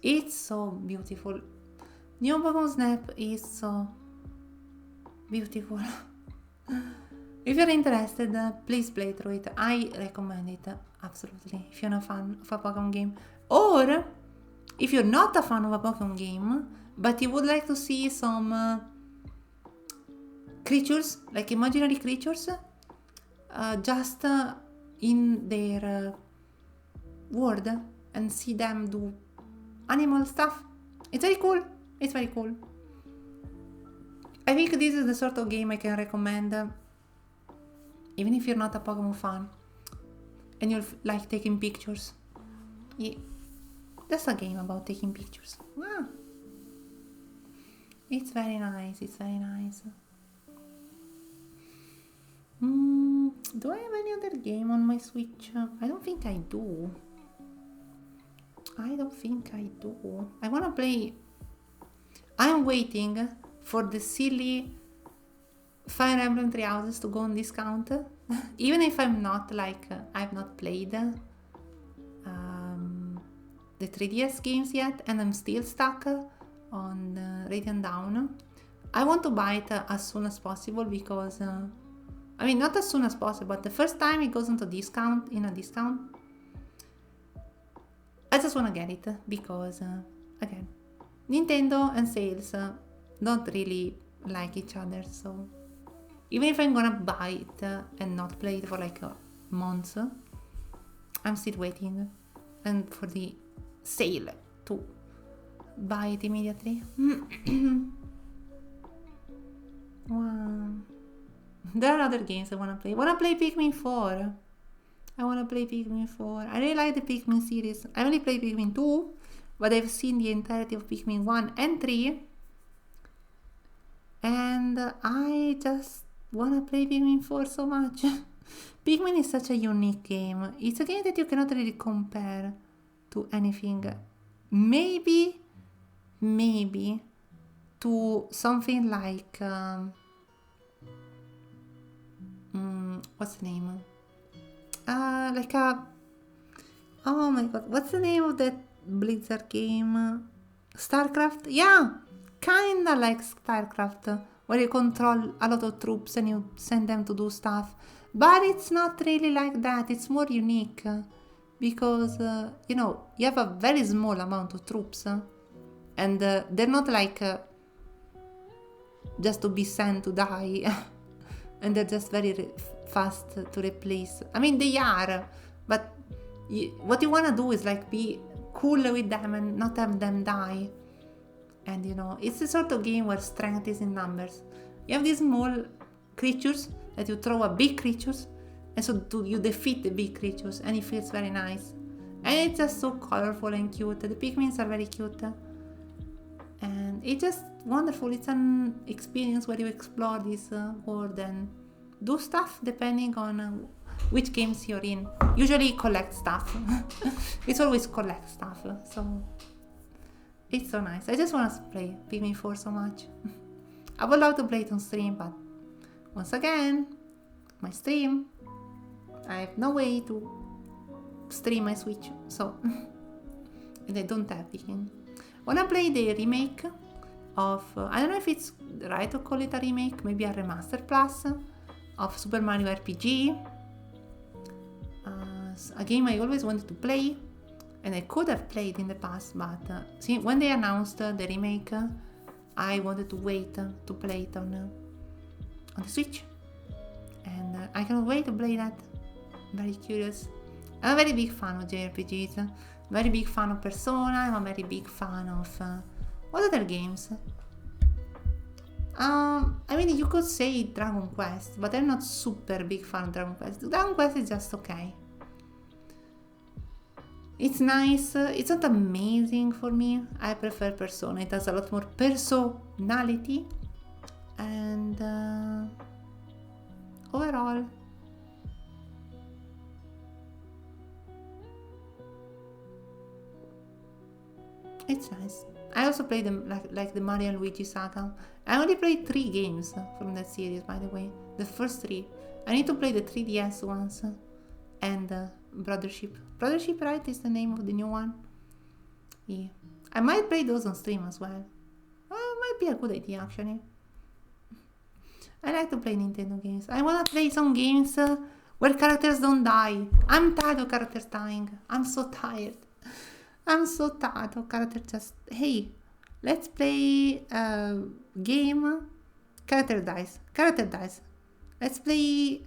It's so beautiful. New Pokemon Snap is so beautiful. If you're interested, please play through it. I recommend it, absolutely, if you're a fan of a Pokemon game. Or, if you're not a fan of a Pokemon game, but you would like to see some creatures, like imaginary creatures, just in their world, and see them do animal stuff. It's very cool. It's very cool. I think this is the sort of game I can recommend even if you're not a Pokemon fan, and you're like taking pictures. Yeah, that's a game about taking pictures. Wow. It's very nice, it's very nice. Do I have any other game on my Switch? I don't think I do. I don't think I do. I wanna play... I'm waiting for the silly Fire Emblem Three Houses to go on discount. Even if I'm not like... I've not played the 3DS games yet, and I'm still stuck on Radiant Dawn. I want to buy it as soon as possible because... I mean, not as soon as possible, but the first time it goes into discount, I just want to get it because, again, Nintendo and sales don't really like each other, so even if I'm gonna buy it and not play it for like months, I'm still waiting and for the sale to buy it immediately. Wow. There are other games I want to play. I want to play Pikmin 4. I really like the Pikmin series. I only played Pikmin 2, but I've seen the entirety of Pikmin 1 and 3. And I just want to play Pikmin 4 so much. Pikmin is such a unique game. It's a game that you cannot really compare to anything. Maybe to something like... what's the name? Oh my god, what's the name of that Blizzard game? StarCraft? Yeah, kinda like StarCraft, where you control a lot of troops and you send them to do stuff. But it's not really like that, it's more unique. Because, you have a very small amount of troops. And they're not like just to be sent to die. And they're just very fast to replace. I mean, they are, but what you want to do is like be cool with them and not have them die. And it's the sort of game where strength is in numbers. You have these small creatures that you throw at big creatures, and so you defeat the big creatures, and it feels very nice. And it's just so colorful and cute. The Pikmins are very cute. And it's just wonderful. It's an experience where you explore this world and do stuff depending on which games you're in. Usually collect stuff. It's always collect stuff. So it's so nice. I just want to play Pikmin 4 so much. I would love to play it on stream, but once again, my stream, I have no way to stream my Switch. So, and I don't have Pikmin. Wanna play the remake of, I don't know if it's right to call it a remake, maybe a remaster plus of Super Mario RPG, a game I always wanted to play and I could have played in the past, but see, when they announced the remake, I wanted to wait to play it on the Switch, and I cannot wait to play that. Very curious. I'm a very big fan of JRPGs. Very big fan of Persona. I'm a very big fan of what other games? I mean, you could say Dragon Quest, but I'm not super big fan of Dragon Quest. Dragon Quest is just okay. It's nice. It's not amazing for me. I prefer Persona. It has a lot more personality, and overall, it's nice. I also played them like the Mario and Luigi saga. I only played 3 games from that series, by the way. The first 3. I need to play the 3DS ones and Brothership. Brothership, right, is the name of the new one. Yeah, I might play those on stream as well. Might be a good idea actually. I like to play Nintendo games. I wanna play some games where characters don't die. I'm tired of characters dying. I'm so tired. I'm so tired of characters just, hey, let's play a game, character dies. Let's play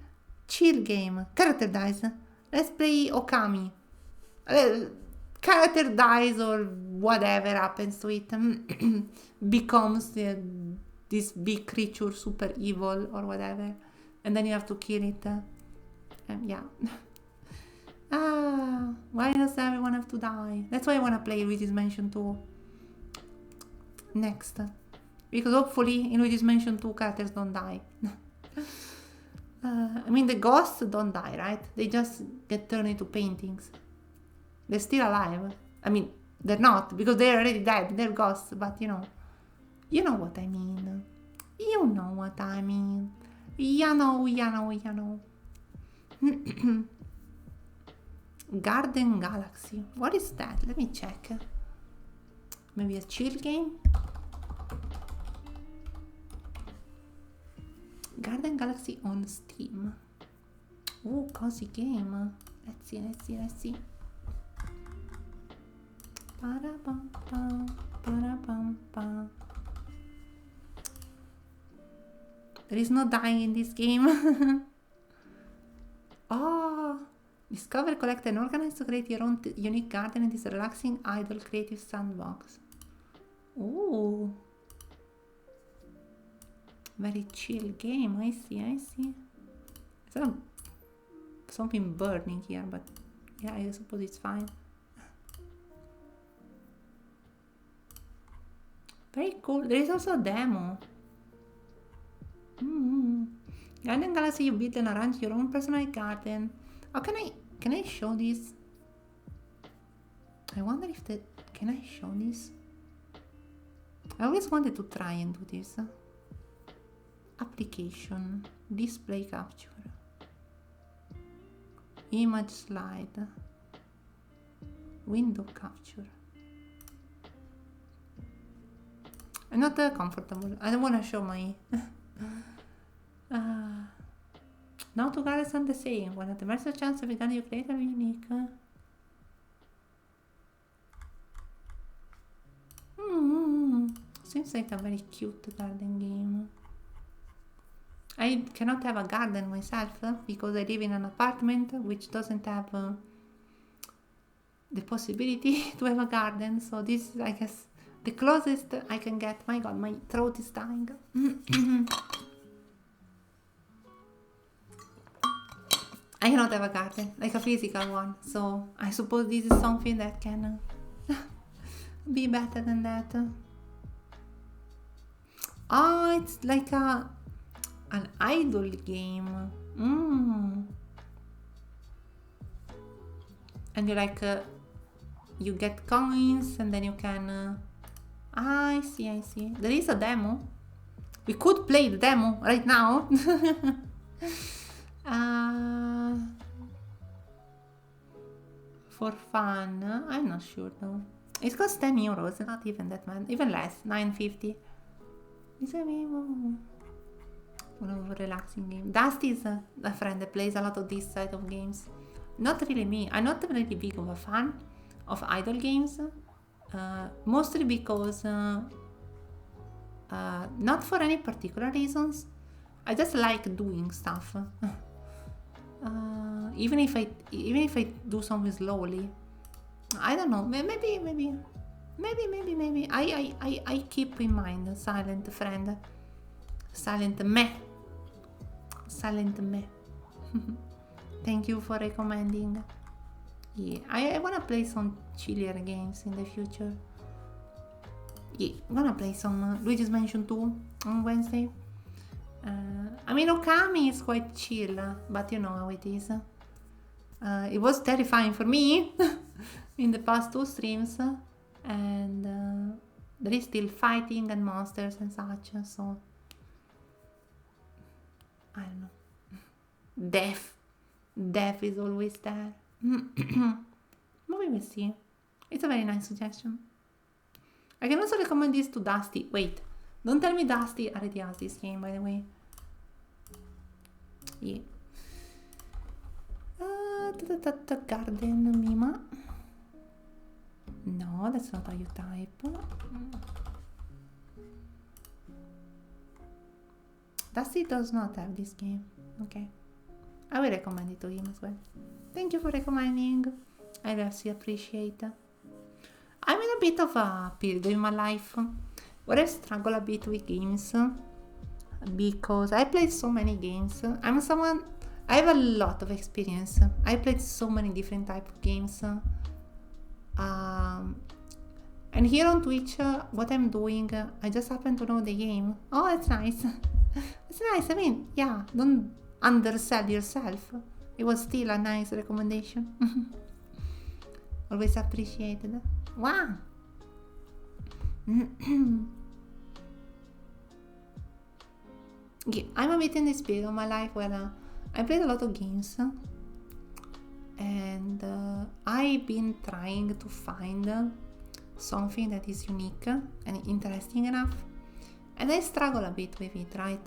chill game, character dies. Let's play Okami. Character dies or whatever happens to it. Becomes this big creature, super evil or whatever. And then you have to kill it. Yeah. Why does everyone have to die? That's why I want to play Luigi's Mansion 2 next. Because hopefully in Luigi's Mansion 2 characters don't die. I mean, the ghosts don't die, right? They just get turned into paintings. They're still alive. I mean, they're not, because they're already dead. They're ghosts, but you know what I mean. You know what I mean. You know. Garden Galaxy. What is that? Let me check. Maybe a chill game? Garden Galaxy on Steam. Ooh, cozy game. Let's see. Ba-da-bum-bum. There is no dying in this game. Oh, discover, collect, and organize to create your own unique garden in this relaxing, idle, creative sandbox. Ooh, very chill game. I see. There's something burning here, but yeah, I suppose it's fine. Very cool. There is also a demo. Garden Galaxy, you build and arrange your own personal garden. Oh, can I show this? I wonder if can I show this? I always wanted to try and do this. Application, display capture, image slide, window capture. I'm not comfortable. I don't want to show my now two gardens are the same. One at the master chance of a garden you create are unique. Seems like a very cute garden game. I cannot have a garden myself because I live in an apartment which doesn't have the possibility to have a garden. So this is, I guess, the closest I can get. My god, my throat is dying. I cannot have a garden, like a physical one, so I suppose this is something that can be better than that. Oh, it's like an idle game. And you like you get coins and then you can I see. There is a demo. We could play the demo right now. For fun, I'm not sure though. It costs 10 euros, not even that much, even less, 9.50. It's one of a relaxing game. Dusty is a friend that plays a lot of this side of games. Not really me. I'm not really big of a fan of idle games, mostly because not for any particular reasons. I just like doing stuff. Even if I do something slowly, I don't know. Maybe. I keep in mind silent friend, silent me. Thank you for recommending. Yeah, I wanna play some chillier games in the future. Yeah, I'm gonna play some Luigi's Mansion 2 on Wednesday. I mean, Okami is quite chill, but you know how it is. It was terrifying for me in the past 2 streams, and there is still fighting and monsters and such, so I don't know. Death is always there. But we will see. It's a very nice suggestion. I can also recommend this to Dusty. Wait, don't tell me Dusty already has this game, by the way. Yeah. Garden Mima. No, that's not how you type. Dusty does not have this game. Okay. I will recommend it to him as well. Thank you for recommending. I really appreciate it. I'm in a bit of a period in my life where I struggle a bit with games because I play so many games. I'm someone I have a lot of experience. I played so many different type of games. And here on Twitch, what I'm doing, I just happen to know the game. Oh, that's nice. It's nice. I mean, yeah, don't undersell yourself. It was still a nice recommendation. Always appreciated. Wow. Yeah, I'm a bit in this period of my life where I played a lot of games, and I've been trying to find something that is unique and interesting enough, and I struggle a bit with it, right?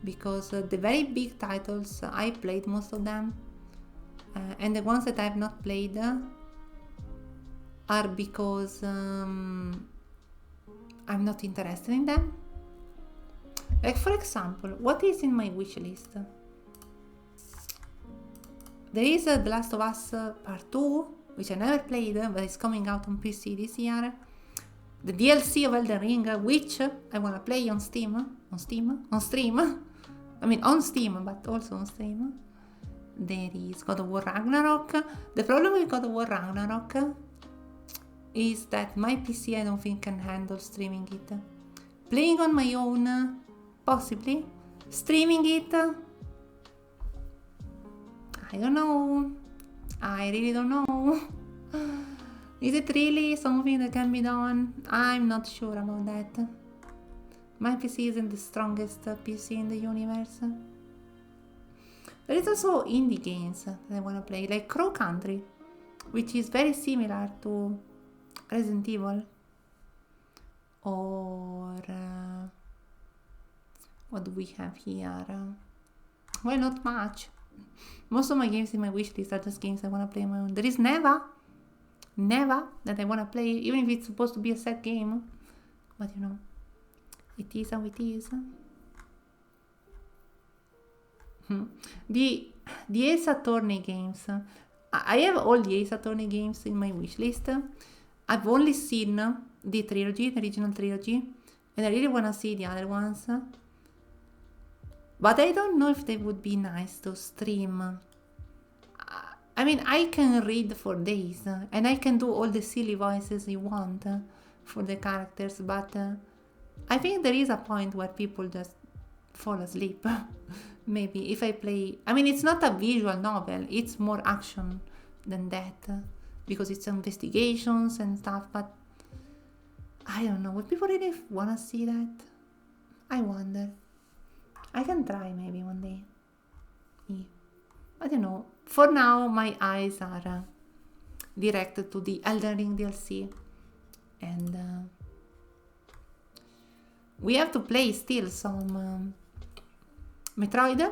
Because the very big titles, I played most of them, and the ones that I have not played are because I'm not interested in them. Like, for example, what is in my wish list? There is The Last of Us Part 2, which I never played, but it's coming out on PC this year. The DLC of Elden Ring, which I wanna play on Steam. I mean, on Steam, but also on Steam. There is God of War Ragnarok. The problem with God of War Ragnarok is that my PC, I don't think, can handle streaming it. Playing on my own, possibly. Streaming it, I don't know. I really don't know. Is it really something that can be done? I'm not sure about that. My PC isn't the strongest PC in the universe. There is also indie games that I want to play, like Crow Country, which is very similar to Resident Evil. Or what do we have here? Well, not much. Most of my games in my wishlist are just games I want to play on my own. There is Neva that I want to play, even if it's supposed to be a sad game. But you know, it is how it is. The Ace Attorney games. I have all the Ace Attorney games in my wishlist. I've only seen the trilogy, the original trilogy, and I really want to see the other ones. But I don't know if they would be nice to stream. I mean, I can read for days, and I can do all the silly voices you want for the characters, but I think there is a point where people just fall asleep. Maybe if I play... I mean, it's not a visual novel, it's more action than that, because it's investigations and stuff, but I don't know, would people really want to see that? I wonder. I can try maybe one day. Yeah. I don't know. For now, my eyes are directed to the Elden Ring DLC. And we have to play still some Metroid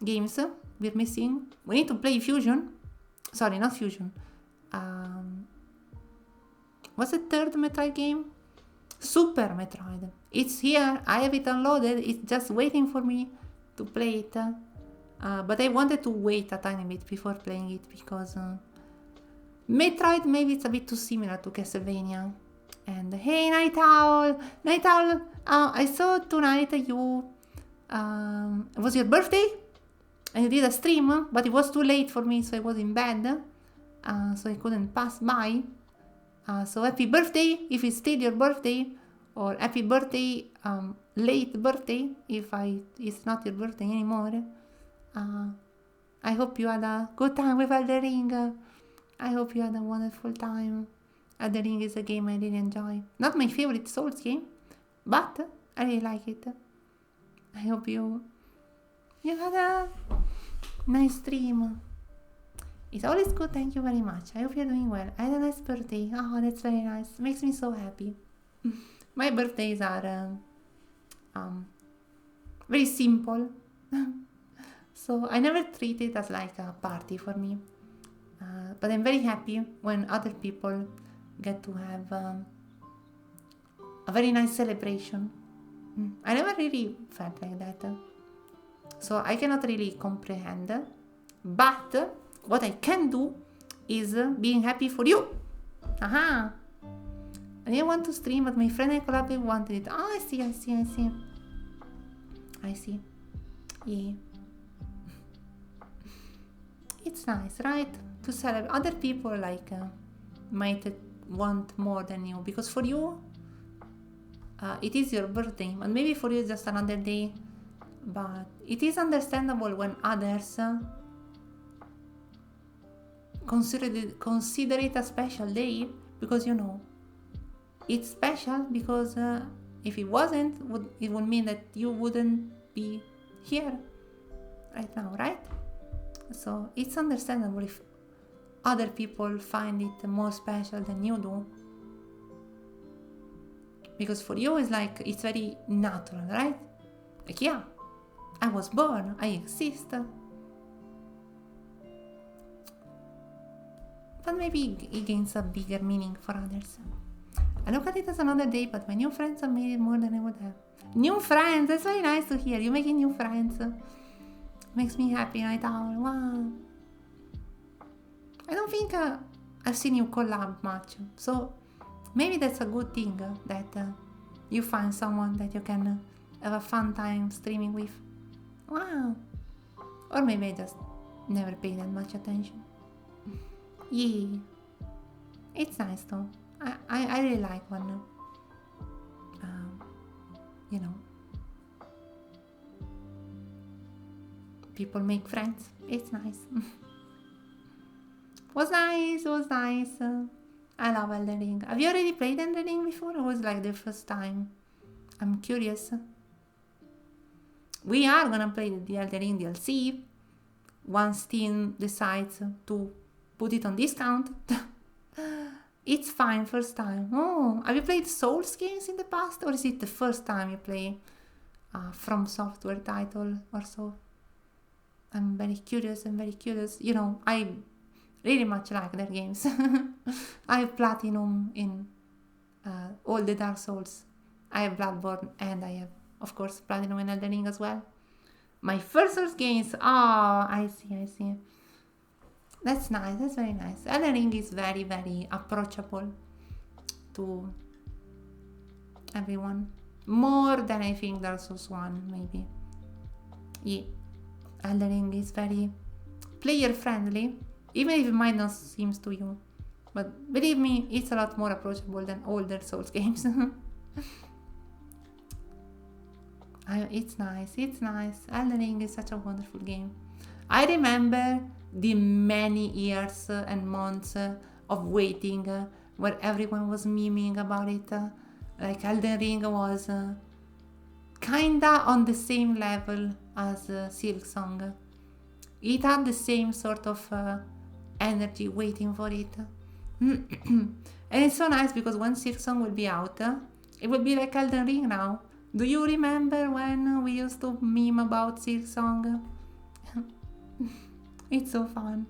games. We're missing. We need to play Fusion. Sorry, not Fusion. What's the third Metroid game? Super Metroid. It's here. I have it downloaded. It's just waiting for me to play it. But I wanted to wait a tiny bit before playing it because Metroid, maybe it's a bit too similar to Castlevania. And hey, Night Owl! Night Owl! I saw tonight you... it was your birthday? And you did a stream, but it was too late for me, so I was in bed. So I couldn't pass by. So happy birthday if it's still your birthday, or happy birthday, late birthday if it's not your birthday anymore. I hope you had a good time with Elden Ring. I hope you had a wonderful time. Elden Ring is a game I really enjoy. Not my favorite Souls game, but I really like it. I hope you had a nice stream. It's always good, thank you very much. I hope you're doing well. I had a nice birthday. Oh, that's very nice. Makes me so happy. My birthdays are very simple. So I never treat it as like a party for me. But I'm very happy when other people get to have a very nice celebration. I never really felt like that. So I cannot really comprehend. But what I can do is being happy for you. Aha! I didn't want to stream, but my friend I collabed wanted it. Oh, I see. Yeah. It's nice, right? To celebrate. Other people like might want more than you, because for you it is your birthday, and maybe for you it's just another day. But it is understandable when others consider it a special day, because you know it's special, because if it wasn't, it would mean that you wouldn't be here right now, right? So it's understandable if other people find it more special than you do, because for you it's like it's very natural, right? Like, yeah, I was born, I exist. But maybe it gains a bigger meaning for others. I look at it as another day, but my new friends have made it more than I would have. New friends, that's very nice to hear. You're making new friends. Makes me happy, Night Owl. Wow. I don't think I've seen you collab much. So maybe that's a good thing, that you find someone that you can have a fun time streaming with. Wow. Or maybe I just never paid that much attention. Yeah. It's nice though. I really like when, you know, people make friends. It's nice. Was nice. I love Elden Ring. Have you already played Elden Ring before, or was it like the first time? I'm curious. We are gonna play the Elden Ring DLC once Steam decides to put it on discount. It's fine, first time. Oh, have you played Souls games in the past, or is it the first time you play From Software title or so? I'm very curious. You know, I really much like their games. I have Platinum in all the Dark Souls. I have Bloodborne, and I have, of course, Platinum in Elden Ring as well. My first Souls games. Oh, I see. That's nice. That's very nice. Elden Ring is very, very approachable to everyone. More than I think Dark Souls 1, maybe. Yeah. Elden Ring is very player friendly, even if it might not seem to you. But believe me, it's a lot more approachable than older Souls games. It's nice. Elden Ring is such a wonderful game. I remember the many years and months of waiting where everyone was memeing about it. Like Elden Ring was kinda on the same level as Silksong. It had the same sort of energy waiting for it. And it's so nice because when Silksong will be out, it will be like Elden Ring now. Do you remember when we used to meme about Silksong? It's so fun.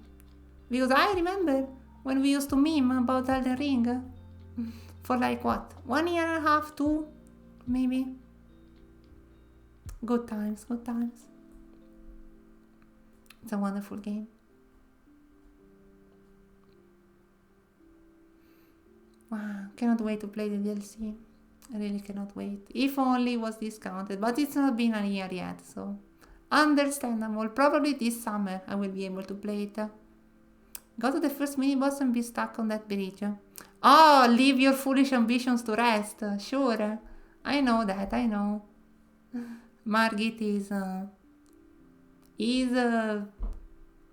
Because I remember when we used to meme about Elden Ring for like what? 1 year and a half, 2, maybe. Good times. It's a wonderful game. Wow, cannot wait to play the DLC. I really cannot wait. If only it was discounted, but it's not been a year yet, so understandable. Probably this summer I will be able to play it. Go to the first mini boss and be stuck on that bridge. Oh, leave your foolish ambitions to rest. Sure, I know that. Margit is the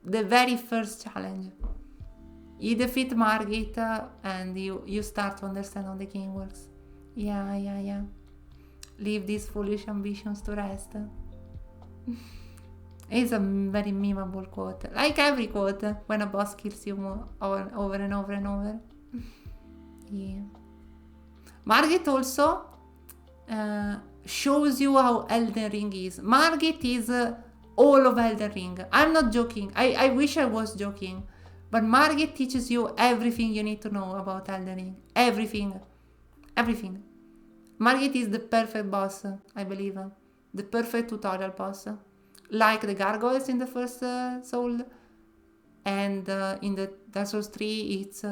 very first challenge. You defeat Margit and you start to understand how the game works. Yeah. Leave these foolish ambitions to rest. It's a very memeable quote. Like every quote when a boss kills you over and over. Yeah. Margit also shows you how Elden Ring is. Margit is all of Elden Ring. I'm not joking. I wish I was joking. But Margit teaches you everything you need to know about Elden Ring. Everything. Margit is the perfect boss, I believe. The perfect tutorial boss. Like the gargoyles in the first Soul. And in the Dark Souls 3, it's...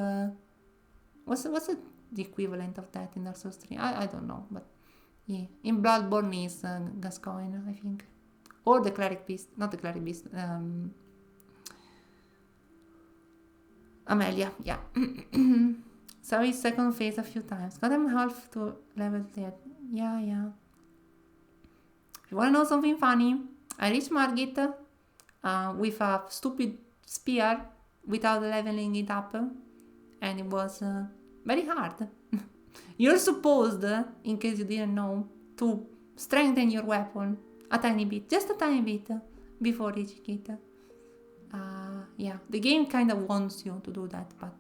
what's the equivalent of that in Dark Souls 3? I don't know, but... yeah. In Bloodborne is Gascoigne, I think. Or the Cleric Beast. Not the Cleric Beast. Amelia, yeah. So it's second phase a few times. Got him half to level 10. Yeah, yeah. If you wanna know something funny, I reached Margit with a stupid spear without leveling it up, and it was very hard. You're supposed, in case you didn't know, to strengthen your weapon a tiny bit, just a tiny bit, before reaching it. Yeah, the game kind of wants you to do that, but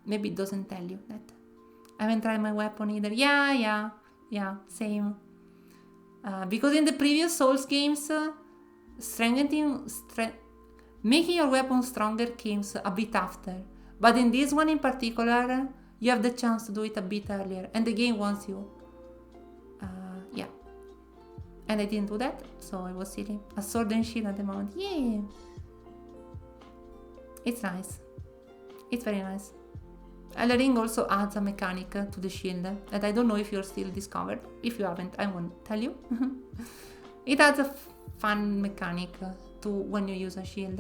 maybe it doesn't tell you that. I haven't tried my weapon either. Yeah, same. Because in the previous Souls games, making your weapon stronger comes a bit after. But in this one in particular, you have the chance to do it a bit earlier, and the game wants you. Yeah. And I didn't do that, so it was silly. A sword and shield at the moment. Yeah. It's nice. It's very nice. Elden Ring also adds a mechanic to the shield that I don't know if you're still discovered. If you haven't, I won't tell you. It adds a fun mechanic to when you use a shield.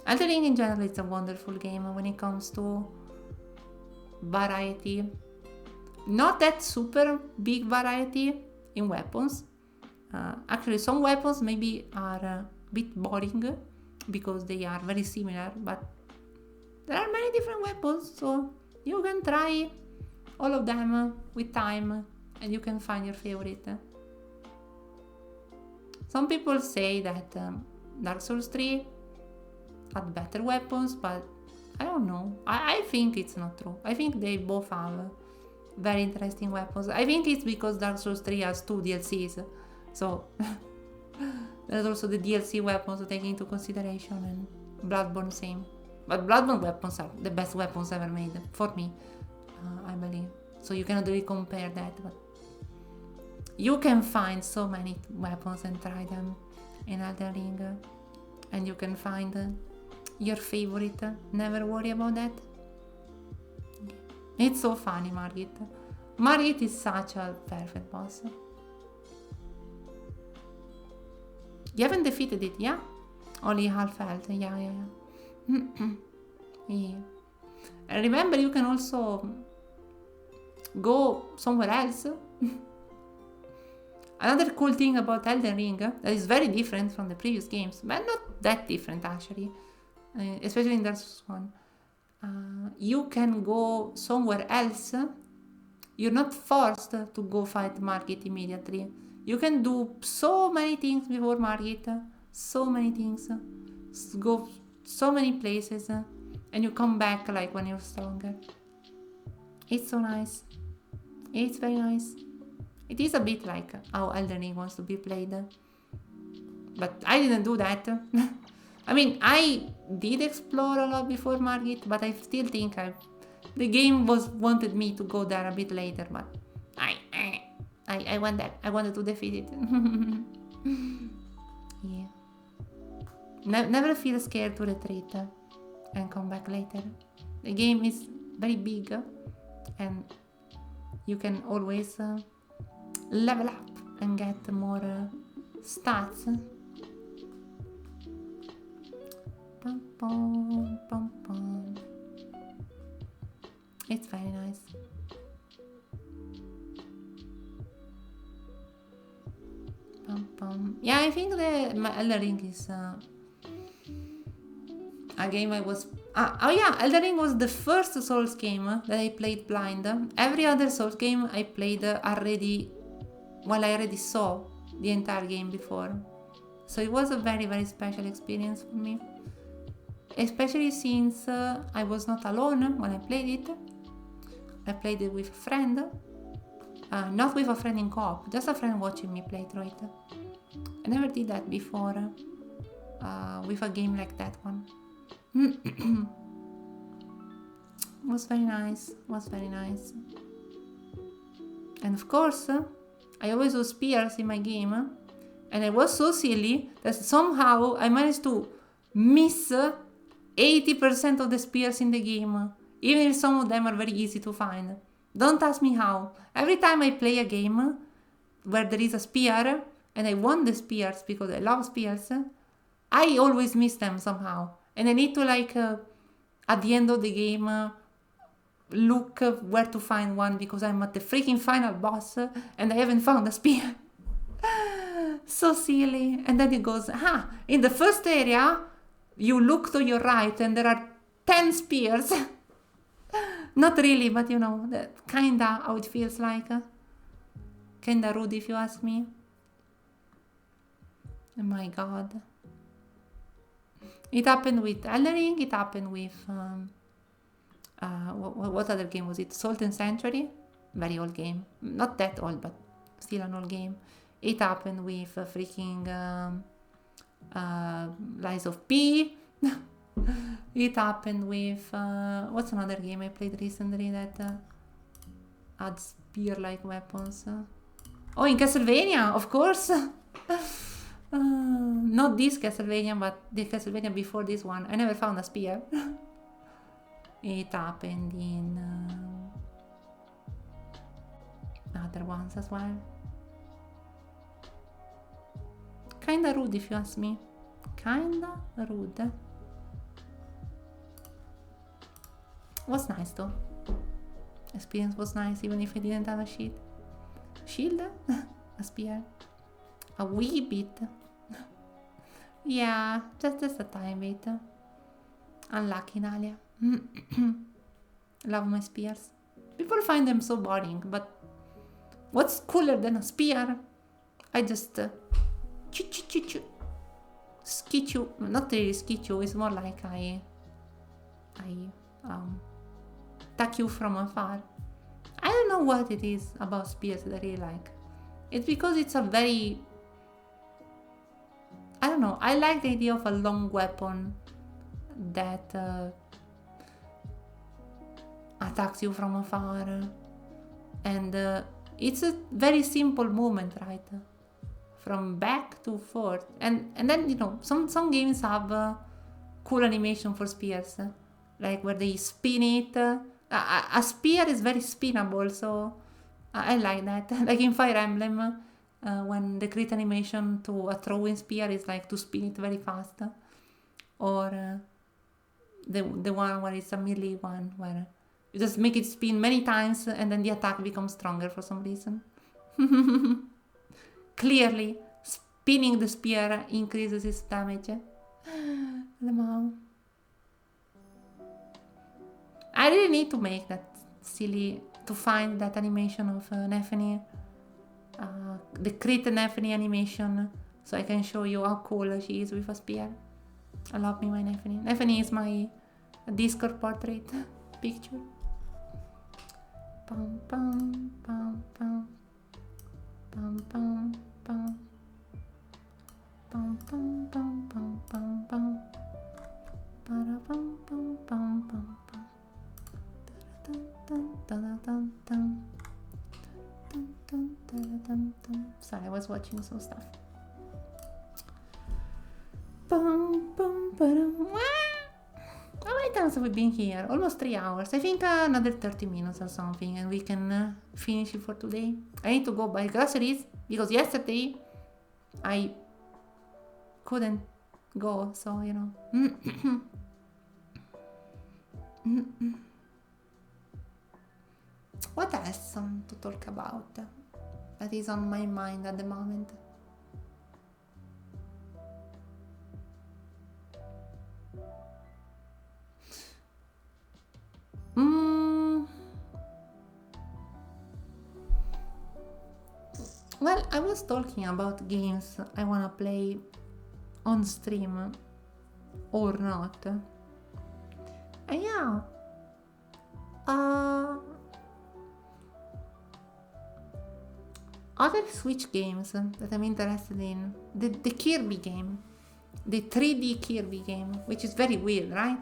Elden Ring in general is a wonderful game when it comes to variety. Not that super big variety in weapons. Actually, some weapons maybe are a bit boring because they are very similar, but there are many different weapons, so you can try all of them with time and you can find your favorite. Some people say that Dark Souls 3 had better weapons, but I don't know. I think it's not true. I think they both have very interesting weapons. I think it's because Dark Souls 3 has 2 DLCs, so there's also the DLC weapons to take into consideration, and Bloodborne same. But Bloodborne weapons are the best weapons ever made, for me, I believe. So you cannot really compare that, but you can find so many weapons and try them in Elden Ring, and you can find your favorite. Never worry about that. It's so funny, Margit. Margit is such a perfect boss. You haven't defeated it, yeah? Only half health, yeah. Yeah. And remember, you can also go somewhere else. Another cool thing about Elden Ring that is very different from the previous games, but not that different actually, especially in Dark Souls 1. You can go somewhere else. You're not forced to go fight Margit immediately. You can do so many things before Margit, so many things, go so many places, and you come back like when you're stronger. It's so nice. It's very nice. It is a bit like how Elden Ring wants to be played, but I didn't do that. I mean, I did explore a lot before Margit, but I still think the game wanted me to go there a bit later, but I went there. I wanted to defeat it. Yeah. Never feel scared to retreat and come back later. The game is very big, and you can always level up and get more stats. Pum, pum, pum, pum. It's very nice. Pum, pum. Yeah, I think Elden Ring is a game I was... Elden Ring was the first Souls game that I played blind. Every other Souls game I played already... Well, I already saw the entire game before. So it was a very, very special experience for me. Especially since I was not alone when I played it. I played it with a friend. Not with a friend in co-op, just a friend watching me play through it. I never did that before with a game like that one. Was very nice. And of course, I always use spears in my game, and I was so silly that somehow I managed to miss 80% of the spears in the game, even if some of them are very easy to find. Don't ask me how. Every time I play a game where there is a spear, and I want the spears because I love spears, I always miss them somehow. and I need to like at the end of the game look where to find one because I'm at the freaking final boss and I haven't found a spear. So silly. And then it goes, in the first area you look to your right and there are 10 spears. Not really, but you know, kinda how it feels like. Kinda rude if you ask me. Oh my god. It happened with Elden Ring, it happened with what other game was it? Salt and Sanctuary? Very old game. Not that old, but still an old game. It happened with freaking Lies of P. It happened with what's another game I played recently that had spear-like weapons? Oh, in Castlevania, of course. Not this Castlevania, but the Castlevania before this one. I never found a spear. It happened in other ones as well. Kinda rude if you ask me. Kinda rude. Was nice though. Experience was nice even if I didn't have a shield. Shield? A spear. A wee bit. Yeah, just a tiny bit. Unlucky, Nalia. Love my spears. People find them so boring, but what's cooler than a spear? I just skit you. Not really skit you, it's more like I attack you from afar. I don't know what it is about spears that I really like. It's because it's a very, I don't know, I like the idea of a long weapon that attacks you from afar, and it's a very simple movement, right? From back to forth, and then you know some games have cool animation for spears, like where they spin it. A spear is very spinnable, so I like that. Like in Fire Emblem, when the crit animation to a throwing spear is like to spin it very fast, or the one where it's a melee one where you just make it spin many times and then the attack becomes stronger for some reason. Clearly, spinning the spear increases its damage. I really need to make that silly, to find that animation of Nephany, the crit Nephany animation, so I can show you how cool she is with a spear. I love me my Nephany. Nephany is my Discord portrait picture. Pum pum pum pum pum pum pum pum pum pum pum pum pum para pum pum pum pum pum. Sorry, I was watching some stuff. How many times have we been here? Almost 3 hours. I think another 30 minutes or something, and we can finish it for today. I need to go buy groceries because yesterday I couldn't go, so you know. What else to talk about that is on my mind at the moment? Well, I was talking about games I wanna play on stream or not. And yeah, other Switch games that I'm interested in, the Kirby game, the 3D Kirby game, which is very weird, right?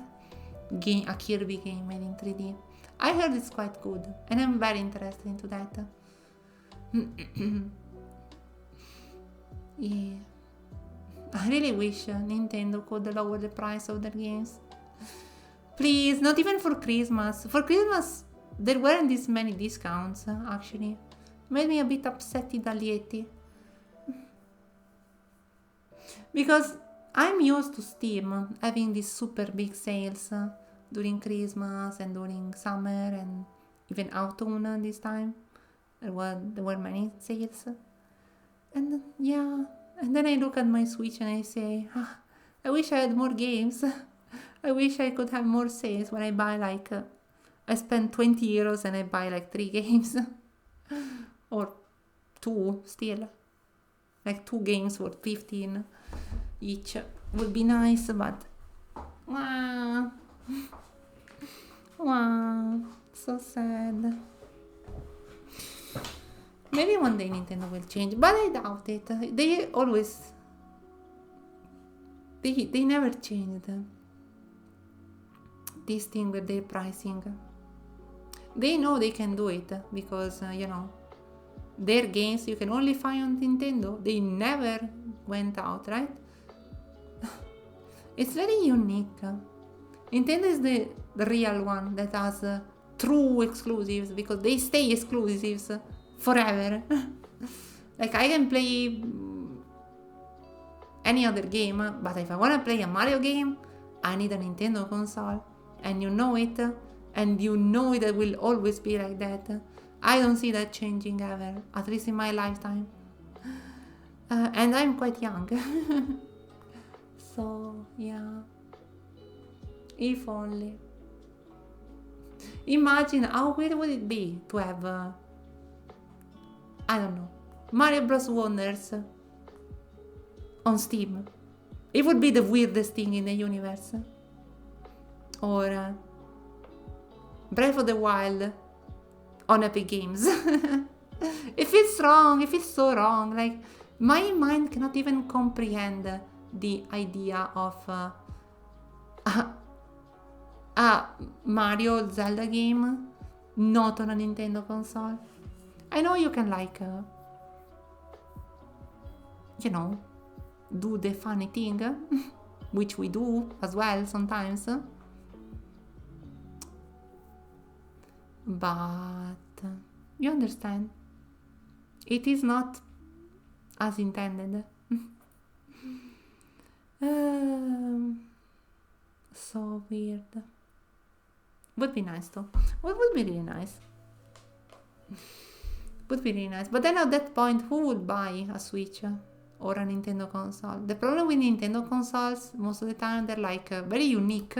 A Kirby game made in 3D. I heard it's quite good, and I'm very interested into that. Yeah, I really wish Nintendo could lower the price of their games. Please, not even for Christmas. For Christmas, there weren't this many discounts, actually. Made me a bit upset, Italieti. Because I'm used to Steam having these super big sales during Christmas and during summer and even autumn this time. There were many sales. And yeah, and then I look at my Switch and I say, I wish I had more games. I wish I could have more sales when I buy I spend 20 euros and I buy like 3 games. Or 2 still. Like 2 games for 15 each would be nice, but wow, so sad. Maybe one day Nintendo will change, but I doubt it. They always, they never changed this thing with their pricing. They know they can do it because their games you can only find on Nintendo. They never went out, right? It's very unique. Nintendo is the real one that has true exclusives because they stay exclusives forever. Like I can play any other game, but if I want to play a Mario game, I need a Nintendo console, and you know it, and you know it will always be like that. I don't see that changing ever, at least in my lifetime. And I'm quite young. So, yeah. If only. Imagine how weird would it be to have, I don't know, Mario Bros. Wonders on Steam. It would be the weirdest thing in the universe. Or Breath of the Wild on Epic Games. It feels wrong. It feels so wrong. Like, my mind cannot even comprehend the idea of a Mario Zelda game not on a Nintendo console. I know you can do the funny thing, which we do as well sometimes. But you understand, it is not as intended. So weird. Would be nice though. What would be really nice? Would be really nice. But then at that point, who would buy a Switch or a Nintendo console? The problem with Nintendo consoles, most of the time, they're very unique,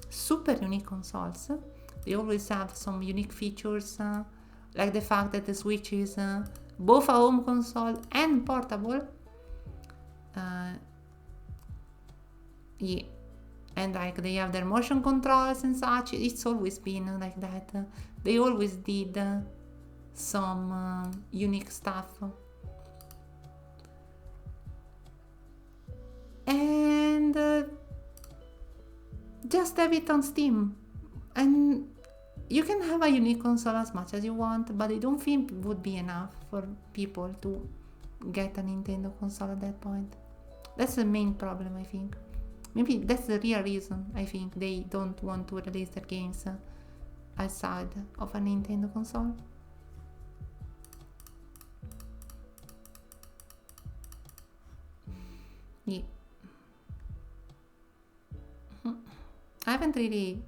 super unique consoles. They always have some unique features, like the fact that the Switch is both a home console and portable. Yeah. And they have their motion controls and such. It's always been like that. They always did some unique stuff. And just have it on Steam. And you can have a unique console as much as you want, but I don't think it would be enough for people to get a Nintendo console at that point. That's the main problem, I think. Maybe that's the real reason I think they don't want to release their games outside of a Nintendo console. Yeah. I haven't really...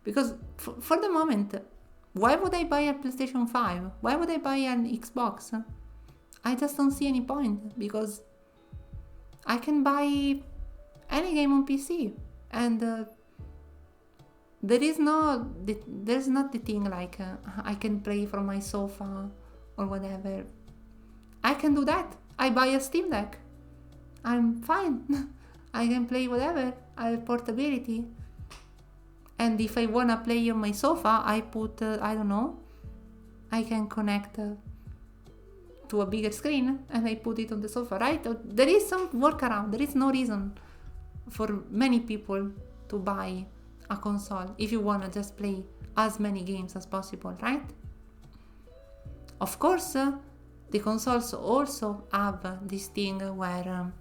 Because for the moment, why would I buy a PlayStation 5? Why would I buy an Xbox? I just don't see any point, because I can buy any game on PC, and there's not the thing like I can play from my sofa or whatever. I can do that. I buy a Steam Deck. I'm fine. I can play whatever. I have portability. And if I wanna play on my sofa, I put I don't know, I can connect to a bigger screen and I put it on the sofa, right? There is some workaround. There is no reason for many people to buy a console if you wanna just play as many games as possible, right? Of course, the consoles also have this thing where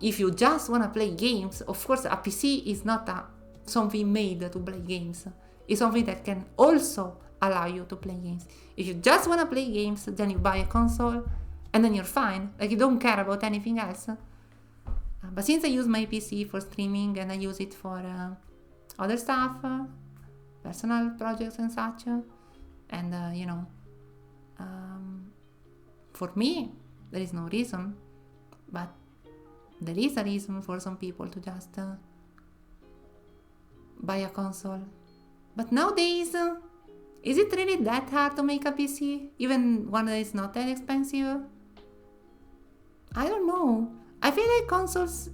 if you just wanna play games, of course a PC is not something made to play games. It's something that can also allow you to play games. If you just wanna play games, then you buy a console and then you're fine. Like, you don't care about anything else. But since I use my PC for streaming and I use it for other stuff, personal projects and such, and for me, there is no reason, but there is a reason for some people to just buy a console. But nowadays, is it really that hard to make a PC? Even one that is not that expensive? I don't know. I feel like consoles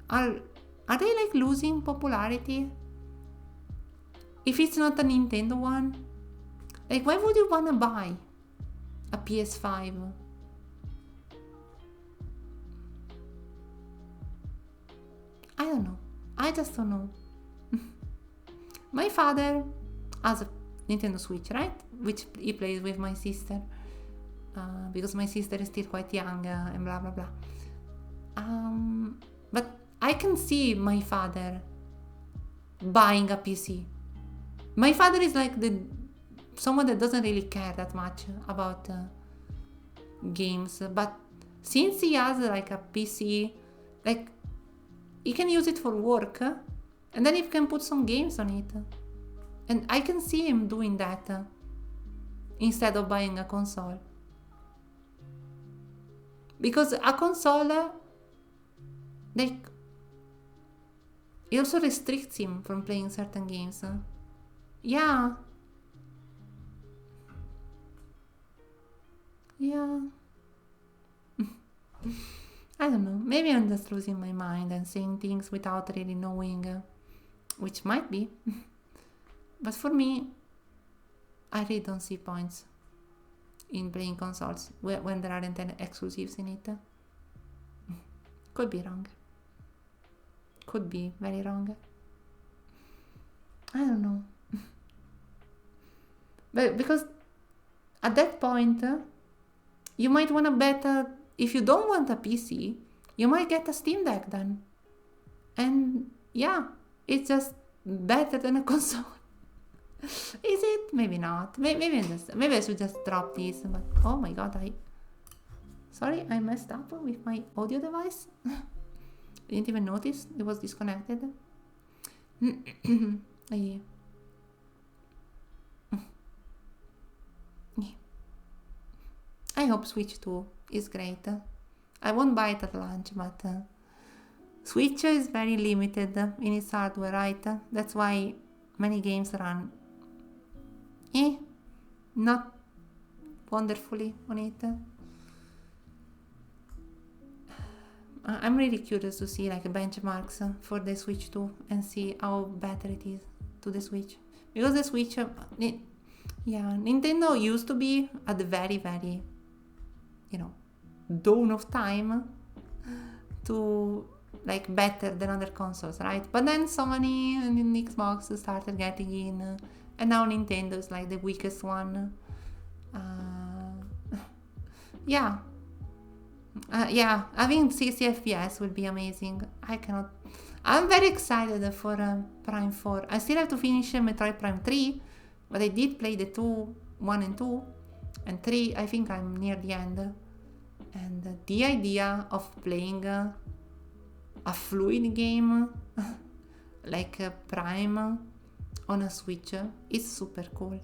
are they like losing popularity? If it's not a Nintendo one? Like, why would you wanna buy a PS5? I don't know. I just don't know. My father has a Nintendo Switch, right? Which he plays with my sister. Because my sister is still quite young and blah blah blah. But I can see my father buying a PC. My father is like someone that doesn't really care that much about games, but since he has like a PC, like he can use it for work, and then he can put some games on it, and I can see him doing that instead of buying a console, because a console, like, it also restricts him from playing certain games. Yeah. I don't know. Maybe I'm just losing my mind and saying things without really knowing, which might be. But for me, I really don't see points in playing consoles when there aren't any exclusives in it. Could be wrong. Could be very wrong. I don't know. But because at that point, you might want to bet, if you don't want a PC, you might get a Steam Deck then. And yeah, it's just better than a console. Is it? Maybe not. Maybe I should just drop this. But oh my god, sorry, I messed up with my audio device. Didn't even notice it was disconnected. Yeah. I hope Switch 2 is great. I won't buy it at launch, but Switch is very limited in its hardware, right? That's why many games run not wonderfully on it. I'm really curious to see like benchmarks for the Switch 2 and see how better it is to the Switch. Because the Switch, Nintendo used to be at the very, very, dawn of time to like better than other consoles, right? But then Sony and Xbox started getting in, and now Nintendo is like the weakest one. Having 60 FPS would be amazing. I'm very excited for Prime 4. I still have to finish Metroid Prime 3, but I did play the 1 and 2, and 3 I think I'm near the end. And the idea of playing a fluid game like Prime on a Switch is super cool.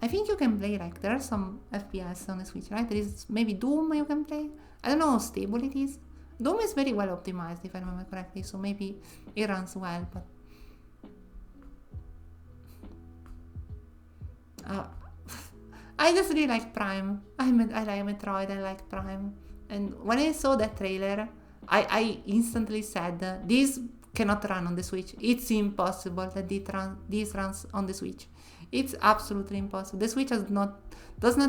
I think you can play, like, there are some FPS on the Switch, right? There is maybe Doom you can play. I don't know how stable it is. Doom is very well optimized, if I remember correctly, so maybe it runs well, but I just really like Prime. I like Metroid, I like Prime. And when I saw that trailer, I instantly said, this cannot run on the Switch. It's impossible that this runs on the Switch. It's absolutely impossible. The Switch does not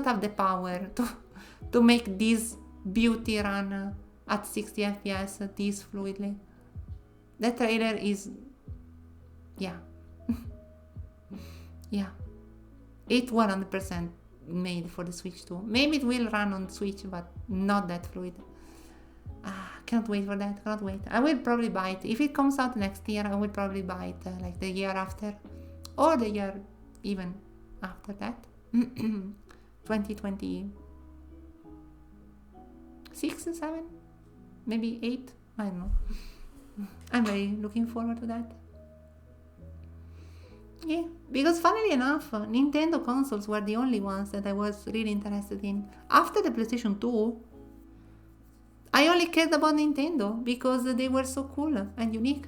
have the power to make this beauty run at 60 FPS this fluidly. That trailer is, yeah. It's 100% made for the Switch too. Maybe it will run on Switch, but not that fluid. Can't wait for that. Cannot wait. I will probably buy it. If it comes out next year, I will probably buy it like the year after. Or the year even after that. 2026 and 7? maybe 8. I don't know. I'm very looking forward to that. Yeah, because funnily enough, Nintendo consoles were the only ones that I was really interested in. After the PlayStation 2, I only cared about Nintendo because they were so cool and unique.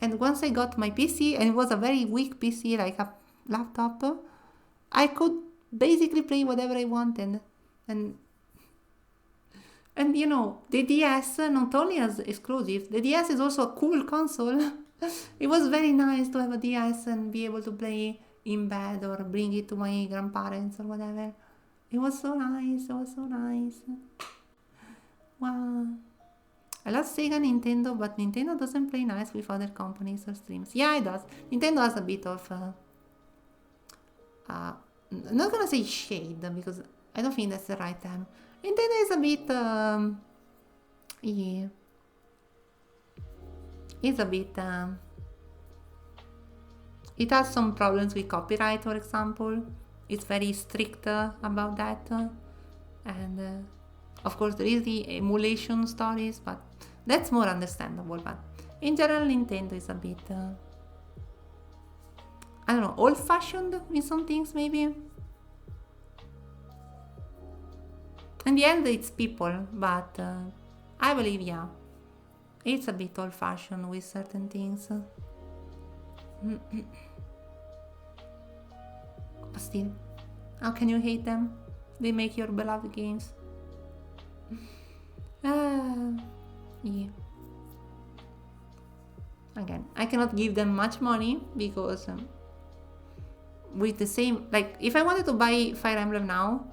And once I got my PC, and it was a very weak PC, like a laptop, I could basically play whatever I wanted. And you know, the DS not only has exclusive, the DS is also a cool console. It was very nice to have a DS and be able to play in bed or bring it to my grandparents or whatever. It was so nice, it was so nice. Wow. I love Sega Nintendo, but Nintendo doesn't play nice with other companies or streams. Yeah, it does. Nintendo has a bit of, I'm not gonna say shade, because I don't think that's the right term. Nintendo is a bit, yeah. It's a bit, it has some problems with copyright, for example. It's very strict about that. And of course there is the emulation stories, but that's more understandable. But in general, Nintendo is a bit, I don't know, old-fashioned in some things maybe. In the end, it's people, but I believe, yeah, it's a bit old-fashioned with certain things. But still, how can you hate them? They make your beloved games. Yeah. Again, I cannot give them much money because with the same, like, if I wanted to buy Fire Emblem now,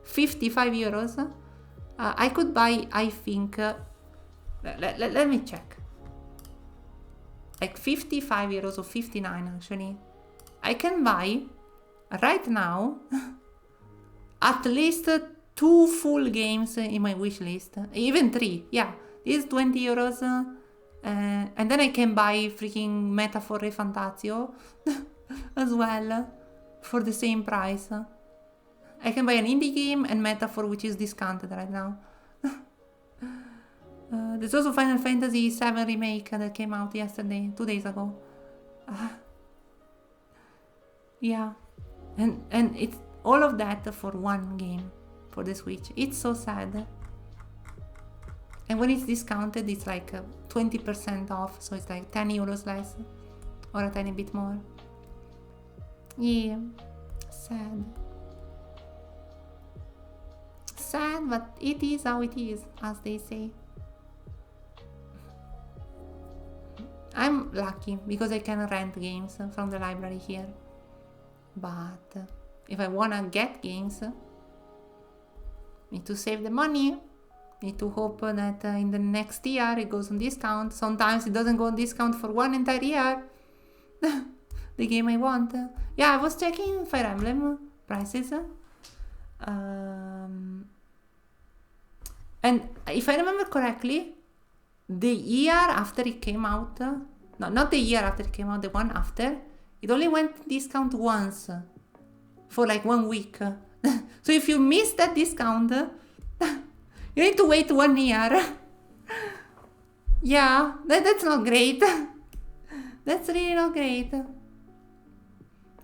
55 euros, I could buy, I think, let me check, like 55 euros or 59 actually. I can buy right now at least 2 full games in my wish list, even 3, yeah, this is 20 euros, and then I can buy freaking Metaphor Re Fantazio as well for the same price. I can buy an indie game and Metaphor, which is discounted right now. There's also Final Fantasy VII Remake that came out yesterday, 2 days ago. Yeah, and it's all of that for one game for the Switch. It's so sad. And when it's discounted, it's like 20% off, so it's like 10 euros less or a tiny bit more. Yeah, sad. Sad, but it is how it is, as they say. I'm lucky because I can rent games from the library here. But if I wanna get games, need to save the money, need to hope that in the next year it goes on discount. Sometimes it doesn't go on discount for one entire year. The game I want. Yeah, I was checking Fire Emblem prices. And if I remember correctly, the year after it came out, no, not the year after it came out, the one after, it only went discount once for like 1 week. So if you miss that discount, you need to wait 1 year. Yeah, that's not great. That's really not great.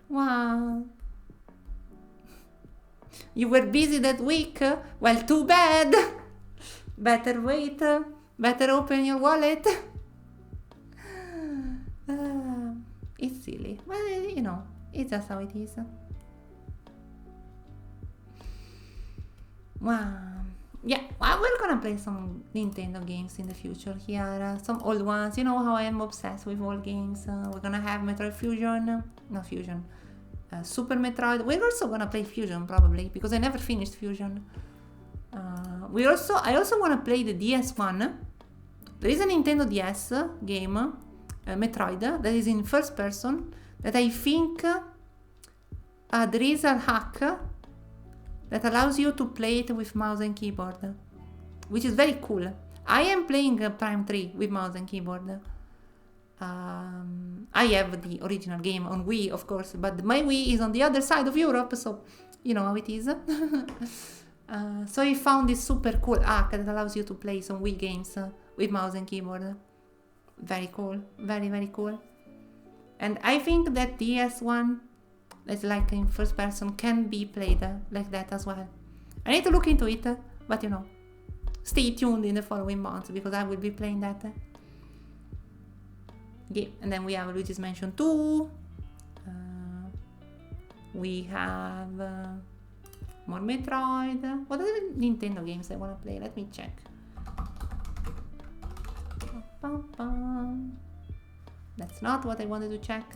Wow. You were busy that week? Well, too bad. Better wait. Better open your wallet. It's silly. Well, you know, it's just how it is. Wow. Yeah, well, we're gonna play some Nintendo games in the future here. Some old ones. You know how I am obsessed with old games. We're gonna have Metroid Fusion. Not Fusion. Super Metroid. We're also gonna play Fusion probably because I never finished Fusion. I also wanna play the DS one. There is a Nintendo DS game, Metroid, that is in first person. That I think there is a hack that allows you to play it with mouse and keyboard, which is very cool. I am playing Prime 3 with mouse and keyboard. I have the original game on Wii, of course, but my Wii is on the other side of Europe, so you know how it is. So he found this super cool hack that allows you to play some Wii games with mouse and keyboard. Very cool, very, very cool. And I think that DS one, that's like in first person, can be played like that as well. I need to look into it, but you know, stay tuned in the following months because I will be playing that. Yeah, and then we have Luigi's Mansion 2. We have more Metroid. What other Nintendo games I want to play? Let me check. That's not what I wanted to check.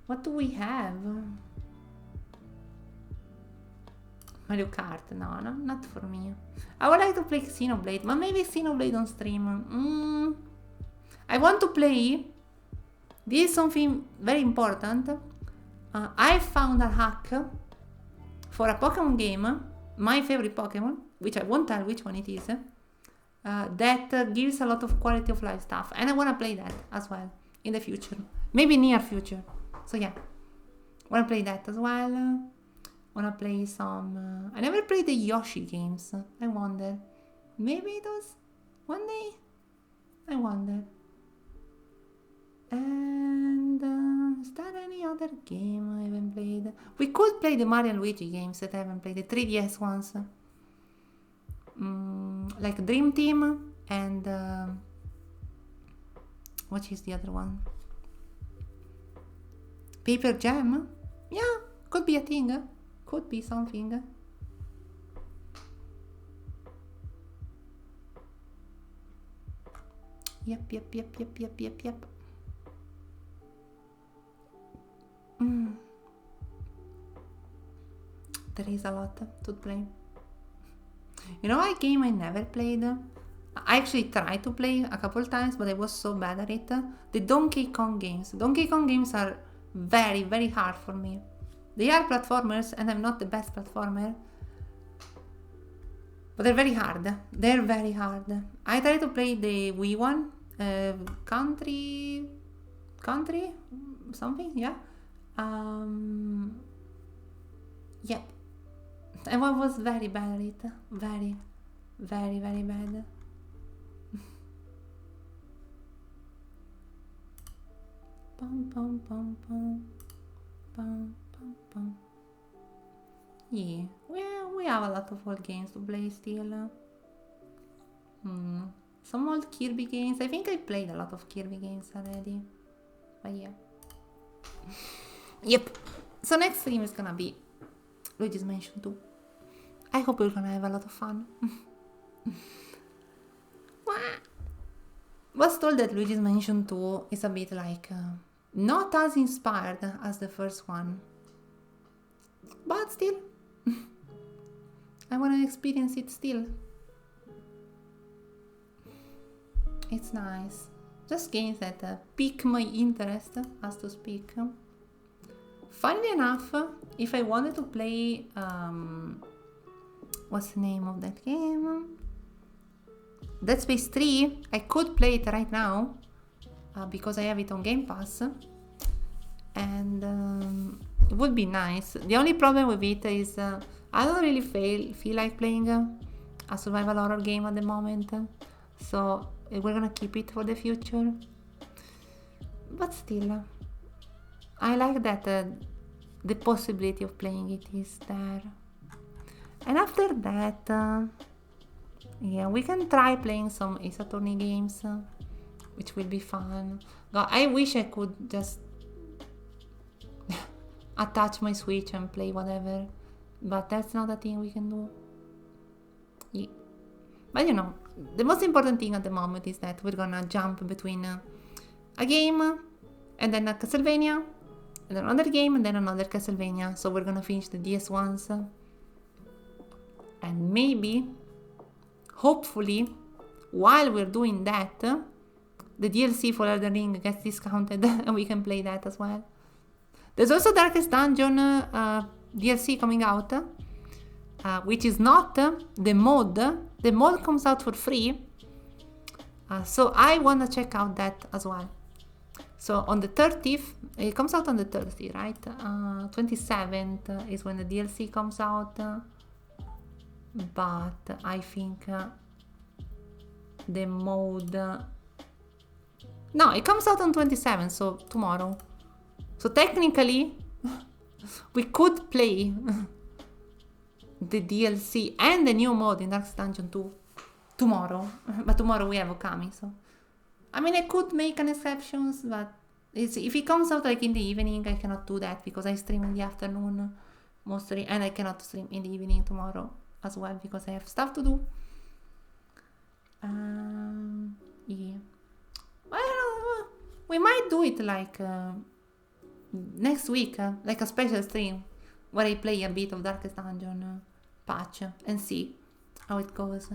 What do we have? Mario Kart? No, not for me. I would like to play Xenoblade, but maybe Xenoblade on stream. I want to play. This is something very important. I found a hack for a Pokemon game, my favorite Pokemon, which I won't tell which one it is, that gives a lot of quality of life stuff, and I want to play that as well in the future, maybe near future. So yeah, want to play that as well. Want to play some. I never played the Yoshi games. I wonder, maybe those one day. I wonder. And is there any other game I haven't played? We could play the Mario and Luigi games that I haven't played, the 3DS ones. Like Dream Team and what is the other one? Paper Jam? Yeah, could be a thing. Could be something. Yep. There is a lot to play. You know a game I never played? I actually tried to play a couple times, but I was so bad at it. The Donkey Kong games. Donkey Kong games are very, very hard for me. They are platformers, and I'm not the best platformer. But they're very hard. They're very hard. I tried to play the Wii one. Country? Something? Yeah. Yep. And I was very bad at it. Very, very, very bad. Yeah, we have a lot of old games to play still. Some old Kirby games. I think I played a lot of Kirby games already. But yeah. Yep. So next stream is gonna be Luigi's Mansion 2. I hope we're gonna have a lot of fun. Was told that Luigi's Mansion 2 is a bit like not as inspired as the first one, but still I want to experience it still. It's nice. Just games that pique my interest, as to speak. Funnily enough, if I wanted to play what's the name of that game? Dead Space 3, I could play it right now because I have it on Game Pass, and it would be nice. The only problem with it is I don't really feel like playing a survival horror game at the moment, so we're gonna keep it for the future. But still, I like that the possibility of playing it is there. And after that, yeah, we can try playing some Ace Attorney games, which will be fun. God, I wish I could just attach my Switch and play whatever, but that's not a thing we can do. Yeah. But you know, the most important thing at the moment is that we're gonna jump between a game and then a Castlevania, and then another game and then another Castlevania. So we're gonna finish the DS ones, and maybe, hopefully, while we're doing that, the DLC for Elden Ring gets discounted and we can play that as well. There's also Darkest Dungeon DLC coming out, which is not the mod. The mod comes out for free, so I want to check out that as well. So on the 30th, it comes out on the 30th, right? 27th is when the DLC comes out. But I think the mode... no, it comes out on 27th, so tomorrow. So technically, we could play the DLC and the new mode in Darkest Dungeon 2 tomorrow. But tomorrow we have Okami, so... I mean, I could make an exception, but if it comes out like in the evening, I cannot do that because I stream in the afternoon mostly, and I cannot stream in the evening tomorrow as well because I have stuff to do. Yeah. Well, we might do it like next week, like a special stream where I play a bit of Darkest Dungeon patch and see how it goes.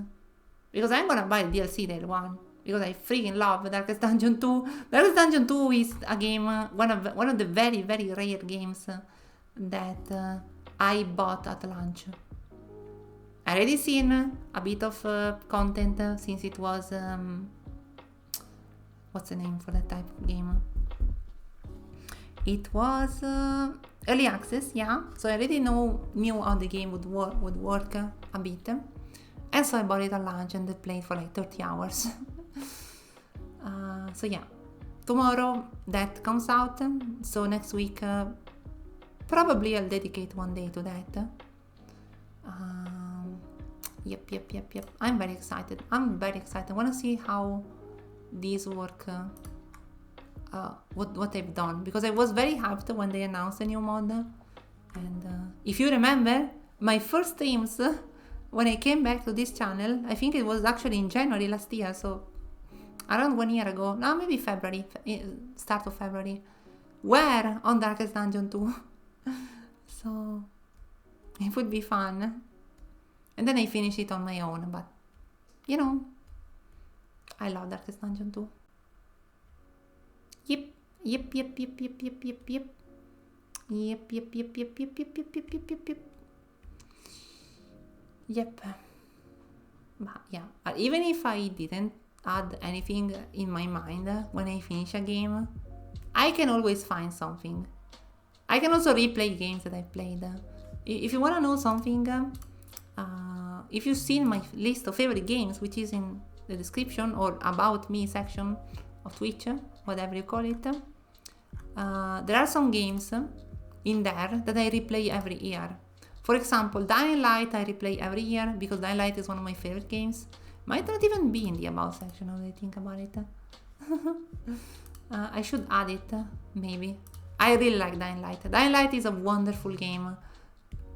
Because I'm gonna buy the DLC day one. Because I freaking love Darkest Dungeon 2. Darkest Dungeon 2 is a game, one of the very, very rare games that I bought at launch. I already seen a bit of content since it was, what's the name for that type of game? It was early access, yeah. So I already knew how the game would work a bit. And so I bought it at launch and I played for like 30 hours. So yeah, tomorrow that comes out, so next week probably I'll dedicate one day to that. Yep. I'm very excited. I want to see how these work, what they've done, because I was very hyped when they announced the new mod. And if you remember, my first streams when I came back to this channel, I think it was actually in January last year, so around 1 year ago, no, maybe February, start of February, were on Darkest Dungeon 2. So it would be fun. And then I finished it on my own, but you know, I love Darkest Dungeon 2. Yep. But yeah, even if I didn't add anything in my mind when I finish a game, I can always find something. I can also replay games that I've played. If you want to know something, if you've seen my list of favorite games, which is in the description or about me section of Twitch, whatever you call it, there are some games in there that I replay every year. For example, Dying Light I replay every year because Dying Light is one of my favorite games. Might not even be in the About section now that I think about it. I should add it, maybe. I really like Dying Light. Dying Light is a wonderful game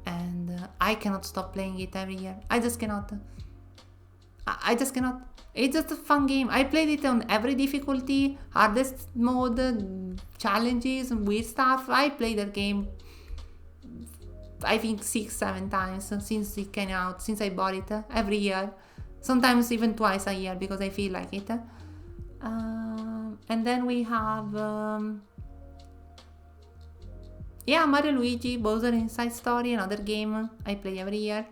and I cannot stop playing it every year. I just cannot. I just cannot. It's just a fun game. I played it on every difficulty, hardest mode, challenges, weird stuff. I played that game I think 6-7 times since it came out, since I bought it every year. Sometimes even twice a year because I feel like it. And then we have Mario Luigi Bowser Inside Story, another game I play every year.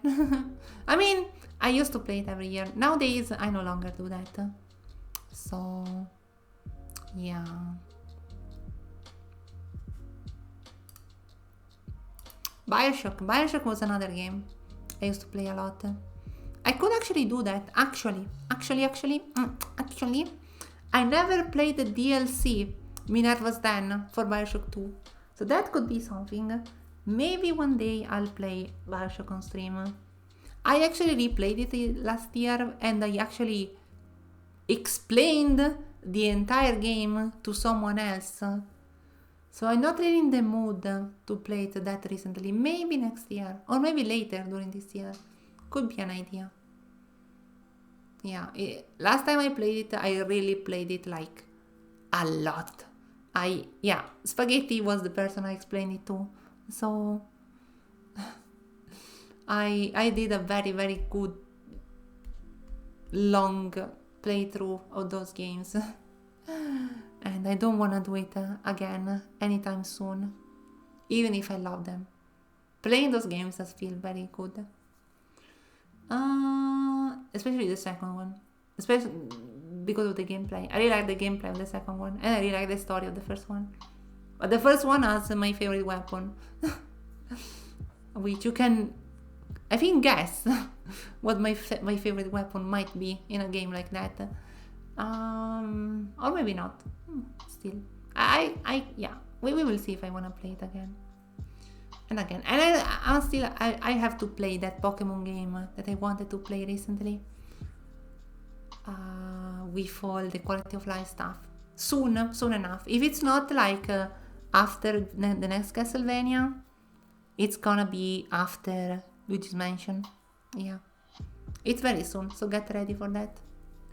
I mean, I used to play it every year. Nowadays I no longer do that. So yeah. Bioshock was another game I used to play a lot. I could actually do that. Actually, I never played the DLC Minerva's Den for Bioshock 2. So that could be something. Maybe one day I'll play Bioshock on stream. I actually replayed it last year and I actually explained the entire game to someone else. So I'm not really in the mood to play it that recently. Maybe next year or maybe later during this year. Could be an idea. Yeah, last time I played it, I really played it like a lot. Spaghetti was the person I explained it to. So I did a very, very good long playthrough of those games. And I don't want to do it again anytime soon, even if I love them. Playing those games does feel very good. Especially the second one. because of the gameplay. I really like the gameplay of the second one, and I really like the story of the first one. But the first one has my favorite weapon, which you can, I think, guess what my favorite weapon might be in a game like that. Or maybe not. Still, yeah, we will see if I want to play it again and again. And I have to play that Pokemon game that I wanted to play recently. With all the quality of life stuff. Soon enough. If it's not like after the next Castlevania, it's gonna be after Luigi's Mansion. Yeah. It's very soon, so get ready for that.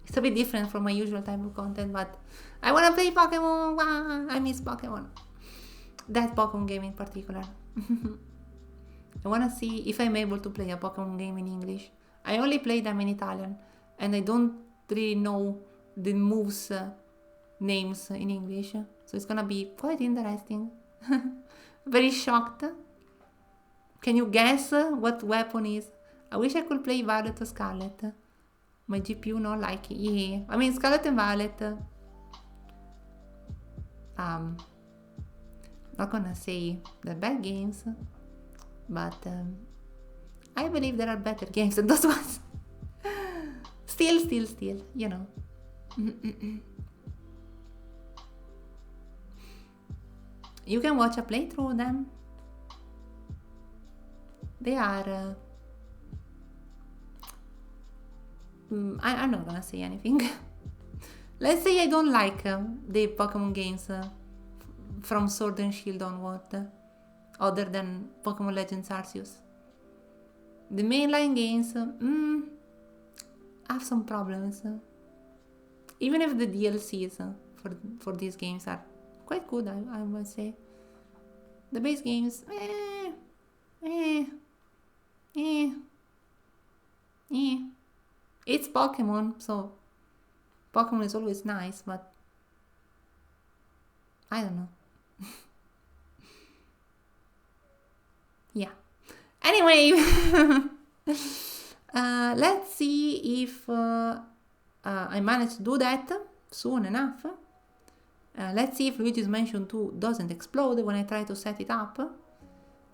It's a bit different from my usual type of content, but I wanna play Pokemon! Wow, I miss Pokemon. That Pokemon game in particular. I wanna see if I'm able to play a Pokemon game in English. I only play them in Italian, and I don't really know the moves names in English, so it's gonna be quite interesting. Very shocked. Can you guess what weapon is? I wish I could play Violet or Scarlet. My GPU not like it. Yeah, I mean Scarlet and Violet. Not gonna say they're bad games, but I believe there are better games than those ones. Still, you know. You can watch a playthrough of them. They are... I'm not gonna say anything. Let's say I don't like the Pokemon games from Sword and Shield onward, other than Pokemon Legends Arceus. The mainline games have some problems. Even if the DLCs for these games are quite good, I would say. The base games, It's Pokemon, so Pokemon is always nice, but I don't know. Yeah. Anyway, let's see if I manage to do that soon enough. Let's see if Luigi's Mansion 2 doesn't explode when I try to set it up.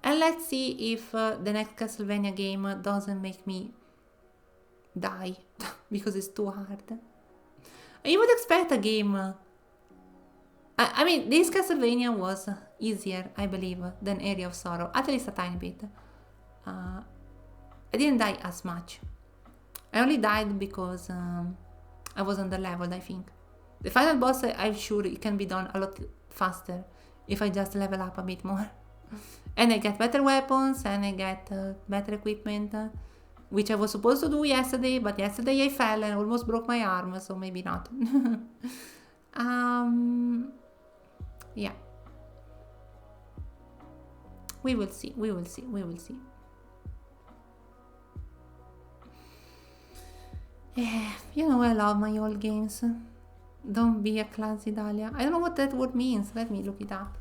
And let's see if the next Castlevania game doesn't make me die because it's too hard. You would expect a game... I mean, this Castlevania was easier, I believe, than Area of Sorrow, at least a tiny bit. I didn't die as much. I only died because I was underleveled, I think. The final boss, I'm sure it can be done a lot faster if I just level up a bit more. And I get better weapons, and I get better equipment, which I was supposed to do yesterday, but yesterday I fell and almost broke my arm, so maybe not. Yeah. We will see. Yeah, you know I love my old games. Don't be a classy Dahlia. I don't know what that word means. Let me look it up.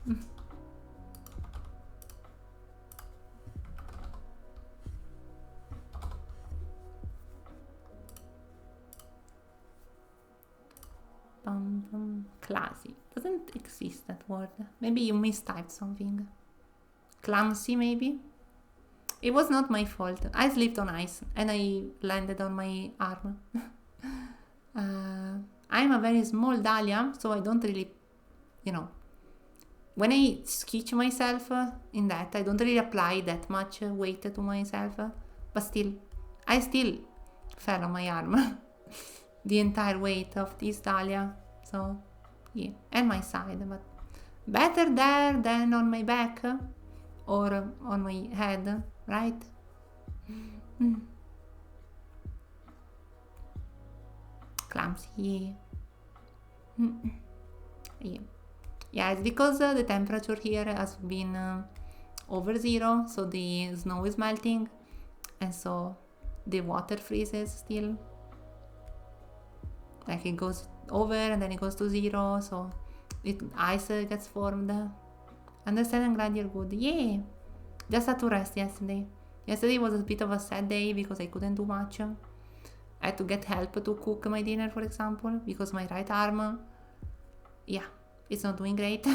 Classy. Doesn't exist that word. Maybe you mistyped something. Clumsy, maybe? It was not my fault. I slipped on ice and I landed on my arm. I'm a very small Dahlia, so I don't really, you know, when I sketch myself in that, I don't really apply that much weight to myself, but still, I still fell on my arm. The entire weight of this Dahlia, so yeah, and my side, but better there than on my back or on my head, right? Clumsy, yeah. Yeah, it's because the temperature here has been over 0, so the snow is melting, and so the water freezes still. Like it goes over and then it goes to 0, so ice gets formed. Understand? I'm glad you're good. Yeah, just had to rest yesterday. Yesterday was a bit of a sad day because I couldn't do much. I had to get help to cook my dinner, for example, because my right arm, yeah, it's not doing great.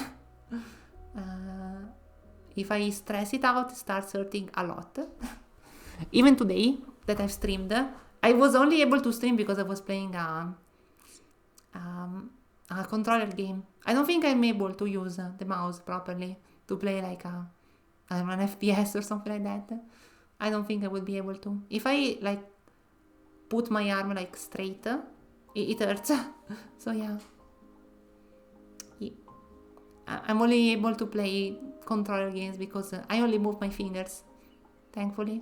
If I stress it out, it starts hurting a lot. Even today that I've streamed, I was only able to stream because I was playing a controller game. I don't think I'm able to use the mouse properly to play like I don't know, an FPS or something like that. I don't think I would be able to. If I like put my arm like straight, it hurts. So yeah. I'm only able to play controller games because I only move my fingers, thankfully.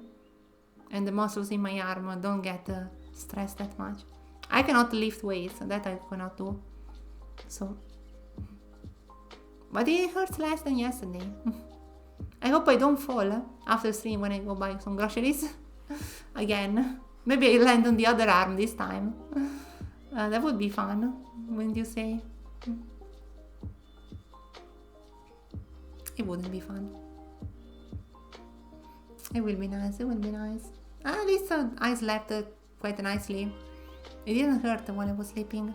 And the muscles in my arm don't get stressed that much. I cannot lift weights, that I cannot do. So, but it hurts less than yesterday. I hope I don't fall after stream when I go buy some groceries again. Maybe I land on the other arm this time. That would be fun, wouldn't you say? It wouldn't be fun. It will be nice, it will be nice. At least I slept quite nicely. It didn't hurt while I was sleeping.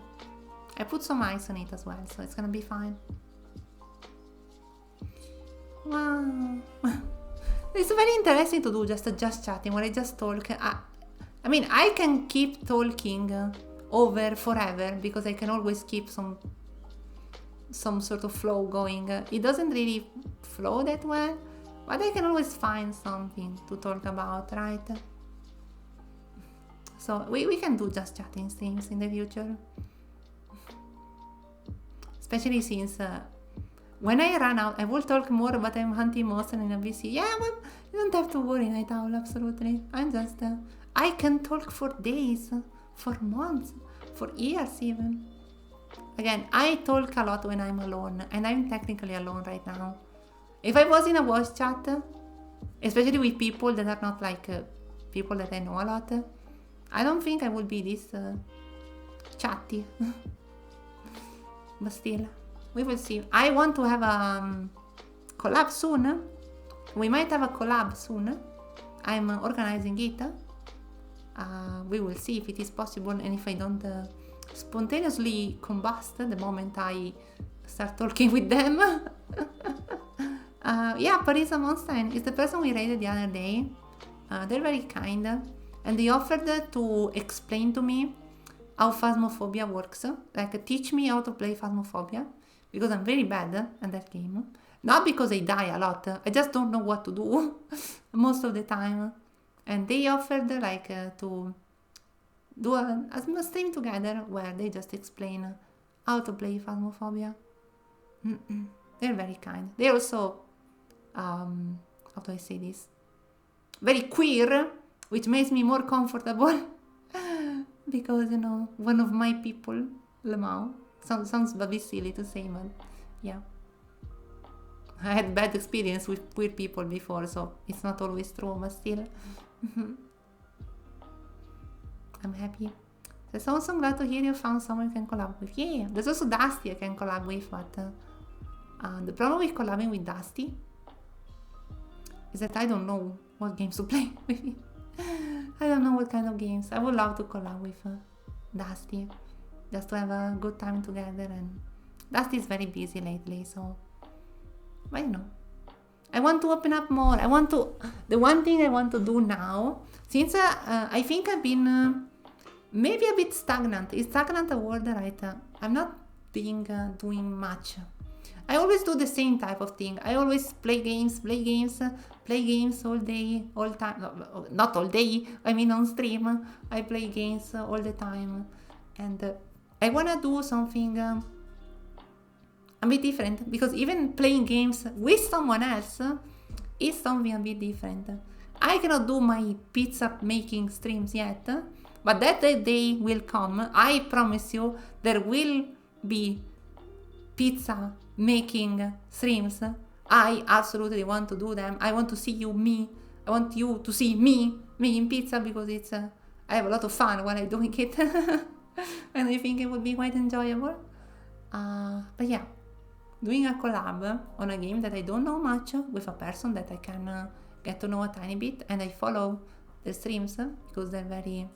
I put some ice on it as well, so it's gonna be fine. Wow. It's very interesting to do just chatting, where I just talk. I mean, I can keep talking over forever because I can always keep some sort of flow going. It doesn't really flow that well, but I can always find something to talk about, right? So we can do just chatting streams in the future. Especially since when I run out, I will talk more, but I'm hunting monsters in a VC. Yeah, but you don't have to worry, Night Owl, absolutely. I'm just, I can talk for days, for months, for years even. Again, I talk a lot when I'm alone, and I'm technically alone right now. If I was in a voice chat, especially with people that are not like people that I know a lot, I don't think I would be this chatty. But still, we will see. I want to have a collab soon. We might have a collab soon. I'm organizing it. We will see if it is possible and if I don't spontaneously combust the moment I start talking with them. Yeah, Parisa Monstein is the person we raided the other day. They're very kind and they offered to explain to me how Phasmophobia works, like teach me how to play Phasmophobia, because I'm very bad at that game. Not because I die a lot, I just don't know what to do most of the time. And they offered like to do a stream together where they just explain how to play Phasmophobia. They're very kind. They're also, how do I say this? Very queer, which makes me more comfortable. Because, you know, one of my people, Lemao, sounds a bit silly to say, but yeah. I had bad experience with queer people before, so it's not always true, but still. I'm happy. There's also glad to hear you found someone you can collab with. Yeah, there's also Dusty I can collab with, but the problem with collabing with Dusty is that I don't know what games to play with him. I don't know what kind of games. I would love to collab with Dusty, just to have a good time together, and Dusty is very busy lately, so, but you know, I want to open up more. The one thing I want to do now, since I think I've been maybe a bit stagnant. Is stagnant a word, right? I'm not doing much. I always do the same type of thing. I always play games all day, all time. No, not all day, I mean on stream. I play games all the time. And I want to do something a bit different, because even playing games with someone else is something a bit different. I cannot do my pizza making streams yet, but that day will come. I promise you, there will be pizza making streams. I absolutely want to do them. I want to see me. I want you to see me making pizza, because it's I have a lot of fun while I'm doing it. And I think it would be quite enjoyable. But yeah, doing a collab on a game that I don't know much with a person that I can get to know a tiny bit, and I follow the streams because they're very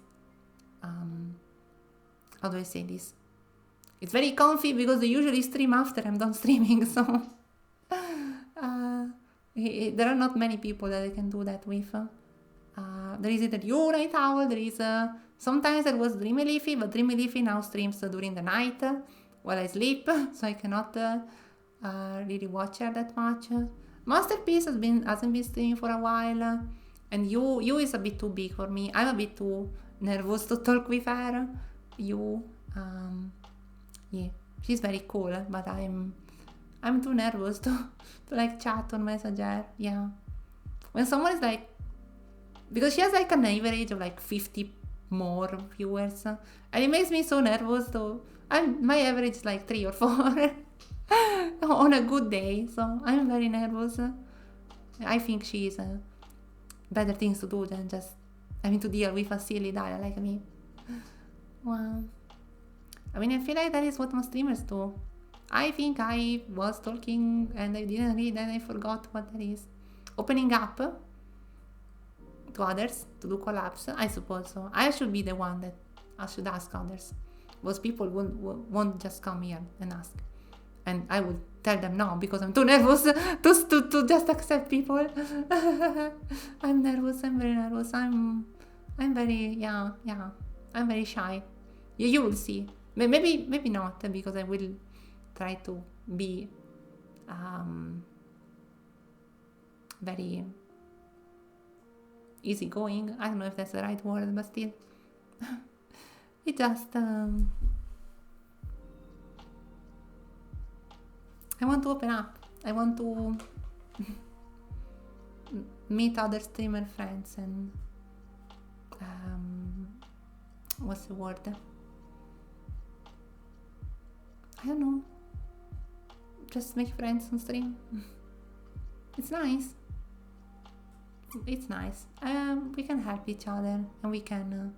how do I say this? It's very comfy because I usually stream after I'm done streaming, so there are not many people that I can do that with. There is either you, Night Owl, there is sometimes there was Dreamy Leafy, but Dreamy Leafy now streams during the night while I sleep, so I cannot really watch her that much. Masterpiece hasn't been streaming for a while, and you is a bit too big for me. I'm a bit too nervous to talk with her. Yeah, she's very cool, but I'm too nervous to like chat on Messenger. Yeah, when someone is like, because she has like an average of like 50 more viewers, and it makes me so nervous. My average is like 3 or 4 on a good day, so I'm very nervous. I think she's better things to do than just having to deal with a silly dial like me. Well, I mean, I feel like that is what most streamers do. I think I was talking and I didn't read and I forgot what that is. Opening up to others to do collabs, I suppose so. I should be the one that I should ask others. Because people won't just come here and ask. And I would tell them no because I'm too nervous to just accept people. I'm nervous, I'm very nervous. I'm very, yeah, I'm very shy. You will see. Maybe not, because I will try to be very easygoing. I don't know if that's the right word, but still. It just I want to open up. I want to meet other streamer friends and what's the word? I don't know. Just make friends on stream. It's nice. It's nice. We can help each other and we can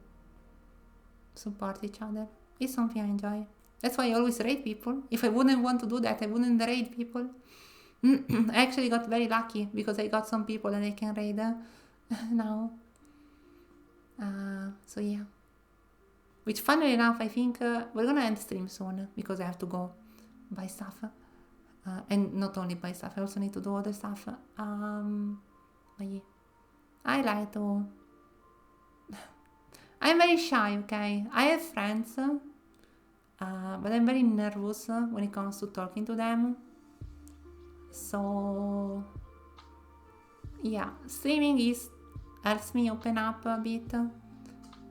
support each other. It's something I enjoy. That's why I always raid people. If I wouldn't want to do that, I wouldn't raid people. I actually got very lucky because I got some people that I can raid now. So yeah. Which, funnily enough, I think we're gonna end stream soon because I have to go buy stuff. And not only buy stuff, I also need to do other stuff. But yeah. I like to... I'm very shy, okay? I have friends, but I'm very nervous when it comes to talking to them. So... yeah, streaming helps me open up a bit.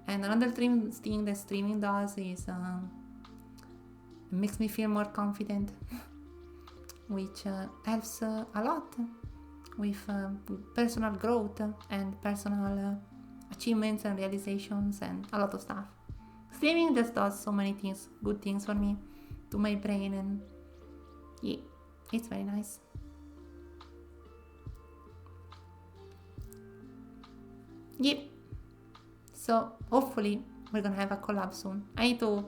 And another thing that streaming does is it makes me feel more confident, which helps a lot with personal growth and personal achievements and realizations and a lot of stuff. Streaming just does so many things, good things for me, to my brain, and yeah, it's very nice. Yep. So hopefully we're gonna have a collab soon. I need to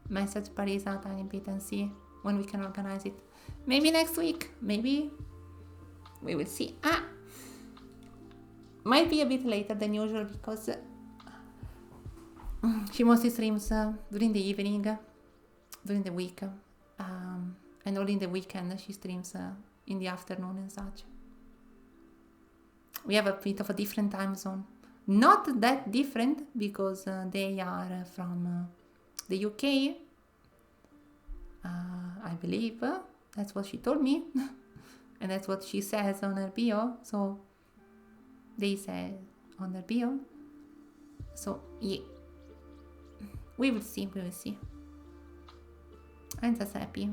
message Paris a tiny bit and see when we can organize it. Maybe next week, maybe we will see. Might be a bit later than usual because she mostly streams during the evening, during the week, and only in the weekend she streams in the afternoon and such. We have a bit of a different time zone. Not that different because they are from the UK, I believe. That's what she told me. And that's what she says on her bio. So they say on their bio. So yeah, we will see. I'm just happy.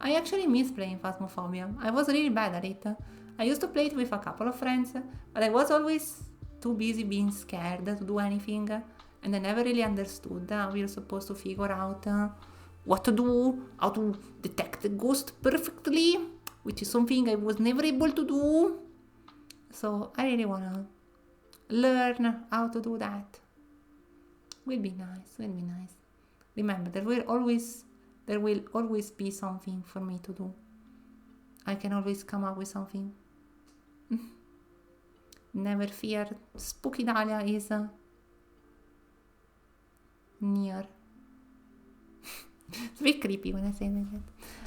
I actually miss playing Phasmophobia. I was really bad at it. I used to play it with a couple of friends, but I was always too busy being scared to do anything, and I never really understood how we were supposed to figure out what to do, how to detect the ghost perfectly, which is something I was never able to do. So I really wanna learn how to do that. Will be nice. Remember, there will always be something for me to do. I can always come up with something. Never fear. Spooky Dahlia is Near. It's a bit creepy when I say like that.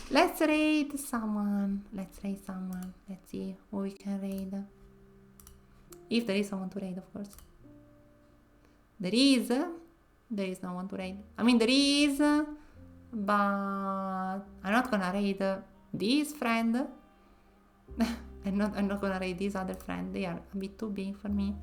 Let's raid someone. Let's see who we can raid. If there is someone to raid, of course. There is no one to raid. I mean, there is, but I'm not gonna raid this friend. I'm not gonna raid this other friend. They are a bit too big for me.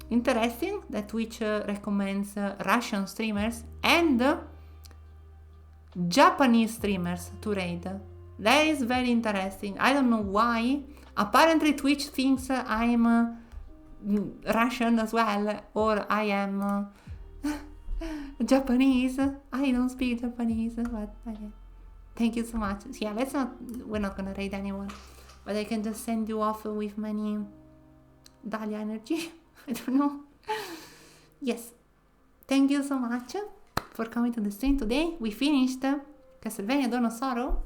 Interesting that Twitch recommends Russian streamers and Japanese streamers to raid. That is very interesting. I don't know why. Apparently Twitch thinks I'm Russian as well, or I am Japanese. I don't speak Japanese, but thank you so much. Yeah, we're not gonna raid anyone, but I can just send you off with many Dahlia energy. I don't know. Yes, thank you so much for coming to the stream today. We finished Castlevania Dawn of Sorrow,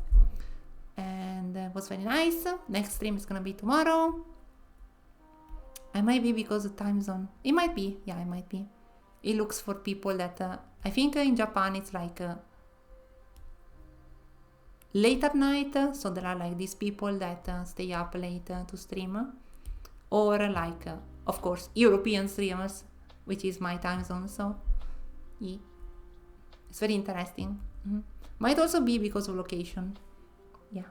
and it was very nice. Next stream is gonna be tomorrow. It might be because of time zone. It might be. Yeah, it might be. It looks for people that I think in Japan it's like late at night, so there are like these people that stay up late to stream, or like of course European streamers, which is my time zone. So yeah, it's very interesting. Might also be because of location. Yeah.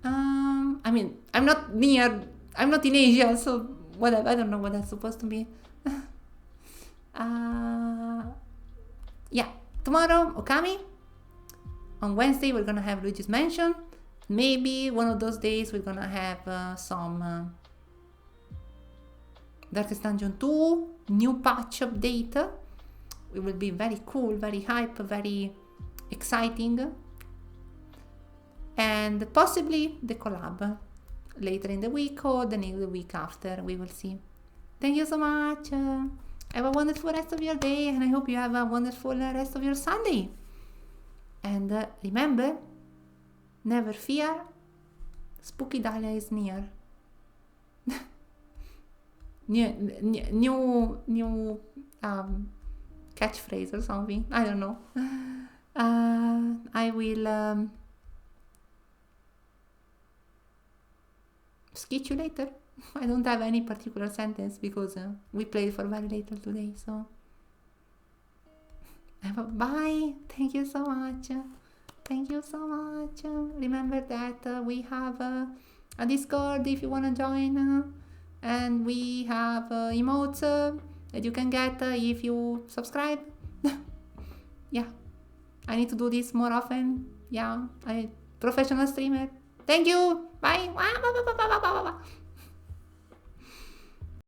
I mean, I'm not in Asia, so whatever. I don't know what that's supposed to be. Yeah, tomorrow Okami. On Wednesday we're gonna have Luigi's Mansion. Maybe one of those days we're gonna have some Darkest Dungeon 2 new patch update. It will be very cool, very hype, very exciting, and possibly the collab later in the week or the week after. We will see. Thank you so much. Have a wonderful rest of your day, and I hope you have a wonderful rest of your Sunday. And remember, never fear, Spooky Dahlia is near. new catchphrase or something. I don't know. I will sketch you later. I don't have any particular sentence because we played for very little today, so bye. Thank you so much. Remember that we have a Discord if you want to join, and we have emotes that you can get if you subscribe. Yeah, I need to do this more often. Yeah, I'm a professional streamer. Thank you. Bye.